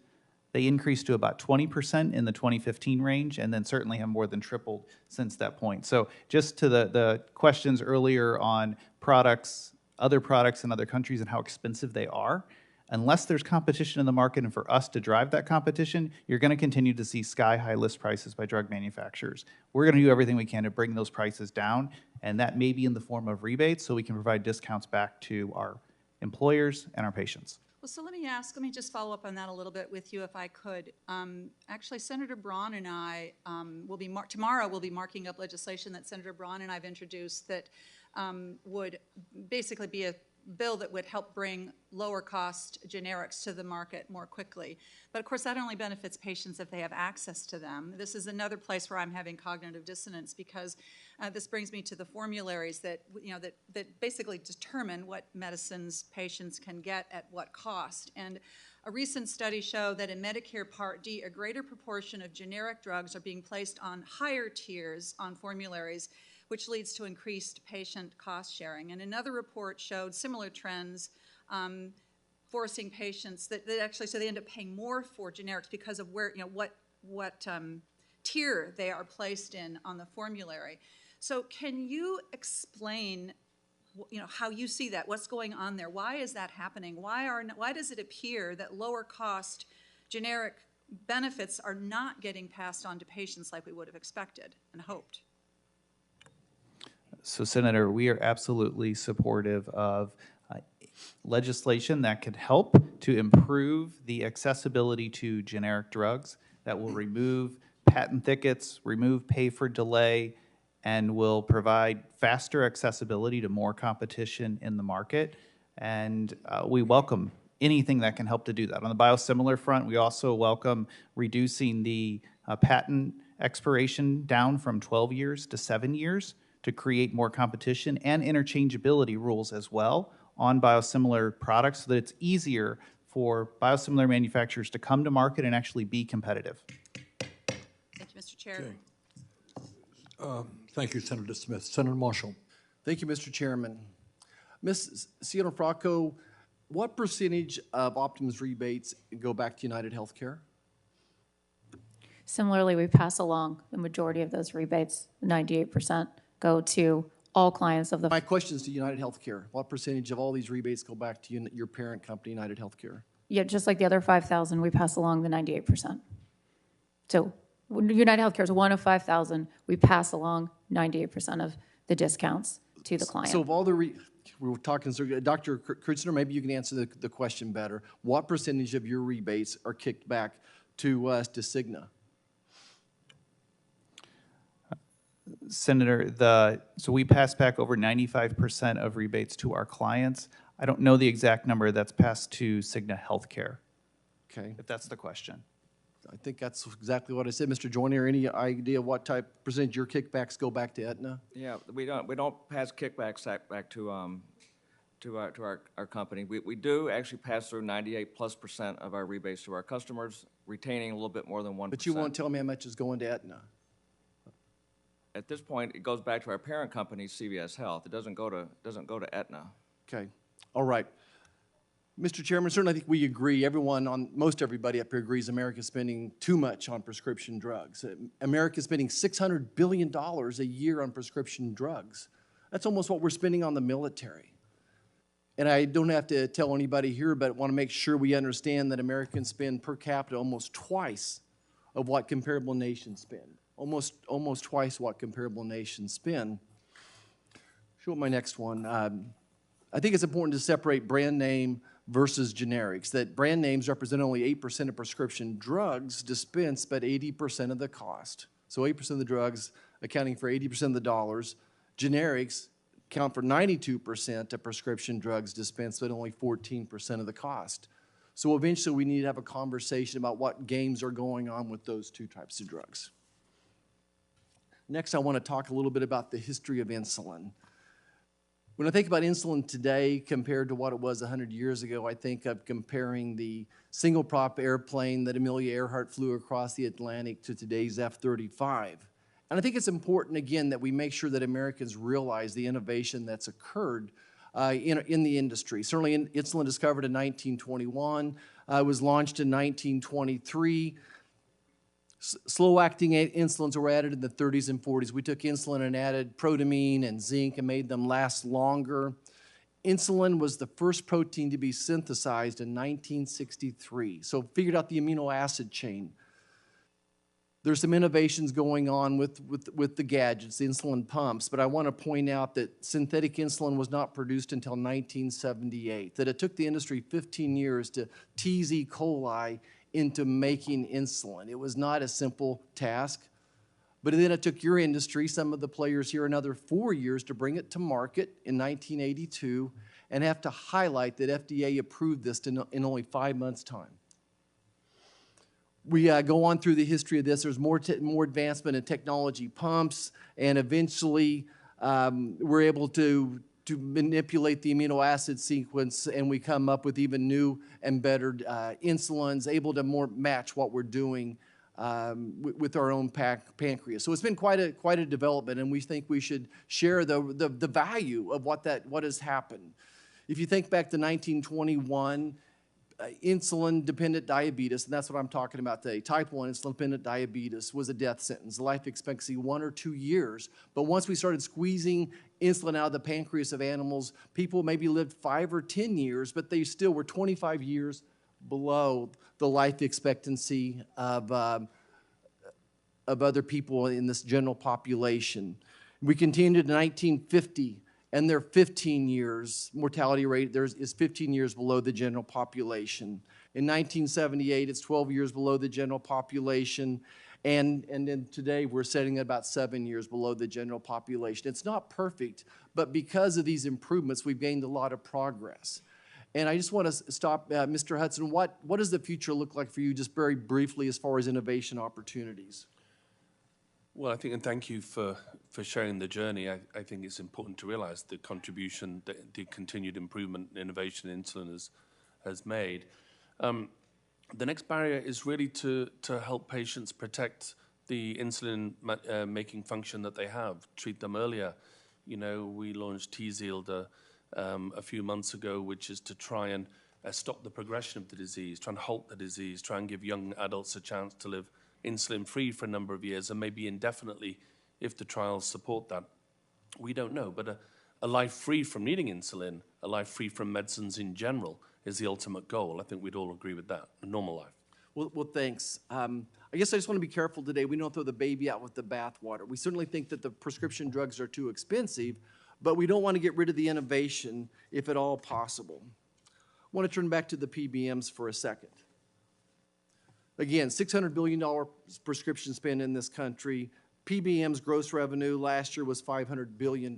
They increased to about 20% in the 2015 range, and then certainly have more than tripled since that point. So just to the questions earlier on products, other products in other countries and how expensive they are, unless there's competition in the market, and for us to drive that competition, you're going to continue to see sky-high list prices by drug manufacturers. We're going to do everything we can to bring those prices down, and that may be in the form of rebates, so we can provide discounts back to our employers, and our patients. Well, so let me just follow up on that a little bit with you if I could. Actually, Senator Braun and I tomorrow we'll be marking up legislation that Senator Braun and I have introduced that would basically be a bill that would help bring lower cost generics to the market more quickly. But of course, that only benefits patients if they have access to them. This is another place where I'm having cognitive dissonance because this brings me to the formularies that, that basically determine what medicines patients can get at what cost. And a recent study showed that in Medicare Part D, a greater proportion of generic drugs are being placed on higher tiers on formularies, which leads to increased patient cost sharing. And another report showed similar trends, forcing patients that actually, so they end up paying more for generics because of where, what tier they are placed in on the formulary. So can you explain, how you see that? What's going on there? Why is that happening? Why does it appear that lower cost generic benefits are not getting passed on to patients like we would have expected and hoped? So, Senator, we are absolutely supportive of legislation that could help to improve the accessibility to generic drugs, that will remove patent thickets, remove pay for delay, and will provide faster accessibility to more competition in the market. And we welcome anything that can help to do that. On the biosimilar front, we also welcome reducing the patent expiration down from 12 years to 7 years to create more competition and interchangeability rules as well on biosimilar products so that it's easier for biosimilar manufacturers to come to market and actually be competitive. Thank you, Mr. Chair. Okay. Thank you, Senator Smith. Senator Marshall. Thank you, Mr. Chairman. Ms. Cianfrocco, what percentage of Optum's rebates go back to United Healthcare? Similarly, we pass along the majority of those rebates, 98%, go to all clients of the... My question is to United Healthcare. What percentage of all these rebates go back to your parent company, United Healthcare? Yeah, just like the other 5,000, we pass along the 98%. So United Healthcare is one of 5,000. We pass along 98% of the discounts to the client. So of all the we were talking, so Dr. Kreutzner, maybe you can answer the question better. What percentage of your rebates are kicked back to Cigna? Senator, so we pass back over 95% of rebates to our clients. I don't know the exact number that's passed to Cigna Healthcare. Okay. If that's the question. I think that's exactly what I said. Mr. Joyner, any idea what type percentage your kickbacks go back to Aetna? Yeah, we don't pass kickbacks back to our company. We do actually pass through 98+% of our rebates to our customers, retaining a little bit more than 1%. But you won't tell me how much is going to Aetna. At this point, it goes back to our parent company, CVS Health. It doesn't go to Aetna. Okay. All right. Mr. Chairman, certainly I think we agree, most everybody up here agrees America's spending too much on prescription drugs. America's spending $600 billion a year on prescription drugs. That's almost what we're spending on the military. And I don't have to tell anybody here, but want to make sure we understand that Americans spend per capita almost twice of what comparable nations spend. Almost twice what comparable nations spend. Show my next one. I think it's important to separate brand name versus generics, that brand names represent only 8% of prescription drugs dispensed, but 80% of the cost. So 8% of the drugs accounting for 80% of the dollars. Generics account for 92% of prescription drugs dispensed, but only 14% of the cost. So eventually we need to have a conversation about what games are going on with those two types of drugs. Next, I want to talk a little bit about the history of insulin. When I think about insulin today compared to what it was 100 years ago, I think of comparing the single-prop airplane that Amelia Earhart flew across the Atlantic to today's F-35. And I think it's important, again, that we make sure that Americans realize the innovation that's occurred in the industry. Certainly, insulin discovered in 1921, was launched in 1923. Slow-acting insulins were added in the 30s and 40s. We took insulin and added protamine and zinc and made them last longer. Insulin was the first protein to be synthesized in 1963, so figured out the amino acid chain. There's some innovations going on with the gadgets, the insulin pumps, but I want to point out that synthetic insulin was not produced until 1978, that it took the industry 15 years to tease E. coli into making insulin. It was not a simple task, but then it took your industry, some of the players here, another 4 years to bring it to market in 1982, and have to highlight that FDA approved this in only 5 months' time. We go on through the history of this. There's more advancement in technology pumps, and eventually we're able to manipulate the amino acid sequence, and we come up with even new and better insulins, able to more match what we're doing with our own pancreas. So it's been quite a development, and we think we should share the value of what has happened. If you think back to 1921, insulin-dependent diabetes, and that's what I'm talking about today. Type 1 insulin-dependent diabetes was a death sentence, life expectancy 1 or 2 years. But once we started squeezing insulin out of the pancreas of animals, people maybe lived 5 or 10 years, but they still were 25 years below the life expectancy of other people in this general population. We continued to 1950, and they're 15 years, mortality rate is 15 years below the general population. In 1978, it's 12 years below the general population, and then today we're sitting at about 7 years below the general population. It's not perfect, but because of these improvements, we've gained a lot of progress. And I just want to stop, Mr. Hudson, what does the future look like for you, just very briefly, as far as innovation opportunities? Well, I think, and thank you for sharing the journey. I think it's important to realize the contribution that the continued improvement in innovation in insulin has made. The next barrier is really to help patients protect the insulin making function that they have, treat them earlier. You know, we launched T-Zield a few months ago, which is to try and stop the progression of the disease, try and halt the disease, try and give young adults a chance to live insulin-free for a number of years, and maybe indefinitely if the trials support that. We don't know, but a life free from needing insulin, a life free from medicines in general, is the ultimate goal. I think we'd all agree with that, a normal life. Well, thanks. I guess I just want to be careful today. We don't throw the baby out with the bathwater. We certainly think that the prescription drugs are too expensive, but we don't want to get rid of the innovation if at all possible. I want to turn back to the PBMs for a second. Again, $600 billion prescription spend in this country. PBM's gross revenue last year was $500 billion.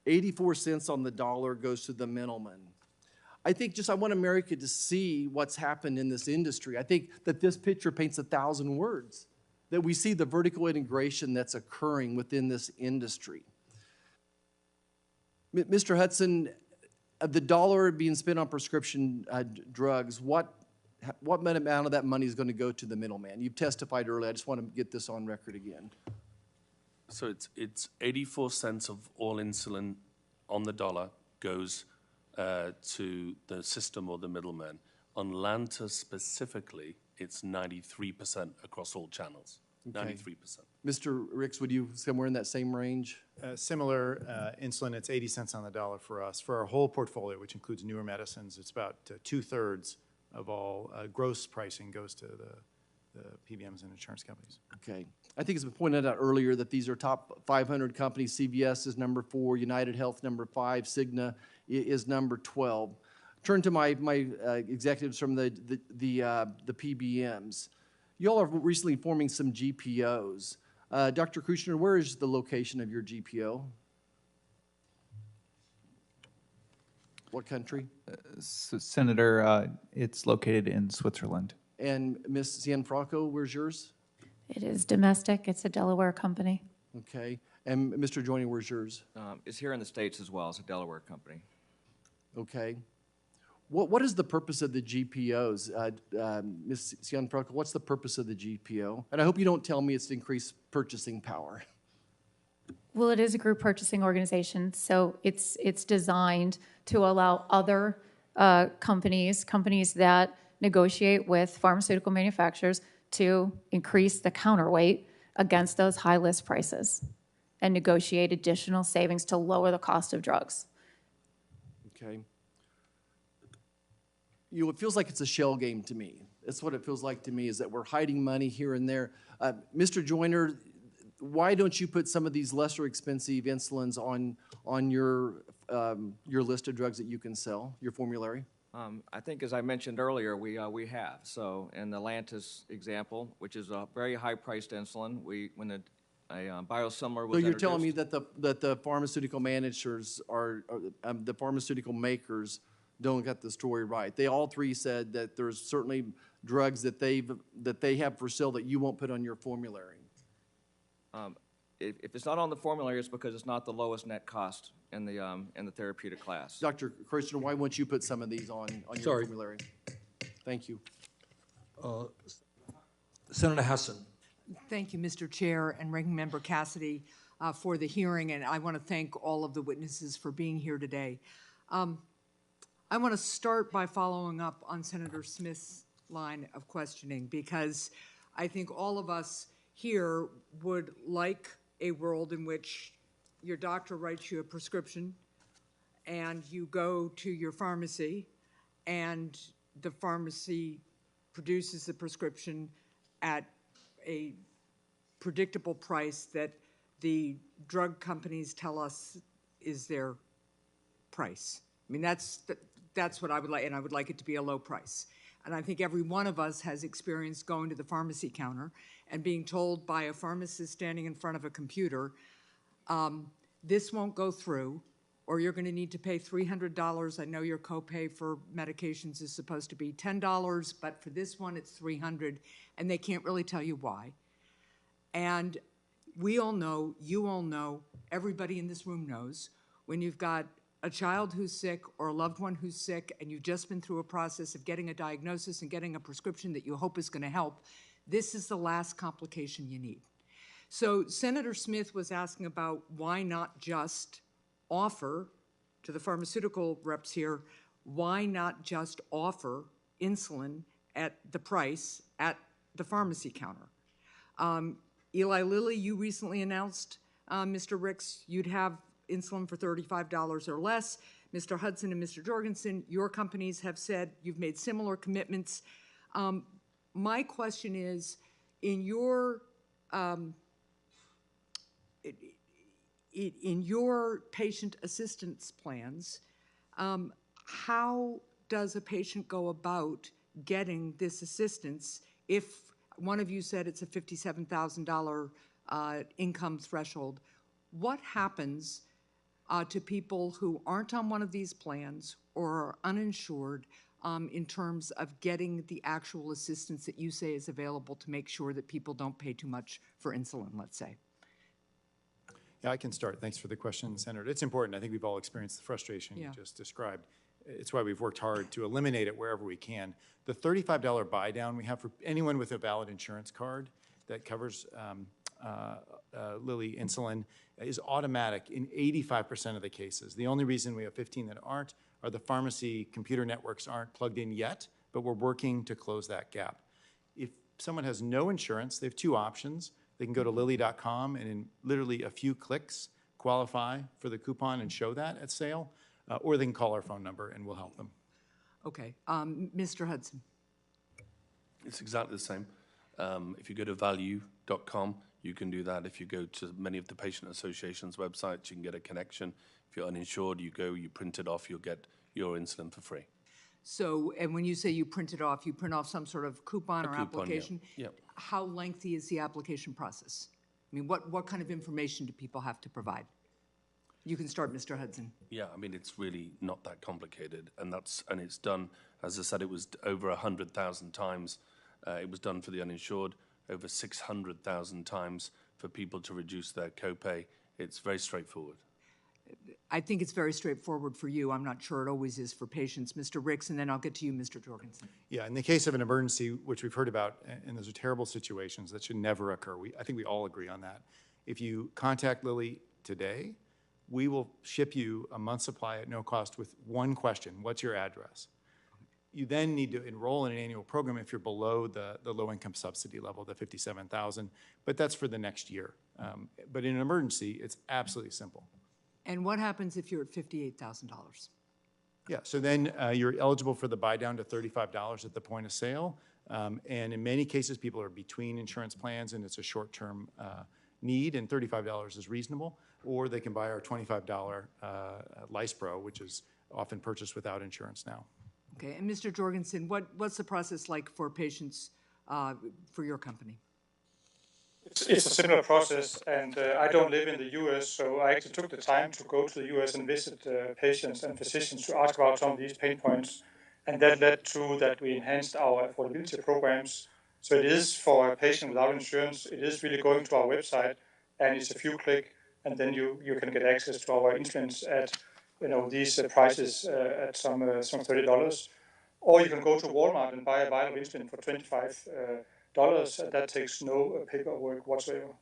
84 cents on the dollar goes to the middleman. I think I want America to see what's happened in this industry. I think that this picture paints 1,000 words, that we see the vertical integration that's occurring within this industry. Mr. Hudson, of the dollar being spent on prescription drugs, what amount of that money is going to go to the middleman? You've testified earlier. I just want to get this on record again. So it's 84 cents of all insulin on the dollar goes to the system or the middleman. On Lanta specifically, it's 93% across all channels. Okay. 93%. Mr. Ricks, would you somewhere in that same range? Similar insulin, it's 80 cents on the dollar for us. For our whole portfolio, which includes newer medicines, it's about 2/3 of all gross pricing goes to the PBMs and insurance companies. Okay. I think it's been pointed out earlier that these are top 500 companies. CVS is number 4, United Health number 5, Cigna is number 12. Turn to my executives from the PBMs. You all are recently forming some GPOs. Dr. Kushner, where is the location of your GPO? What country? Senator, it's located in Switzerland. And Ms. Cianfrocco, where's yours? It is domestic. It's a Delaware company. Okay. And Mr. Joyner, where's yours? It's here in the States as well. It's a Delaware company. Okay. What is the purpose of the GPOs? Ms. Cianfrocco, what's the purpose of the GPO? And I hope you don't tell me it's to increase purchasing power. Well, it is a group purchasing organization, so it's designed to allow other companies that negotiate with pharmaceutical manufacturers to increase the counterweight against those high list prices and negotiate additional savings to lower the cost of drugs. Okay. It feels like it's a shell game to me. That's what it feels like to me, is that we're hiding money here and there. Mr. Joyner, why don't you put some of these lesser expensive insulins on your list of drugs that you can sell, your formulary? I think, as I mentioned earlier, we have. So in the Lantus example, which is a very high-priced insulin, when a biosimilar was So you're introduced. telling me that the pharmaceutical managers the pharmaceutical makers don't get the story right. They all three said that there's certainly drugs that they have for sale that you won't put on your formulary. If it's not on the formulary, it's because it's not the lowest net cost in the therapeutic class. Dr. Kirshner, why won't you put some of these on your Sorry. formulary? Thank you. Senator Hassan. Thank you, Mr. Chair and Ranking Member Cassidy, for the hearing, and I want to thank all of the witnesses for being here today. I want to start by following up on Senator Smith's line of questioning, because I think all of us here would like a world in which your doctor writes you a prescription and you go to your pharmacy and the pharmacy produces the prescription at a predictable price that the drug companies tell us is their price. I mean, that's what I would like, and I would like it to be a low price. And I think every one of us has experienced going to the pharmacy counter and being told by a pharmacist standing in front of a computer, this won't go through, or you're going to need to pay $300. I know your copay for medications is supposed to be $10, but for this one it's $300, and they can't really tell you why. And we all know, you all know, everybody in this room knows, when you've got a child who's sick or a loved one who's sick and you've just been through a process of getting a diagnosis and getting a prescription that you hope is going to help, this is the last complication you need. So Senator Smith was asking about why not just offer to the pharmaceutical reps here, why not just offer insulin at the price at the pharmacy counter? Eli Lilly, you recently announced, Mr. Ricks, you'd have insulin for $35 or less. Mr. Hudson and Mr. Jørgensen, your companies have said you've made similar commitments. My question is, in your patient assistance plans, how does a patient go about getting this assistance if one of you said it's a $57,000 income threshold? What happens to people who aren't on one of these plans or are uninsured in terms of getting the actual assistance that you say is available to make sure that people don't pay too much for insulin, let's say? Yeah, I can start. Thanks for the question, Senator. It's important. I think we've all experienced the frustration you just described. It's why we've worked hard to eliminate it wherever we can. The $35 buy down we have for anyone with a valid insurance card that covers Lilly insulin is automatic in 85% of the cases. The only reason we have 15 that aren't are the pharmacy computer networks aren't plugged in yet, but we're working to close that gap. If someone has no insurance, they have two options. They can go to lilly.com and in literally a few clicks qualify for the coupon and show that at sale, or they can call our phone number and we'll help them. Okay. Mr. Hudson. It's exactly the same. If you go to value.com, you can do that. If you go to many of the patient associations' websites, you can get a connection. If you're uninsured, you go, you print it off, you'll get your insulin for free. So, and when you say you print it off, you print off some sort of coupon or application? Yeah. How lengthy is the application process? I mean, what kind of information do people have to provide? You can start, Mr. Hudson. Yeah, I mean, it's really not that complicated, and it's done, as I said, it was over 100,000 times. It was done for the uninsured, over 600,000 times for people to reduce their copay. It's very straightforward. I think it's very straightforward for you. I'm not sure it always is for patients. Mr. Ricks, and then I'll get to you, Mr. Jørgensen. Yeah, in the case of an emergency, which we've heard about, and those are terrible situations that should never occur. I think we all agree on that. If you contact Lilly today, we will ship you a month's supply at no cost with one question: what's your address? You then need to enroll in an annual program if you're below the low-income subsidy level, the $57,000, but that's for the next year. But in an emergency, it's absolutely simple. And what happens if you're at $58,000? Yeah, so then you're eligible for the buy down to $35 at the point of sale. And in many cases, people are between insurance plans and it's a short-term need, and $35 is reasonable. Or they can buy our $25 Lispro, which is often purchased without insurance now. Okay, and Mr. Jørgensen, what's the process like for patients for your company? It's a similar process, and I don't live in the US, so I actually took the time to go to the US and visit patients and physicians to ask about some of these pain points, and that led to that we enhanced our affordability programs. So it is for a patient without insurance, it is really going to our website, and it's a few clicks, and then you can get access to our insulins at these prices at some $30, or you can go to Walmart and buy a vial of insulin for $25. That takes no paperwork whatsoever.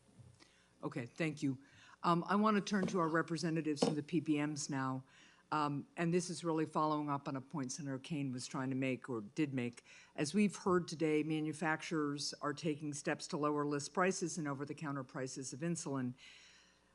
Okay, thank you. I want to turn to our representatives from the PBMs now. And this is really following up on a point Senator Kane was trying to make or did make. As we've heard today, manufacturers are taking steps to lower list prices and over-the-counter prices of insulin.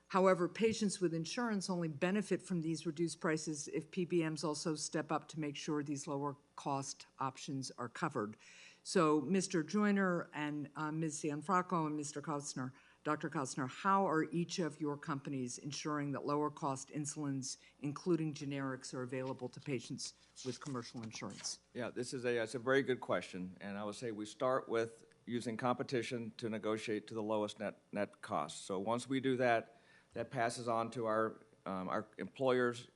However, patients with insurance only benefit from these reduced prices if PBMs also step up to make sure these lower cost options are covered. So, Mr. Joyner and Ms. Cianfrocco and Mr. Kotzner, Dr. Kotzner, how are each of your companies ensuring that lower cost insulins, including generics, are available to patients with commercial insurance? Yeah, it's a very good question, and I would say we start with using competition to negotiate to the lowest net cost. So once we do that, that passes on to our employers,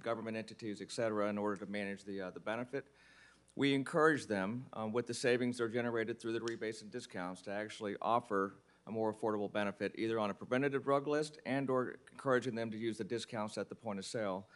government entities, et cetera, in order to manage the benefit. We encourage them, with the savings that are generated through the rebates and discounts, to actually offer a more affordable benefit, either on a preventative drug list and or encouraging them to use the discounts at the point of sale.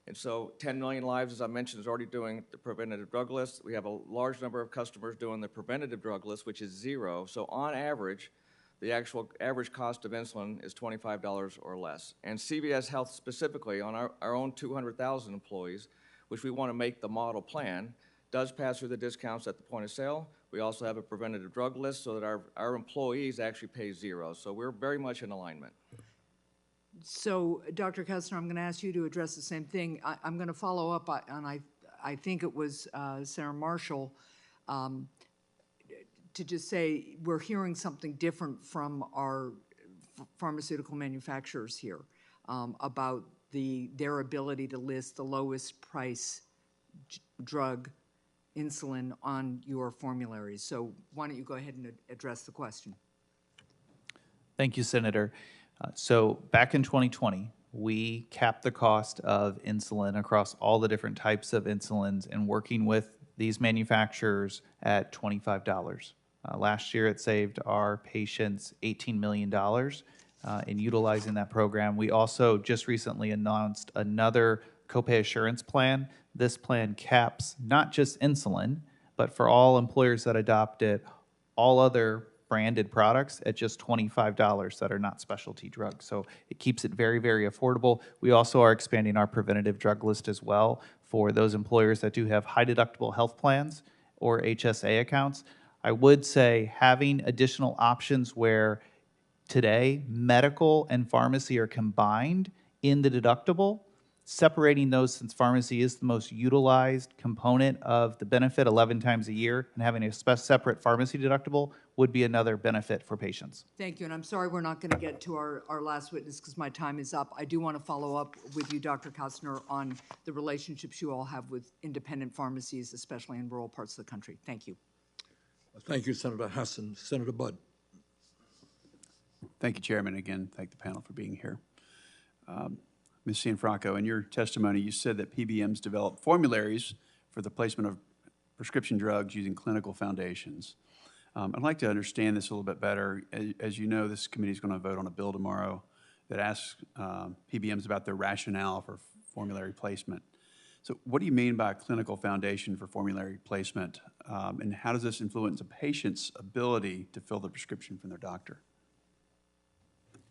And so 10 million lives, as I mentioned, is already doing the preventative drug list. We have a large number of customers doing the preventative drug list, which is zero. So on average, the actual average cost of insulin is $25 or less. And CVS Health specifically, on our own 200,000 employees, which we want to make the model plan, does pass through the discounts at the point of sale. We also have a preventative drug list so that our employees actually pay zero. So we're very much in alignment. So, Dr. Kotzner, I'm going to ask you to address the same thing. I'm going to follow up on, I think it was Senator Marshall, to just say we're hearing something different from our pharmaceutical manufacturers here about their ability to list the lowest price drug, insulin, on your formularies. So why don't you go ahead and address the question? Thank you, Senator. So back in 2020, we capped the cost of insulin across all the different types of insulins and working with these manufacturers at $25. Last year, it saved our patients $18 million in utilizing that program. We also just recently announced another copay assurance plan. This plan caps not just insulin, but for all employers that adopt it, all other branded products at just $25 that are not specialty drugs. So it keeps it very, very affordable. We also are expanding our preventative drug list as well for those employers that do have high deductible health plans or HSA accounts. I would say having additional options where today medical and pharmacy are combined in the deductible, separating those, since pharmacy is the most utilized component of the benefit 11 times a year, and having a separate pharmacy deductible would be another benefit for patients. Thank you, and I'm sorry we're not going to get to our last witness because my time is up. I do want to follow up with you, Dr. Kotzner, on the relationships you all have with independent pharmacies, especially in rural parts of the country. Thank you. Thank you, Senator Hassan. Senator Budd. Thank you, Chairman. Again, thank the panel for being here. Ms. Cianfrocco, in your testimony, you said that PBMs develop formularies for the placement of prescription drugs using clinical foundations. I'd like to understand this a little bit better. As you know, this committee is going to vote on a bill tomorrow that asks PBMs about their rationale for formulary placement. So what do you mean by a clinical foundation for formulary placement, and how does this influence a patient's ability to fill the prescription from their doctor?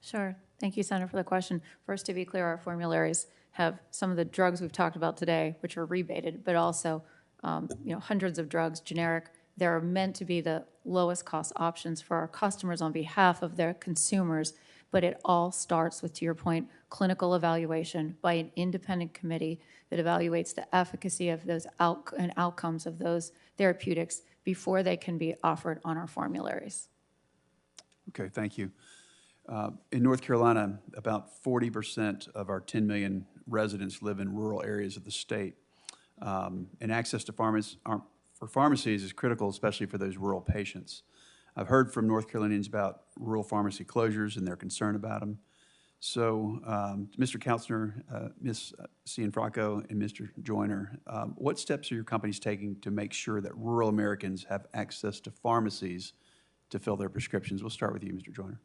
Sure. Thank you, Senator, for the question. First, to be clear, our formularies have some of the drugs we've talked about today, which are rebated, but also hundreds of drugs, generic. They're meant to be the lowest cost options for our customers on behalf of their consumers, but it all starts with, to your point, clinical evaluation by an independent committee that evaluates the efficacy of those outcomes of those therapeutics before they can be offered on our formularies. Okay, thank you. In North Carolina, about 40% of our 10 million residents live in rural areas of the state. And access to pharmacies is critical, especially for those rural patients. I've heard from North Carolinians about rural pharmacy closures and their concern about them. So, Mr. Kautzner, Ms. Cianfrocco, and Mr. Joyner, what steps are your companies taking to make sure that rural Americans have access to pharmacies to fill their prescriptions? We'll start with you, Mr. Joyner.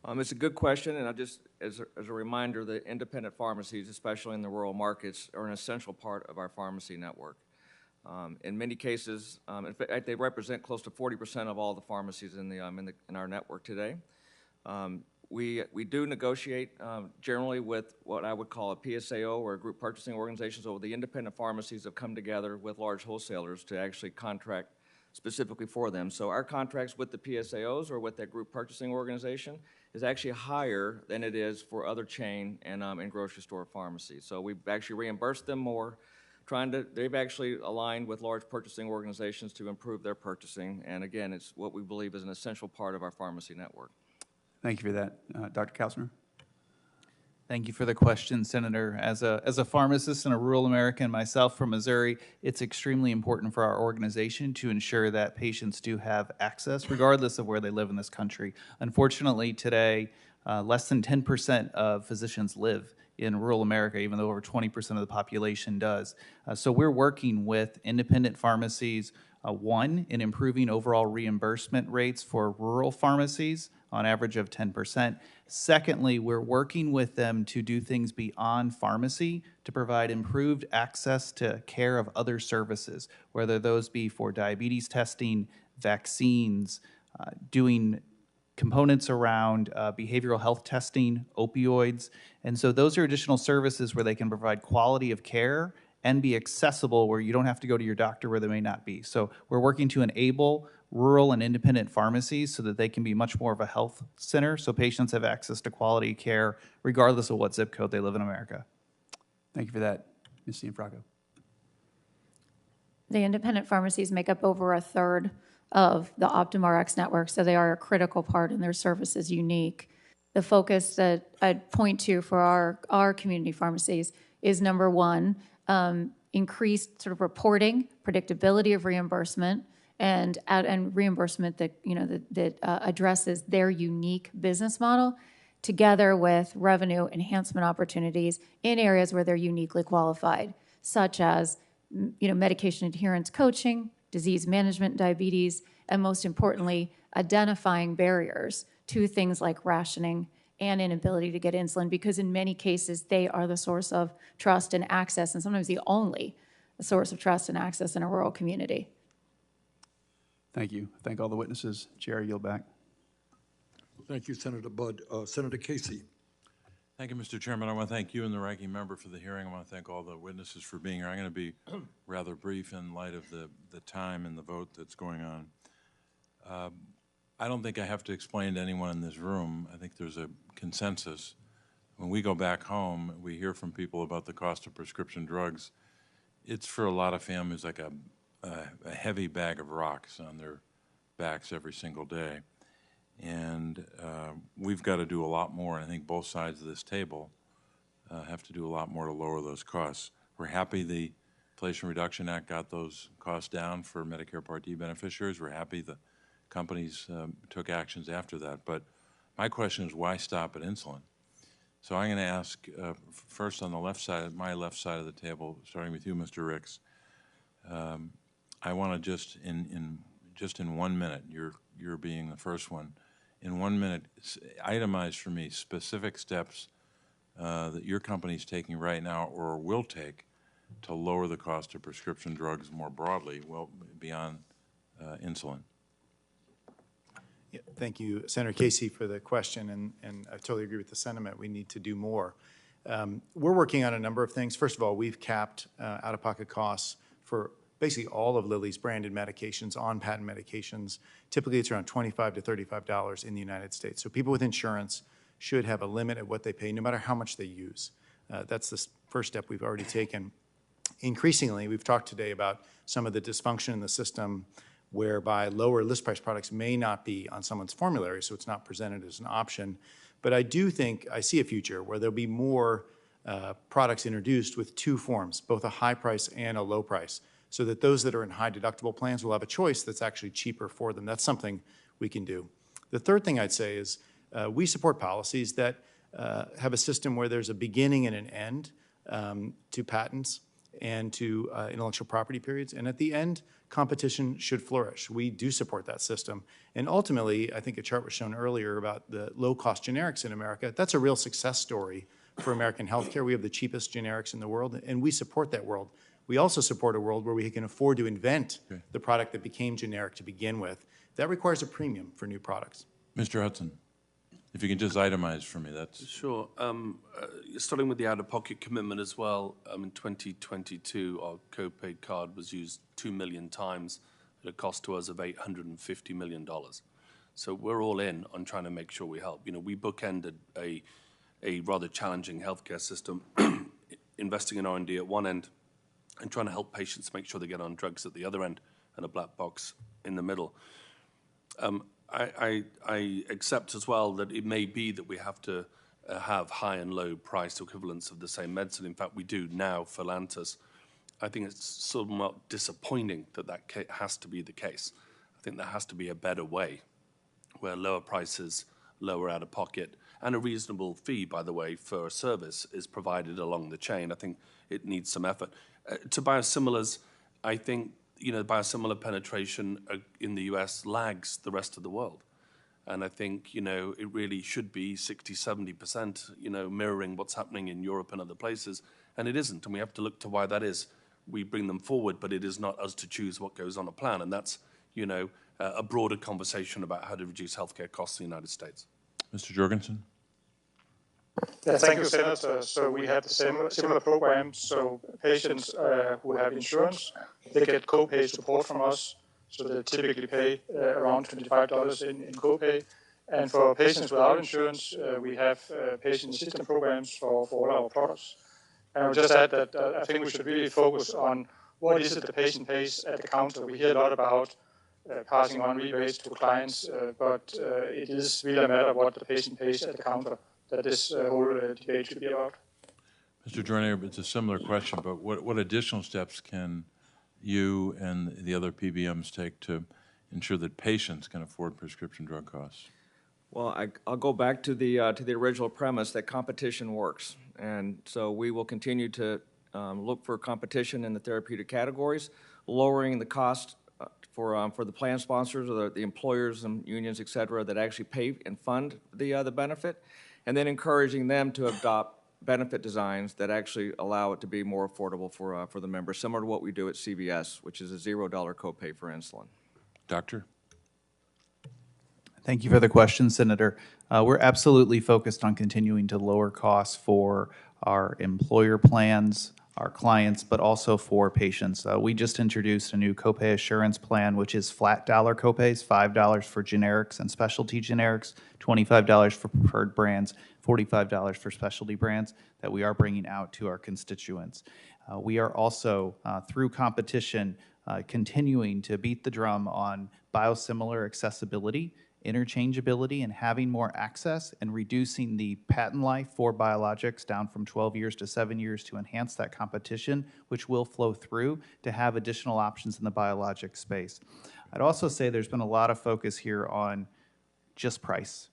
It's a good question, and I just, as a reminder, the independent pharmacies, especially in the rural markets, are an essential part of our pharmacy network. In many cases, in fact, they represent close to 40% of all the pharmacies in our network today. We do negotiate generally with what I would call a PSAO or a group purchasing organization. So the independent pharmacies have come together with large wholesalers to actually contract specifically for them. So our contracts with the PSAOs or with that group purchasing organization is actually higher than it is for other chain and grocery store pharmacies. So we've actually reimbursed them more, they've actually aligned with large purchasing organizations to improve their purchasing. And again, it's what we believe is an essential part of our pharmacy network. Thank you for that. Dr. Kautzner? Thank you for the question, Senator. As a pharmacist and a rural American myself from Missouri, it's extremely important for our organization to ensure that patients do have access regardless of where they live in this country. Unfortunately, today, less than 10% of physicians live in rural America, even though over 20% of the population does. So we're working with independent pharmacies, one, in improving overall reimbursement rates for rural pharmacies, on average of 10%. Secondly, we're working with them to do things beyond pharmacy to provide improved access to care of other services, whether those be for diabetes testing, vaccines, doing components around behavioral health testing, opioids. And so those are additional services where they can provide quality of care and be accessible where you don't have to go to your doctor where they may not be. So we're working to enable rural and independent pharmacies so that they can be much more of a health center so patients have access to quality care regardless of what zip code they live in America. Thank you for that. Ms. Cianfrocco. The independent pharmacies make up over a third of the Optum Rx network, so they are a critical part and their service is unique. The focus that I'd point to for our community pharmacies is number one, increased sort of reporting, predictability of reimbursement, and reimbursement that addresses their unique business model, together with revenue enhancement opportunities in areas where they're uniquely qualified, such as medication adherence coaching, disease management, diabetes, and most importantly, identifying barriers to things like rationing and inability to get insulin, because in many cases they are the source of trust and access, and sometimes the only source of trust and access in a rural community. Thank you. Thank all the witnesses. Chair, yield back. Thank you, Senator Budd. Senator Casey. Thank you, Mr. Chairman. I want to thank you and the ranking member for the hearing. I want to thank all the witnesses for being here. I'm going to be rather brief in light of the time and the vote that's going on. I don't think I have to explain to anyone in this room. I think there's a consensus. When we go back home, we hear from people about the cost of prescription drugs. It's for a lot of families like a heavy bag of rocks on their backs every single day. And we've got to do a lot more. And I think both sides of this table have to do a lot more to lower those costs. We're happy the Inflation Reduction Act got those costs down for Medicare Part D beneficiaries. We're happy the companies took actions after that. But my question is, why stop at insulin? So I'm going to ask first on the left side, my left side of the table, starting with you, Mr. Ricks. I want to just in 1 minute, you're being the first one, in 1 minute, itemize for me specific steps that your company's taking right now or will take to lower the cost of prescription drugs more broadly, well beyond insulin. Yeah, thank you, Senator Casey, for the question, and I totally agree with the sentiment. We need to do more. We're working on a number of things. First of all, we've capped out-of-pocket costs for basically all of Lilly's branded medications on patent medications. Typically, it's around $25 to $35 in the United States. So people with insurance should have a limit at what they pay, no matter how much they use. That's the first step we've already taken. Increasingly, we've talked today about some of the dysfunction in the system whereby lower list price products may not be on someone's formulary, so it's not presented as an option. But I do think I see a future where there'll be more products introduced with two forms, both a high price and a low price, so that those that are in high deductible plans will have a choice that's actually cheaper for them. That's something we can do. The third thing I'd say is we support policies that have a system where there's a beginning and an end to patents and to intellectual property periods. And at the end, competition should flourish. We do support that system. And ultimately, I think a chart was shown earlier about the low-cost generics in America. That's a real success story for American healthcare. We have the cheapest generics in the world, and we support that world. We also support a world where we can afford to invent the product that became generic to begin with. That requires a premium for new products. Mr. Hudson, if you can just itemize for me, that's... Sure. Starting with the out-of-pocket commitment as well, in 2022, our copay card was used 2 million times at a cost to us of $850 million. So we're all in on trying to make sure we help. You know, we bookended a rather challenging healthcare system, investing in R&D at one end and trying to help patients make sure they get on drugs at the other end and a black box in the middle. I accept as well that it may be that we have to have high and low price equivalents of the same medicine. In fact, we do now for Lantus. I think it's somewhat disappointing that that has to be the case. I think there has to be a better way where lower prices, lower out-of-pocket, and a reasonable fee, by the way, for a service is provided along the chain. I think it needs some effort. To biosimilars, I think biosimilar penetration in the US lags the rest of the world. And I think, it really should be 60, 70%, mirroring what's happening in Europe and other places. And it isn't, and we have to look to why that is. We bring them forward, but it is not us to choose what goes on a plan. And that's, a broader conversation about how to reduce healthcare costs in the United States. Mr. Jørgensen? Yeah, thank you, Senator. So we have the similar programs. So patients who have insurance, they get copay support from us. So they typically pay around $25 in copay. And for patients without insurance, we have patient assistance programs for all our products. And I'll just add that I think we should really focus on what is it the patient pays at the counter. We hear a lot about passing on rebates to clients, but it is really a matter of what the patient pays at the counter that this whole debate should be about. Mr. Joyner, it's a similar question, but what additional steps can you and the other PBMs take to ensure that patients can afford prescription drug costs? Well, I'll go back to the original premise that competition works. And so we will continue to look for competition in the therapeutic categories, lowering the cost for the plan sponsors or the employers and unions, et cetera, that actually pay and fund the benefit, and then encouraging them to adopt benefit designs that actually allow it to be more affordable for the members, similar to what we do at CVS, which is a $0 copay for insulin. Doctor? Thank you for the question, Senator. We're absolutely focused on continuing to lower costs for our employer plans, our clients, but also for patients. We just introduced a new copay assurance plan, which is flat dollar copays, $5 for generics and specialty generics, $25 for preferred brands, $45 for specialty brands that we are bringing out to our constituents. We are also, through competition, continuing to beat the drum on biosimilar accessibility, interchangeability, and having more access and reducing the patent life for biologics down from 12 years to 7 years to enhance that competition, which will flow through to have additional options in the biologic space. I'd also say there's been a lot of focus here on just price.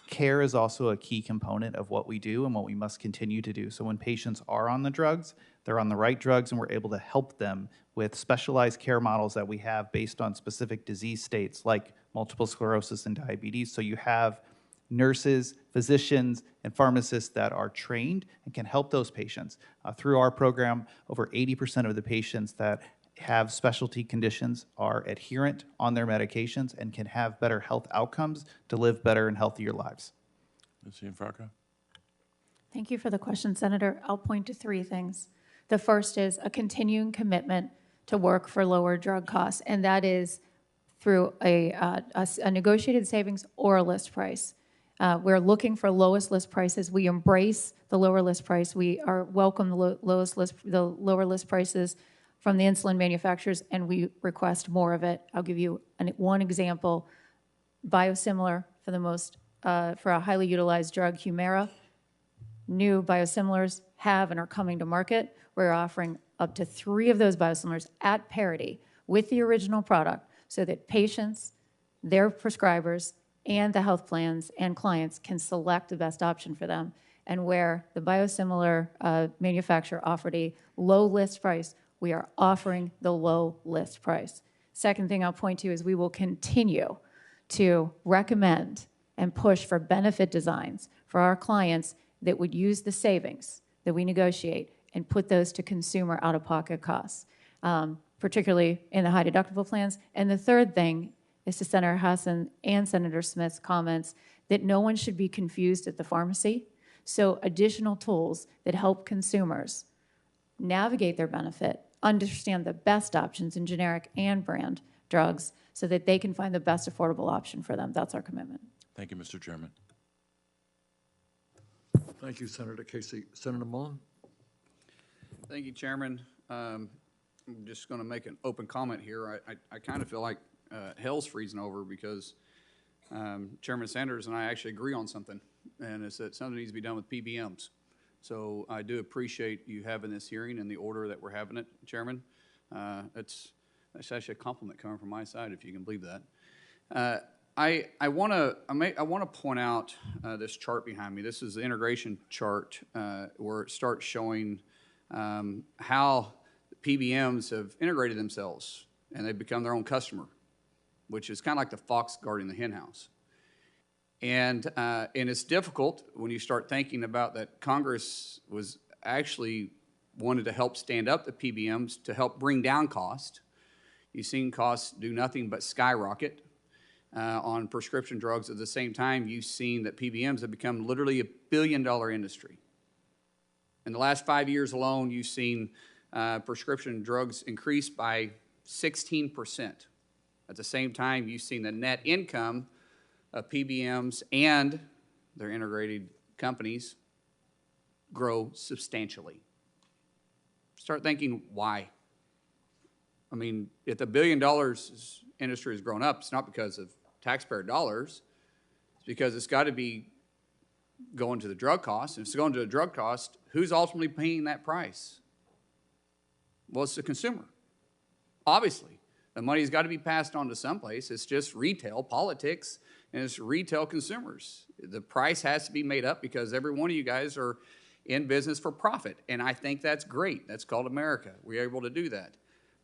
Care is also a key component of what we do and what we must continue to do. So when patients are on the drugs, they're on the right drugs, and we're able to help them with specialized care models that we have based on specific disease states like multiple sclerosis and diabetes. So you have nurses, physicians, and pharmacists that are trained and can help those patients. Through our program, over 80% of the patients that have specialty conditions are adherent on their medications and can have better health outcomes to live better and healthier lives. Ms. Gianfranco? Thank you for the question, Senator. I'll point to three things. The first is a continuing commitment to work for lower drug costs, and that is through a negotiated savings or a list price. We're looking for lowest list prices. We embrace the lower list price. We are welcome the lower list prices from the insulin manufacturers, and we request more of it. I'll give you one example. Biosimilar for a highly utilized drug, Humira. New biosimilars have and are coming to market. We're offering up to 3 of those biosimilars at parity with the original product so that patients, their prescribers, and the health plans and clients can select the best option for them. And where the biosimilar manufacturer offered a low list price, we are offering the low list price. Second thing I'll point to is we will continue to recommend and push for benefit designs for our clients that would use the savings that we negotiate and put those to consumer out-of-pocket costs, particularly in the high deductible plans. And the third thing is to Senator Hassan and Senator Smith's comments that no one should be confused at the pharmacy. So additional tools that help consumers navigate their benefit, understand the best options in generic and brand drugs so that they can find the best affordable option for them. That's our commitment. Thank you, Mr. Chairman. Thank you, Senator Casey. Senator Mullen? Thank you, Chairman. I'm just going to make an open comment here. I kind of feel like hell's freezing over because Chairman Sanders and I actually agree on something, and it's that something needs to be done with PBMs. So I do appreciate you having this hearing and the order that we're having it, Chairman. That's actually a compliment coming from my side, if you can believe that. I want to point out this chart behind me. This is the integration chart where it starts showing how PBMs have integrated themselves and they've become their own customer, which is kind of like the fox guarding the hen house. And it's difficult when you start thinking about that Congress was actually wanted to help stand up the PBMs to help bring down cost. You've seen costs do nothing but skyrocket on prescription drugs. At the same time, you've seen that PBMs have become literally $1 billion industry. In the last 5 years alone, you've seen prescription drugs increase by 16%. At the same time, you've seen the net income of PBMs and their integrated companies grow substantially. Start thinking why. I mean, if the $1 billion industry has grown up, it's not because of taxpayer dollars. It's because it's got to be going to the drug cost. And if it's going to the drug cost, who's ultimately paying that price? Well, it's the consumer. Obviously, the money's got to be passed on to someplace. It's just retail politics, and it's retail consumers. The price has to be made up because every one of you guys are in business for profit, and I think that's great. That's called America. We're able to do that.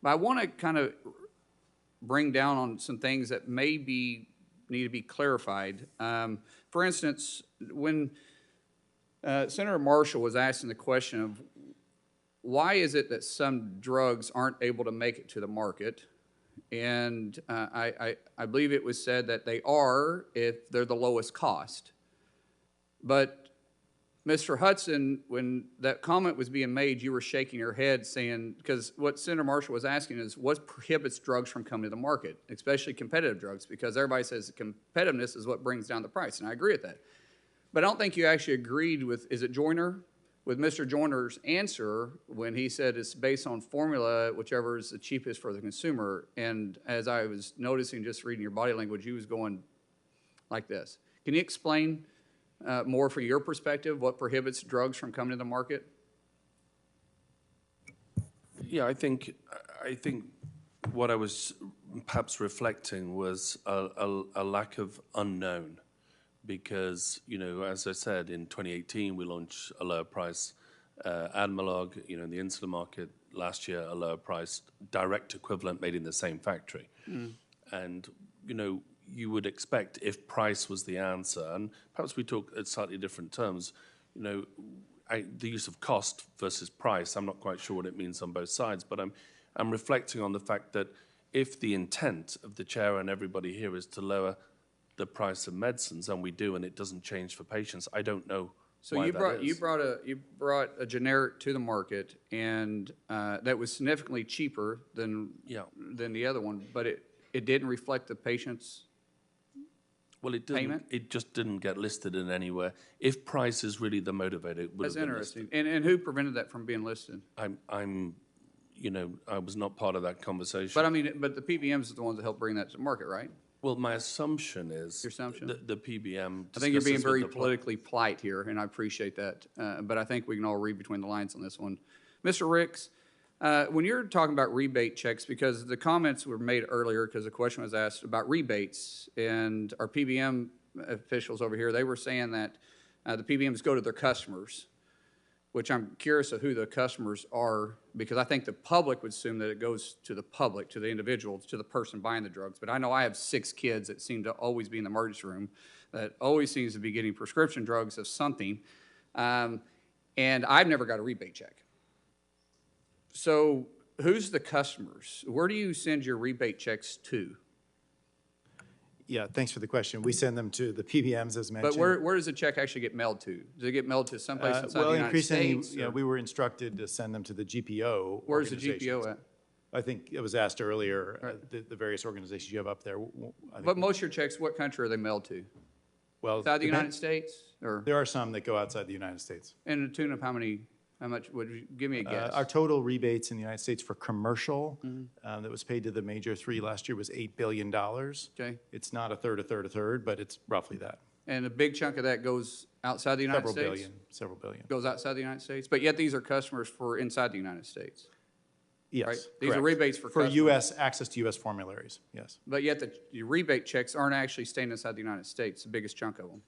But I want to kind of bring down on some things that need to be clarified. For instance, when Senator Marshall was asking the question of why is it that some drugs aren't able to make it to the market, and I believe it was said that they are if they're the lowest cost. But Mr. Hudson, when that comment was being made, you were shaking your head saying, because what Senator Marshall was asking is what prohibits drugs from coming to the market, especially competitive drugs, because everybody says competitiveness is what brings down the price, and I agree with that. But I don't think you actually agreed with, is it Joyner? With Mr. Joyner's answer when he said it's based on formula, whichever is the cheapest for the consumer. And as I was noticing just reading your body language, you was going like this. Can you explain more from your perspective what prohibits drugs from coming to the market? Yeah, I think what I was perhaps reflecting was a lack of unknown. Because, you know, as I said, in 2018, we launched a lower price Admelog, you know, in the insulin market. Last year, a lower price direct equivalent made in the same factory. And, you know, you would expect if price was the answer, and perhaps we talk at slightly different terms, you know, the use of cost versus price, I'm not quite sure what it means on both sides, but I'm reflecting on the fact that if the intent of the chair and everybody here is to lower the price of medicines, and we do, and it doesn't change for patients, I don't know so why you that is. You brought a generic to the market, and that was significantly cheaper than the other one, but it didn't reflect the patient's Well, it didn't. payment? It just didn't get listed in anywhere. If price is really the motivator, it would That's have been listed. interesting. And who prevented that from being listed? I was not part of that conversation. But I mean, but the PBMs is the ones that helped bring that to market, right? Well, my assumption is Your assumption? the PBM. I think you're being discusses very with the politically polite here, and I appreciate that. But I think we can all read between the lines on this one. Mr. Ricks, when you're talking about rebate checks, because the comments were made earlier, because the question was asked about rebates, and our PBM officials over here, they were saying that the PBMs go to their customers, which I'm curious of who the customers are, because I think the public would assume that it goes to the public, to the individual, to the person buying the drugs. But I know I have 6 kids that seem to always be in the emergency room, that always seems to be getting prescription drugs of something, and I've never got a rebate check. So who's the customers? Where do you send your rebate checks to? Yeah, thanks for the question. We send them to the PBMs, as mentioned. But where does the check actually get mailed to? Does it get mailed to someplace inside well, the United States? increasingly, we were instructed to send them to the GPO. Where's the GPO at? I think it was asked earlier, the various organizations you have up there. But most of your checks, what country are they mailed to? Well, Outside the United States? Or? There are some that go outside the United States. And to the tune of how much, would you give me a guess? Our total rebates in the United States for commercial that was paid to the major 3 last year was $8 billion. Okay. It's not a third, but it's roughly that. And a big chunk of that goes outside the United States? Several billion. Goes outside the United States? But yet these are customers for inside the United States? Yes, right? These correct. are rebates for customers. U.S., access to U.S. formularies, yes. But yet your rebate checks aren't actually staying inside the United States, the biggest chunk of them.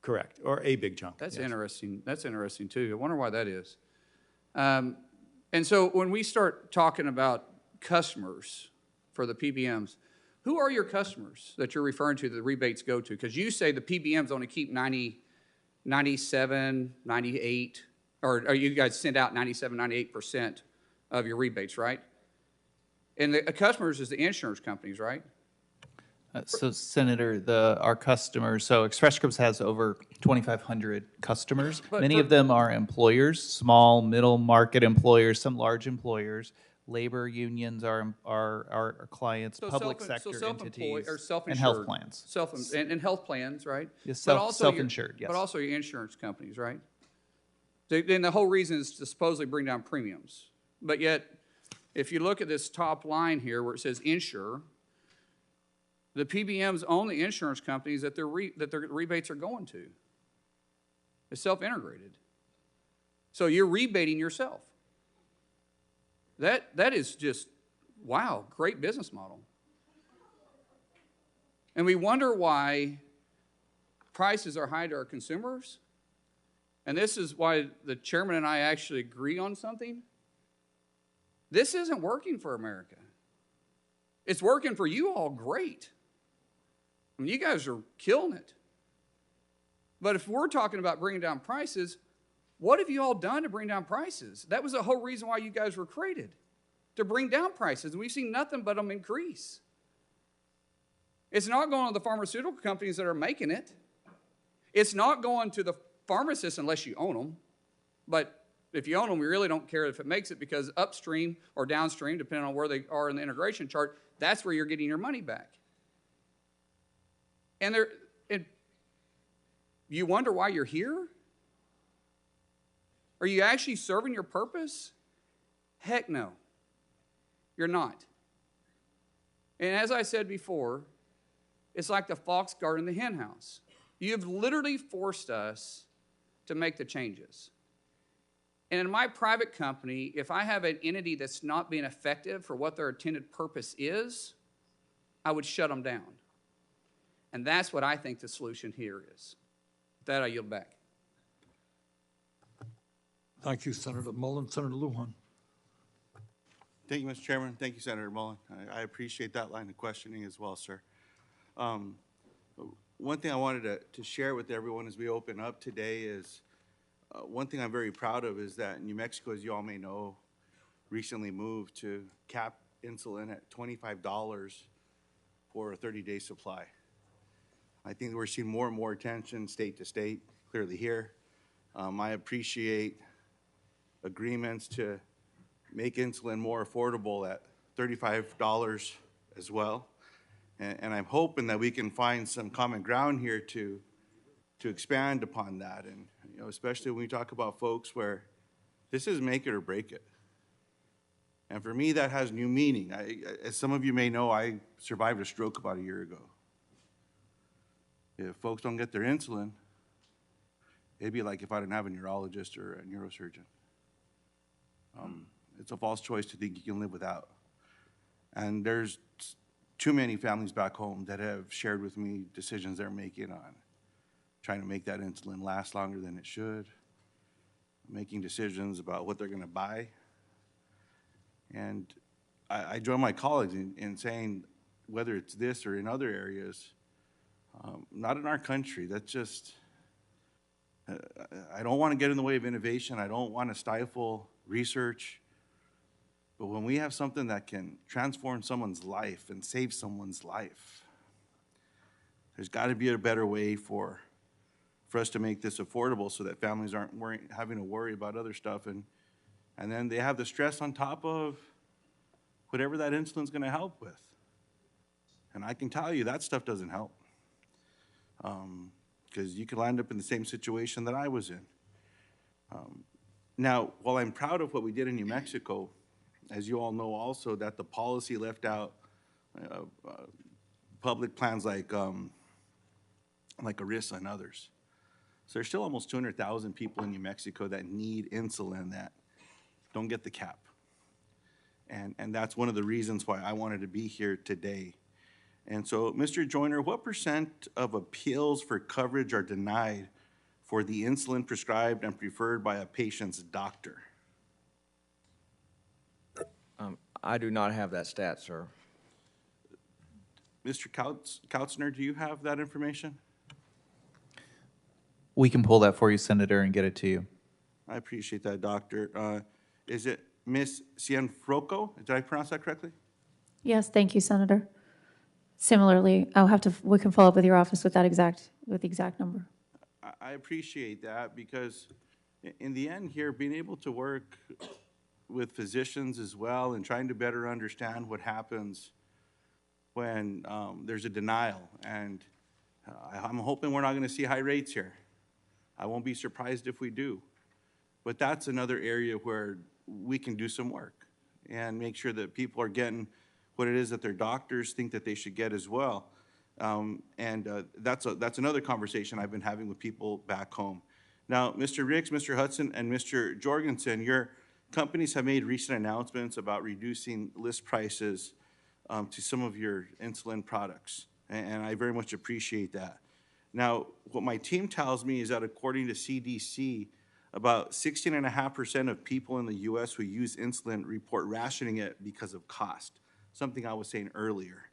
Correct, or a big chunk. That's yes. interesting. That's interesting, too. I wonder why that is. And so when we start talking about customers for the PBMs, who are your customers that you're referring to that the rebates go to? Because you say the PBMs only keep 97, 98, or you guys send out 97, 98% of your rebates, right? And the customers is the insurance companies, right? So, Senator, our customers, so Express Scripts has over 2,500 customers. Many of them are employers, small, middle market employers, some large employers. Labor unions are our clients, So public sector entities, or self-insured, and health plans. And health plans, right? Yes, But also self-insured, yes. But also your insurance companies, right? And the whole reason is to supposedly bring down premiums. But yet, if you look at this top line here where it says insure, the PBMs own the insurance companies that their rebates are going to. It's self-integrated. So you're rebating yourself. That is just, wow, great business model. And we wonder why prices are high to our consumers. And this is why the chairman and I actually agree on something. This isn't working for America. It's working for you all great. I mean, you guys are killing it. But if we're talking about bringing down prices, what have you all done to bring down prices? That was the whole reason why you guys were created, to bring down prices. And we've seen nothing but them increase. It's not going to the pharmaceutical companies that are making it. It's not going to the pharmacists unless you own them. But if you own them, we really don't care if it makes it, because upstream or downstream, depending on where they are in the integration chart, that's where you're getting your money back. And you wonder why you're here? Are you actually serving your purpose? Heck no. You're not. And as I said before, it's like the fox guarding the hen house. You have literally forced us to make the changes. And in my private company, if I have an entity that's not being effective for what their intended purpose is, I would shut them down. And that's what I think the solution here is. With that, I yield back. Thank you, Senator Mullen. Senator Lujan. Thank you, Mr. Chairman. Thank you, Senator Mullen. I appreciate that line of questioning as well, sir. One thing I wanted to share with everyone as we open up today is one thing I'm very proud of is that New Mexico, as you all may know, recently moved to cap insulin at $25 for a 30-day supply. I think we're seeing more and more attention state to state, clearly here. I appreciate agreements to make insulin more affordable at $35 as well. And I'm hoping that we can find some common ground here to expand upon that. And, you know, especially when we talk about folks where this is make it or break it. And for me, that has new meaning. As some of you may know, I survived a stroke about a year ago. If folks don't get their insulin, it'd be like if I didn't have a neurologist or a neurosurgeon. It's a false choice to think you can live without. And there's too many families back home that have shared with me decisions they're making on trying to make that insulin last longer than it should, making decisions about what they're going to buy. And I join my colleagues in saying, whether it's this or in other areas, not in our country. That's just, I don't want to get in the way of innovation. I don't want to stifle research. But when we have something that can transform someone's life and save someone's life, there's got to be a better way for us to make this affordable so that families aren't having to worry about other stuff. And then they have the stress on top of whatever that insulin's going to help with. And I can tell you that stuff doesn't help. Because you could land up in the same situation that I was in. Now, while I'm proud of what we did in New Mexico, as you all know also that the policy left out public plans like ERISA and others. So there's still almost 200,000 people in New Mexico that need insulin that don't get the cap. And that's one of the reasons why I wanted to be here today. And so, Mr. Joyner, what % of appeals for coverage are denied for the insulin prescribed and preferred by a patient's doctor? I do not have that stat, sir. Mr. Kautzner, do you have that information? We can pull that for you, Senator, and get it to you. I appreciate that, Doctor. Is it Ms. Cienfroco? Did I pronounce that correctly? Yes, thank you, Senator. Similarly, we can follow up with your office with the exact number. I appreciate that because in the end here, being able to work with physicians as well and trying to better understand what happens when there's a denial. And I'm hoping we're not going to see high rates here. I won't be surprised if we do. But that's another area where we can do some work and make sure that people are getting what it is that their doctors think that they should get as well. That's another conversation I've been having with people back home. Now, Mr. Ricks, Mr. Hudson, and Mr. Jørgensen, your companies have made recent announcements about reducing list prices to some of your insulin products, and I very much appreciate that. Now, what my team tells me is that according to CDC, about 16.5% of people in the U.S. who use insulin report rationing it because of cost, something I was saying earlier.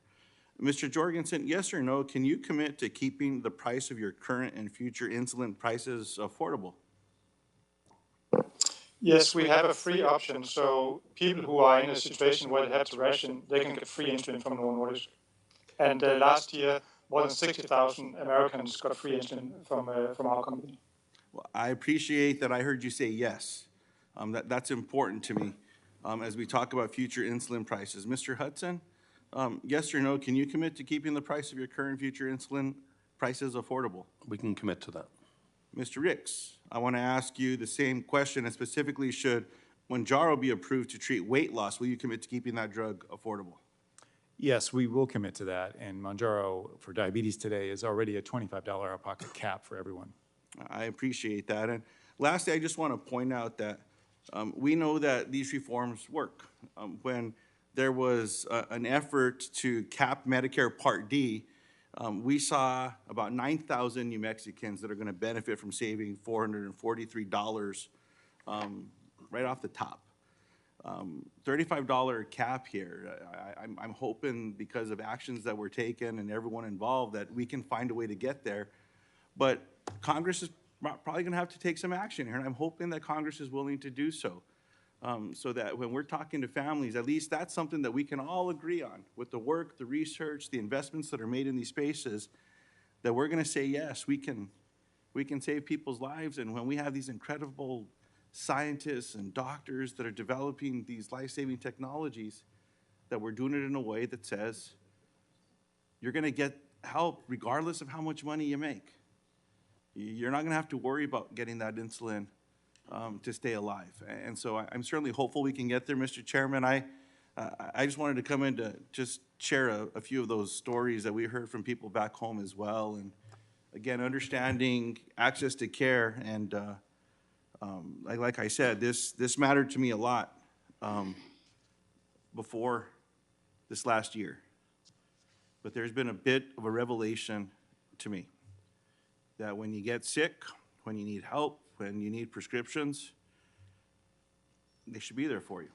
Mr. Jørgensen, yes or no, can you commit to keeping the price of your current and future insulin prices affordable? Yes, we have a free option, so people who are in a situation where they have to ration, they can get free insulin from Novo Nordisk. And last year, more than 60,000 Americans got free insulin from our company. Well, I appreciate that I heard you say yes. That's important to me as we talk about future insulin prices. Mr. Hudson, yes or no, can you commit to keeping the price of your current future insulin prices affordable? We can commit to that. Mr. Ricks, I want to ask you the same question, and specifically, should Mounjaro be approved to treat weight loss, will you commit to keeping that drug affordable? Yes, we will commit to that, and Mounjaro for diabetes today is already a $25 out-of-pocket cap for everyone. I appreciate that. And lastly, I just want to point out that we know that these reforms work. When there was an effort to cap Medicare Part D, we saw about 9,000 New Mexicans that are going to benefit from saving $443 right off the top. $35 cap here. I'm hoping because of actions that were taken and everyone involved that we can find a way to get there. But Congress is probably going to have to take some action here, and I'm hoping that Congress is willing to do so. So that when we're talking to families, at least that's something that we can all agree on with the work, the research, the investments that are made in these spaces, that we're going to say, yes, we can save people's lives. And when we have these incredible scientists and doctors that are developing these life-saving technologies, that we're doing it in a way that says you're going to get help regardless of how much money you make. You're not going to have to worry about getting that insulin to stay alive. And so I'm certainly hopeful we can get there, Mr. Chairman. I just wanted to come in to just share a few of those stories that we heard from people back home as well. And again, understanding access to care. And like I said, this mattered to me a lot before this last year. But there's been a bit of a revelation to me that when you get sick, when you need help, when you need prescriptions, they should be there for you.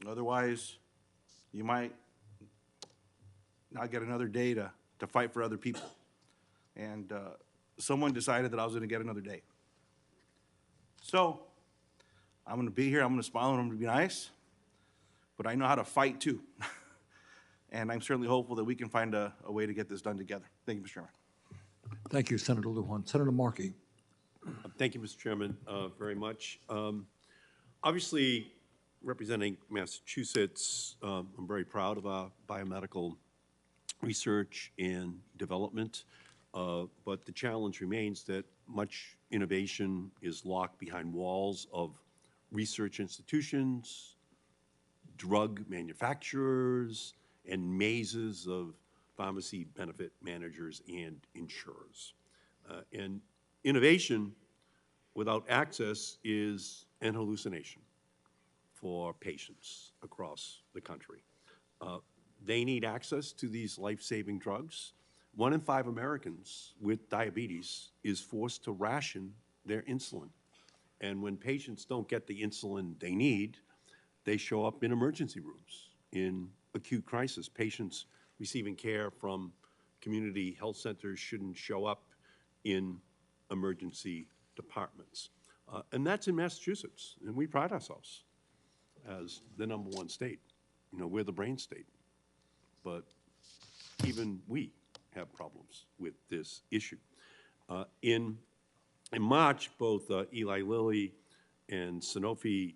Otherwise, you might not get another day to fight for other people. And someone decided that I was going to get another day. So I'm going to be here, I'm going to smile, and I'm going to be nice, but I know how to fight too. And I'm certainly hopeful that we can find a way to get this done together. Thank you, Mr. Chairman. Thank you, Senator Lujan. Senator Markey. Thank you, Mr. Chairman, very much. Obviously, representing Massachusetts, I'm very proud of our biomedical research and development, but the challenge remains that much innovation is locked behind walls of research institutions, drug manufacturers, and mazes of pharmacy benefit managers and insurers. And innovation without access is an hallucination for patients across the country. They need access to these life-saving drugs. 1 in 5 Americans with diabetes is forced to ration their insulin. And when patients don't get the insulin they need, they show up in emergency rooms in acute crisis. Patients receiving care from community health centers shouldn't show up in emergency departments. And that's in Massachusetts, and we pride ourselves as the #1 state. You know, we're the brain state. But even we have problems with this issue. In March, both Eli Lilly and Sanofi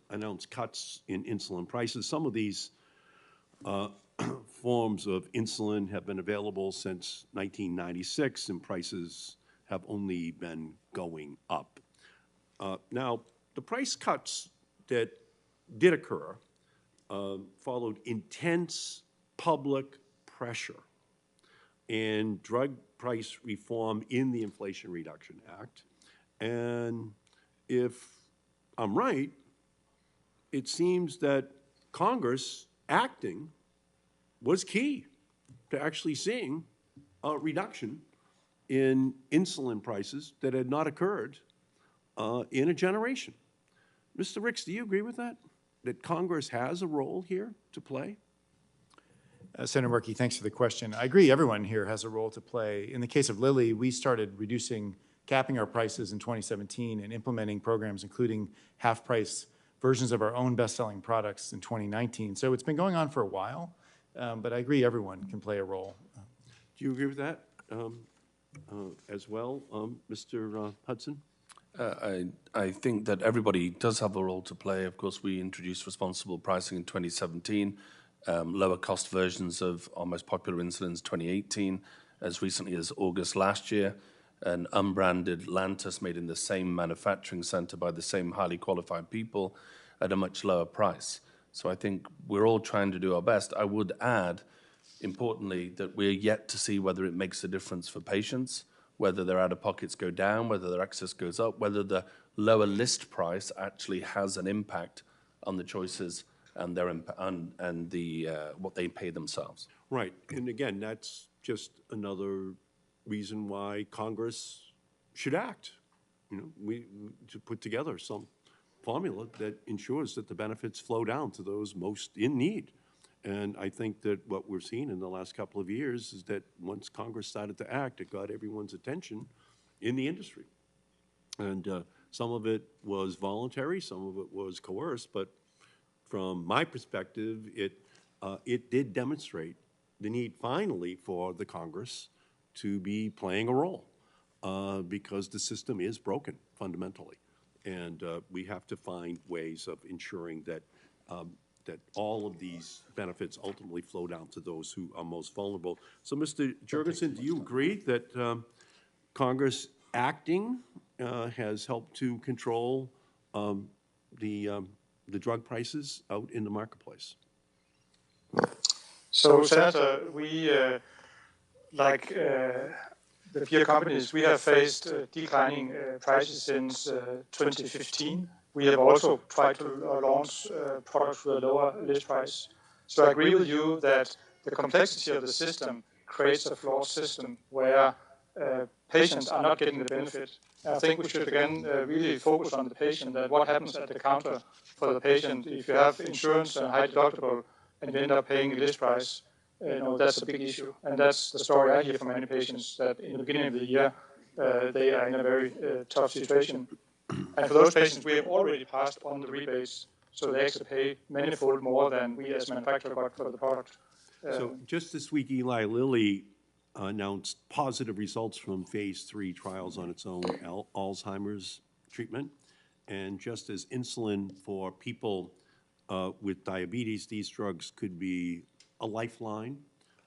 announced cuts in insulin prices. Some of these forms of insulin have been available since 1996, and prices have only been going up. Now, the price cuts that did occur followed intense public pressure and drug price reform in the Inflation Reduction Act. And if I'm right, it seems that Congress acting was key to actually seeing a reduction in insulin prices that had not occurred in a generation. Mr. Ricks, do you agree with that? That Congress has a role here to play? Senator Markey, thanks for the question. I agree everyone here has a role to play. In the case of Lilly, we started capping our prices in 2017 and implementing programs including half-price versions of our own best-selling products in 2019. So it's been going on for a while, but I agree everyone can play a role. Do you agree with that as well, Mr. Hudson? I think that everybody does have a role to play. Of course, we introduced responsible pricing in 2017, lower cost versions of our most popular insulins 2018, as recently as August last year, an unbranded Lantus made in the same manufacturing center by the same highly qualified people at a much lower price. So I think we're all trying to do our best. I would add, importantly, that we're yet to see whether it makes a difference for patients, whether their out-of-pockets go down, whether their access goes up, whether the lower list price actually has an impact on the choices and their what they pay themselves. Right, and again, that's just another reason why Congress should act. You know, we to put together some formula that ensures that the benefits flow down to those most in need. And I think that what we're seeing in the last couple of years is that once Congress started to act, it got everyone's attention in the industry. And some of it was voluntary, some of it was coerced, but from my perspective, it did demonstrate the need finally for the Congress to be playing a role because the system is broken fundamentally. And we have to find ways of ensuring that that all of these benefits ultimately flow down to those who are most vulnerable. So, Mr. Jørgensen, do you agree that Congress acting has helped to control the drug prices out in the marketplace? So, Senator, we, like the peer companies, we have faced declining prices since 2015. We have also tried to launch products with a lower list price. So I agree with you that the complexity of the system creates a flawed system where patients are not getting the benefit. I think we should again really focus on the patient, that what happens at the counter for the patient. If you have insurance and high deductible and you end up paying a list price, that's a big issue. And that's the story I hear from many patients, that in the beginning of the year, they are in a very tough situation. And for those patients, we have already passed on the rebates, so they actually pay manifold more than we as manufacturer got for the product. So just this week, Eli Lilly announced positive results from phase 3 trials on its own Alzheimer's treatment. And just as insulin for people with diabetes, these drugs could be a lifeline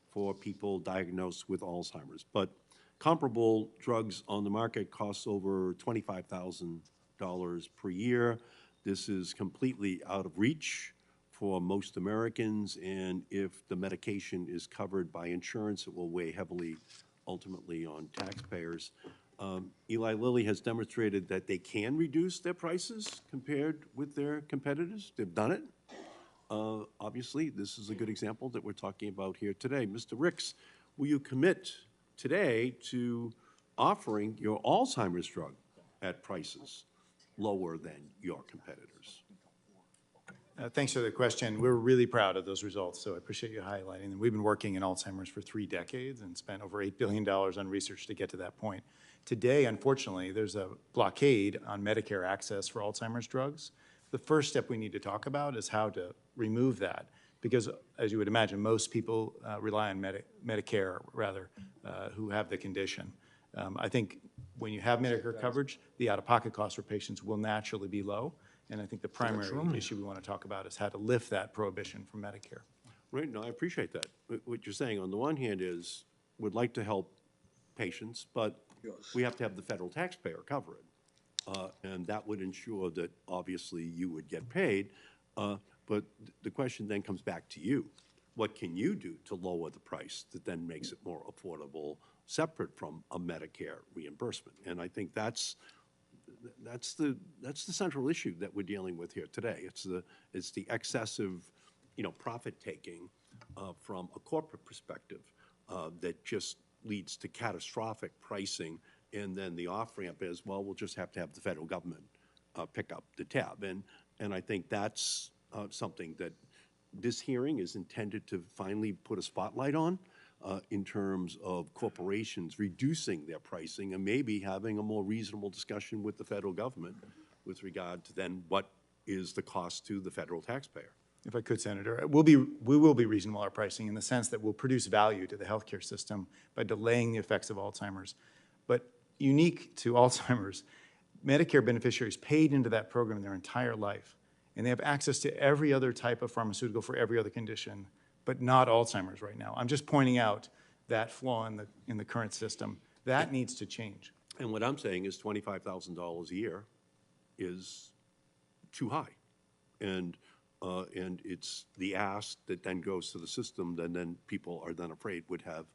for people diagnosed with Alzheimer's. But comparable drugs on the market cost over $25,000 per year. This is completely out of reach for most Americans, and if the medication is covered by insurance, it will weigh heavily ultimately on taxpayers. Eli Lilly has demonstrated that they can reduce their prices compared with their competitors. They've done it. Obviously, this is a good example that we're talking about here today. Mr. Ricks, will you commit today to offering your Alzheimer's drug at prices lower than your competitors? Thanks for the question. We're really proud of those results, so I appreciate you highlighting them. We've been working in Alzheimer's for 3 decades and spent over $8 billion on research to get to that point. Today, unfortunately, there's a blockade on Medicare access for Alzheimer's drugs. The first step we need to talk about is how to remove that, because as you would imagine, most people rely on Medicare, rather, who have the condition. I think when you have Medicare coverage, the out-of-pocket cost for patients will naturally be low. And I think the primary issue we want to talk about is how to lift that prohibition from Medicare. Right, no, I appreciate that. What you're saying on the one hand is, we'd like to help patients, but we have to have the federal taxpayer cover it. And that would ensure that obviously you would get paid. But the question then comes back to you. What can you do to lower the price that then makes it more affordable, separate from a Medicare reimbursement? And I think that's the central issue that we're dealing with here today. It's the excessive, profit taking from a corporate perspective that just leads to catastrophic pricing, and then the off ramp is, well, we'll just have to have the federal government pick up the tab. And I think that's something that this hearing is intended to finally put a spotlight on. In terms of corporations reducing their pricing and maybe having a more reasonable discussion with the federal government with regard to then what is the cost to the federal taxpayer. If I could, Senator, we will be reasonable in our pricing in the sense that we'll produce value to the healthcare system by delaying the effects of Alzheimer's. But unique to Alzheimer's, Medicare beneficiaries paid into that program their entire life, and they have access to every other type of pharmaceutical for every other condition, but not Alzheimer's right now. I'm just pointing out that flaw in the current system. That needs to change. And what I'm saying is $25,000 a year is too high. And it's the ask that then goes to the system that then people are then afraid would have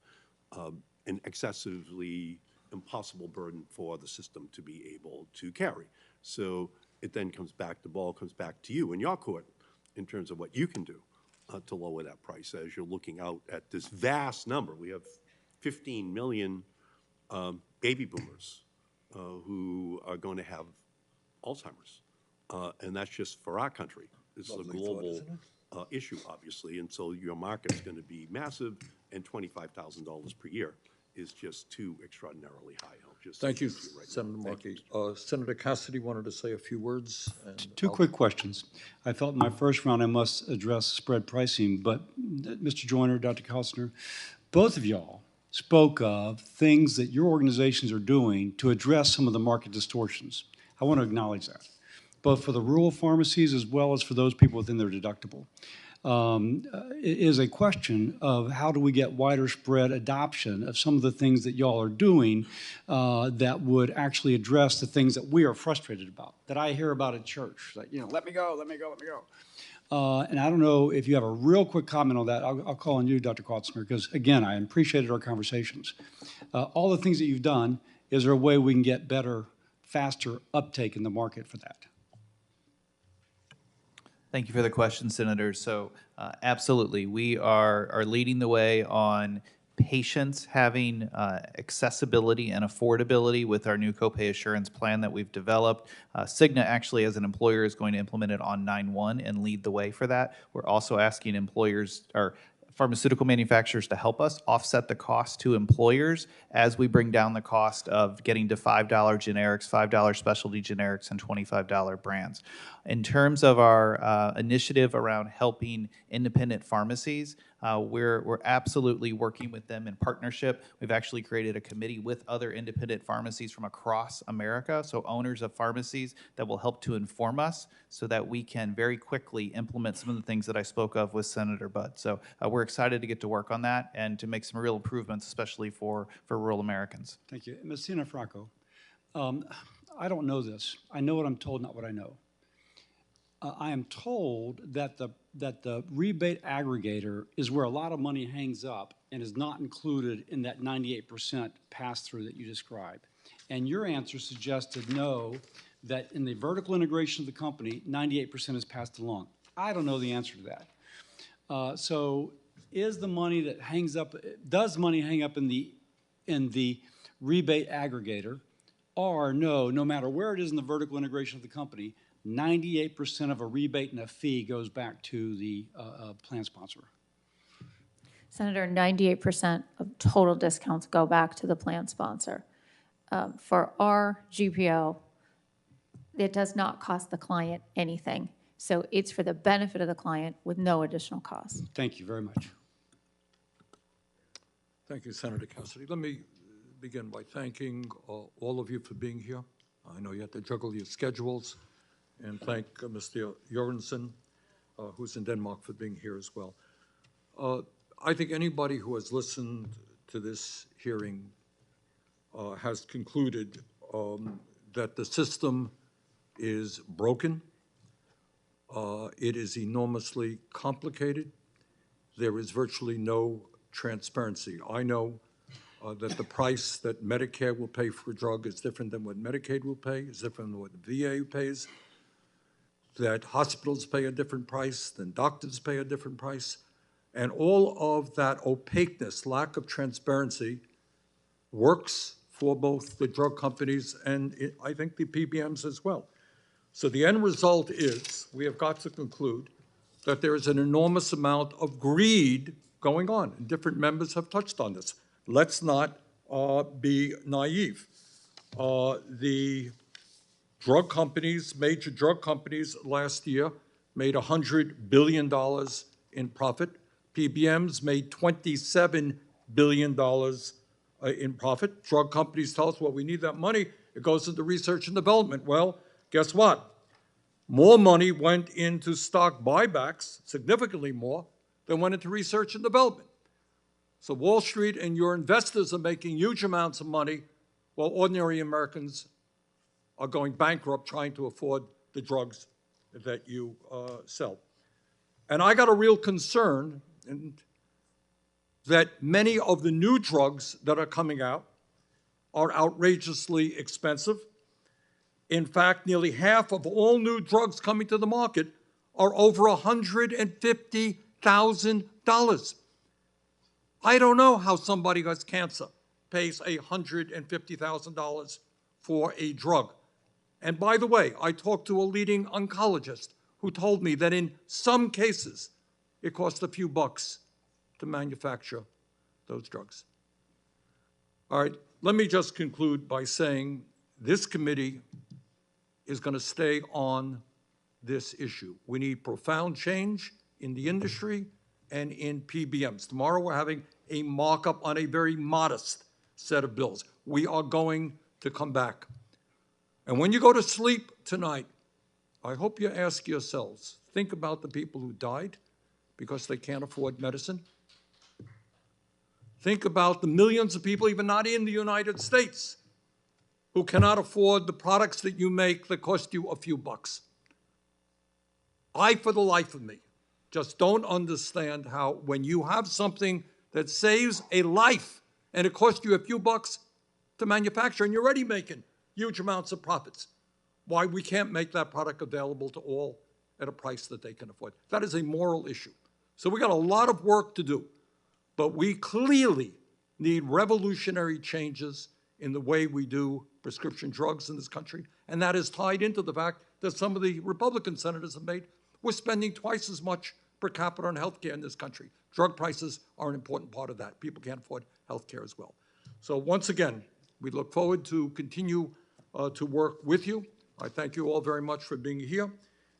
an excessively impossible burden for the system to be able to carry. So it then comes back, the ball comes back to you in your court in terms of what you can do to lower that price as you're looking out at this vast number. We have 15 million baby boomers who are going to have Alzheimer's. And that's just for our country. This is a global issue, obviously, and so your market is going to be massive, and $25,000 per year is just too extraordinarily high. Thank you, Senator Markey. Senator Cassidy wanted to say a few words. Two quick questions. I felt in my first round I must address spread pricing, but Mr. Joyner, Dr. Kostner, both of y'all spoke of things that your organizations are doing to address some of the market distortions. I want to acknowledge that. both for the rural pharmacies as well as for those people within their deductible. Is a question of how do we get wider spread adoption of some of the things that y'all are doing that would actually address the things that we are frustrated about, that I hear about at church, like, let me go, let me go, let me go. And I don't know if you have a real quick comment on that. I'll call on you, Dr. Kautzner, because again, I appreciated our conversations. All the things that you've done, is there a way we can get better, faster uptake in the market for that? Thank you for the question, Senator. So absolutely, we are leading the way on patients having accessibility and affordability with our new copay assurance plan that we've developed. Cigna actually, as an employer, is going to implement it on 9/1 and lead the way for that. We're also asking employers or pharmaceutical manufacturers to help us offset the cost to employers as we bring down the cost of getting to $5 generics, $5 specialty generics, and $25 brands. In terms of our initiative around helping independent pharmacies, we're absolutely working with them in partnership. We've actually created a committee with other independent pharmacies from across America, so owners of pharmacies that will help to inform us so that we can very quickly implement some of the things that I spoke of with Senator Budd. So we're excited to get to work on that and to make some real improvements, especially for rural Americans. Thank you. Ms. Franco, I don't know this. I know what I'm told, not what I know. I am told that the rebate aggregator is where a lot of money hangs up and is not included in that 98% pass-through that you described. And your answer suggested no, that in the vertical integration of the company, 98% is passed along. I don't know the answer to that. So is the money that hangs up, does money hang up in the rebate aggregator, or no matter where it is in the vertical integration of the company, 98% of a rebate and a fee goes back to the plan sponsor? Senator, 98% of total discounts go back to the plan sponsor. For our GPO, it does not cost the client anything. So it's for the benefit of the client with no additional cost. Thank you very much. Thank you, Senator Cassidy. Let me begin by thanking all of you for being here. I know you have to juggle your schedules, and thank Mr. Jørgensen, who's in Denmark, for being here as well. I think anybody who has listened to this hearing has concluded that the system is broken. It is enormously complicated. There is virtually no transparency. I know that the price that Medicare will pay for a drug is different than what Medicaid will pay, is different than what the VA pays, that hospitals pay a different price, than doctors pay a different price. And all of that opaqueness, lack of transparency, works for both the drug companies and I think the PBMs as well. So the end result is we have got to conclude that there is an enormous amount of greed going on, and different members have touched on this. Let's not be naive. The drug companies, major drug companies last year made $100 billion in profit. PBMs made $27 billion in profit. Drug companies tell us, well, we need that money. It goes into research and development. Well, guess what? More money went into stock buybacks, significantly more, than went into research and development. So Wall Street and your investors are making huge amounts of money while ordinary Americans are going bankrupt trying to afford the drugs that you sell. And I got a real concern that many of the new drugs that are coming out are outrageously expensive. In fact, nearly half of all new drugs coming to the market are over $150,000. I don't know how somebody who has cancer pays $150,000 for a drug. And by the way, I talked to a leading oncologist who told me that in some cases, it costs a few bucks to manufacture those drugs. All right, let me just conclude by saying this committee is going to stay on this issue. We need profound change in the industry and in PBMs. Tomorrow we're having a markup on a very modest set of bills. We are going to come back. And when you go to sleep tonight, I hope you ask yourselves, think about the people who died because they can't afford medicine. Think about the millions of people, even not in the United States, who cannot afford the products that you make that cost you a few bucks. I, for the life of me, just don't understand how when you have something that saves a life and it costs you a few bucks to manufacture and you're already making huge amounts of profits, why we can't make that product available to all at a price that they can afford. That is a moral issue. So we got a lot of work to do, but we clearly need revolutionary changes in the way we do prescription drugs in this country, and that is tied into the fact that some of the Republican senators have made. We're spending twice as much per capita on health care in this country. Drug prices are an important part of that. People can't afford health care as well. So once again, we look forward to continue to work with you. I thank you all very much for being here.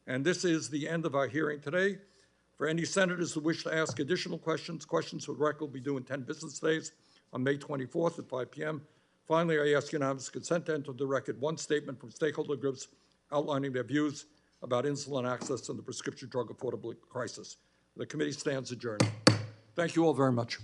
And this is the end of our hearing today. For any senators who wish to ask additional questions, questions for the record will be due in 10 business days on May 24th at 5 p.m. Finally, I ask unanimous consent to enter the record one statement from stakeholder groups outlining their views about insulin access and the prescription drug affordability crisis. The committee stands adjourned. Thank you all very much.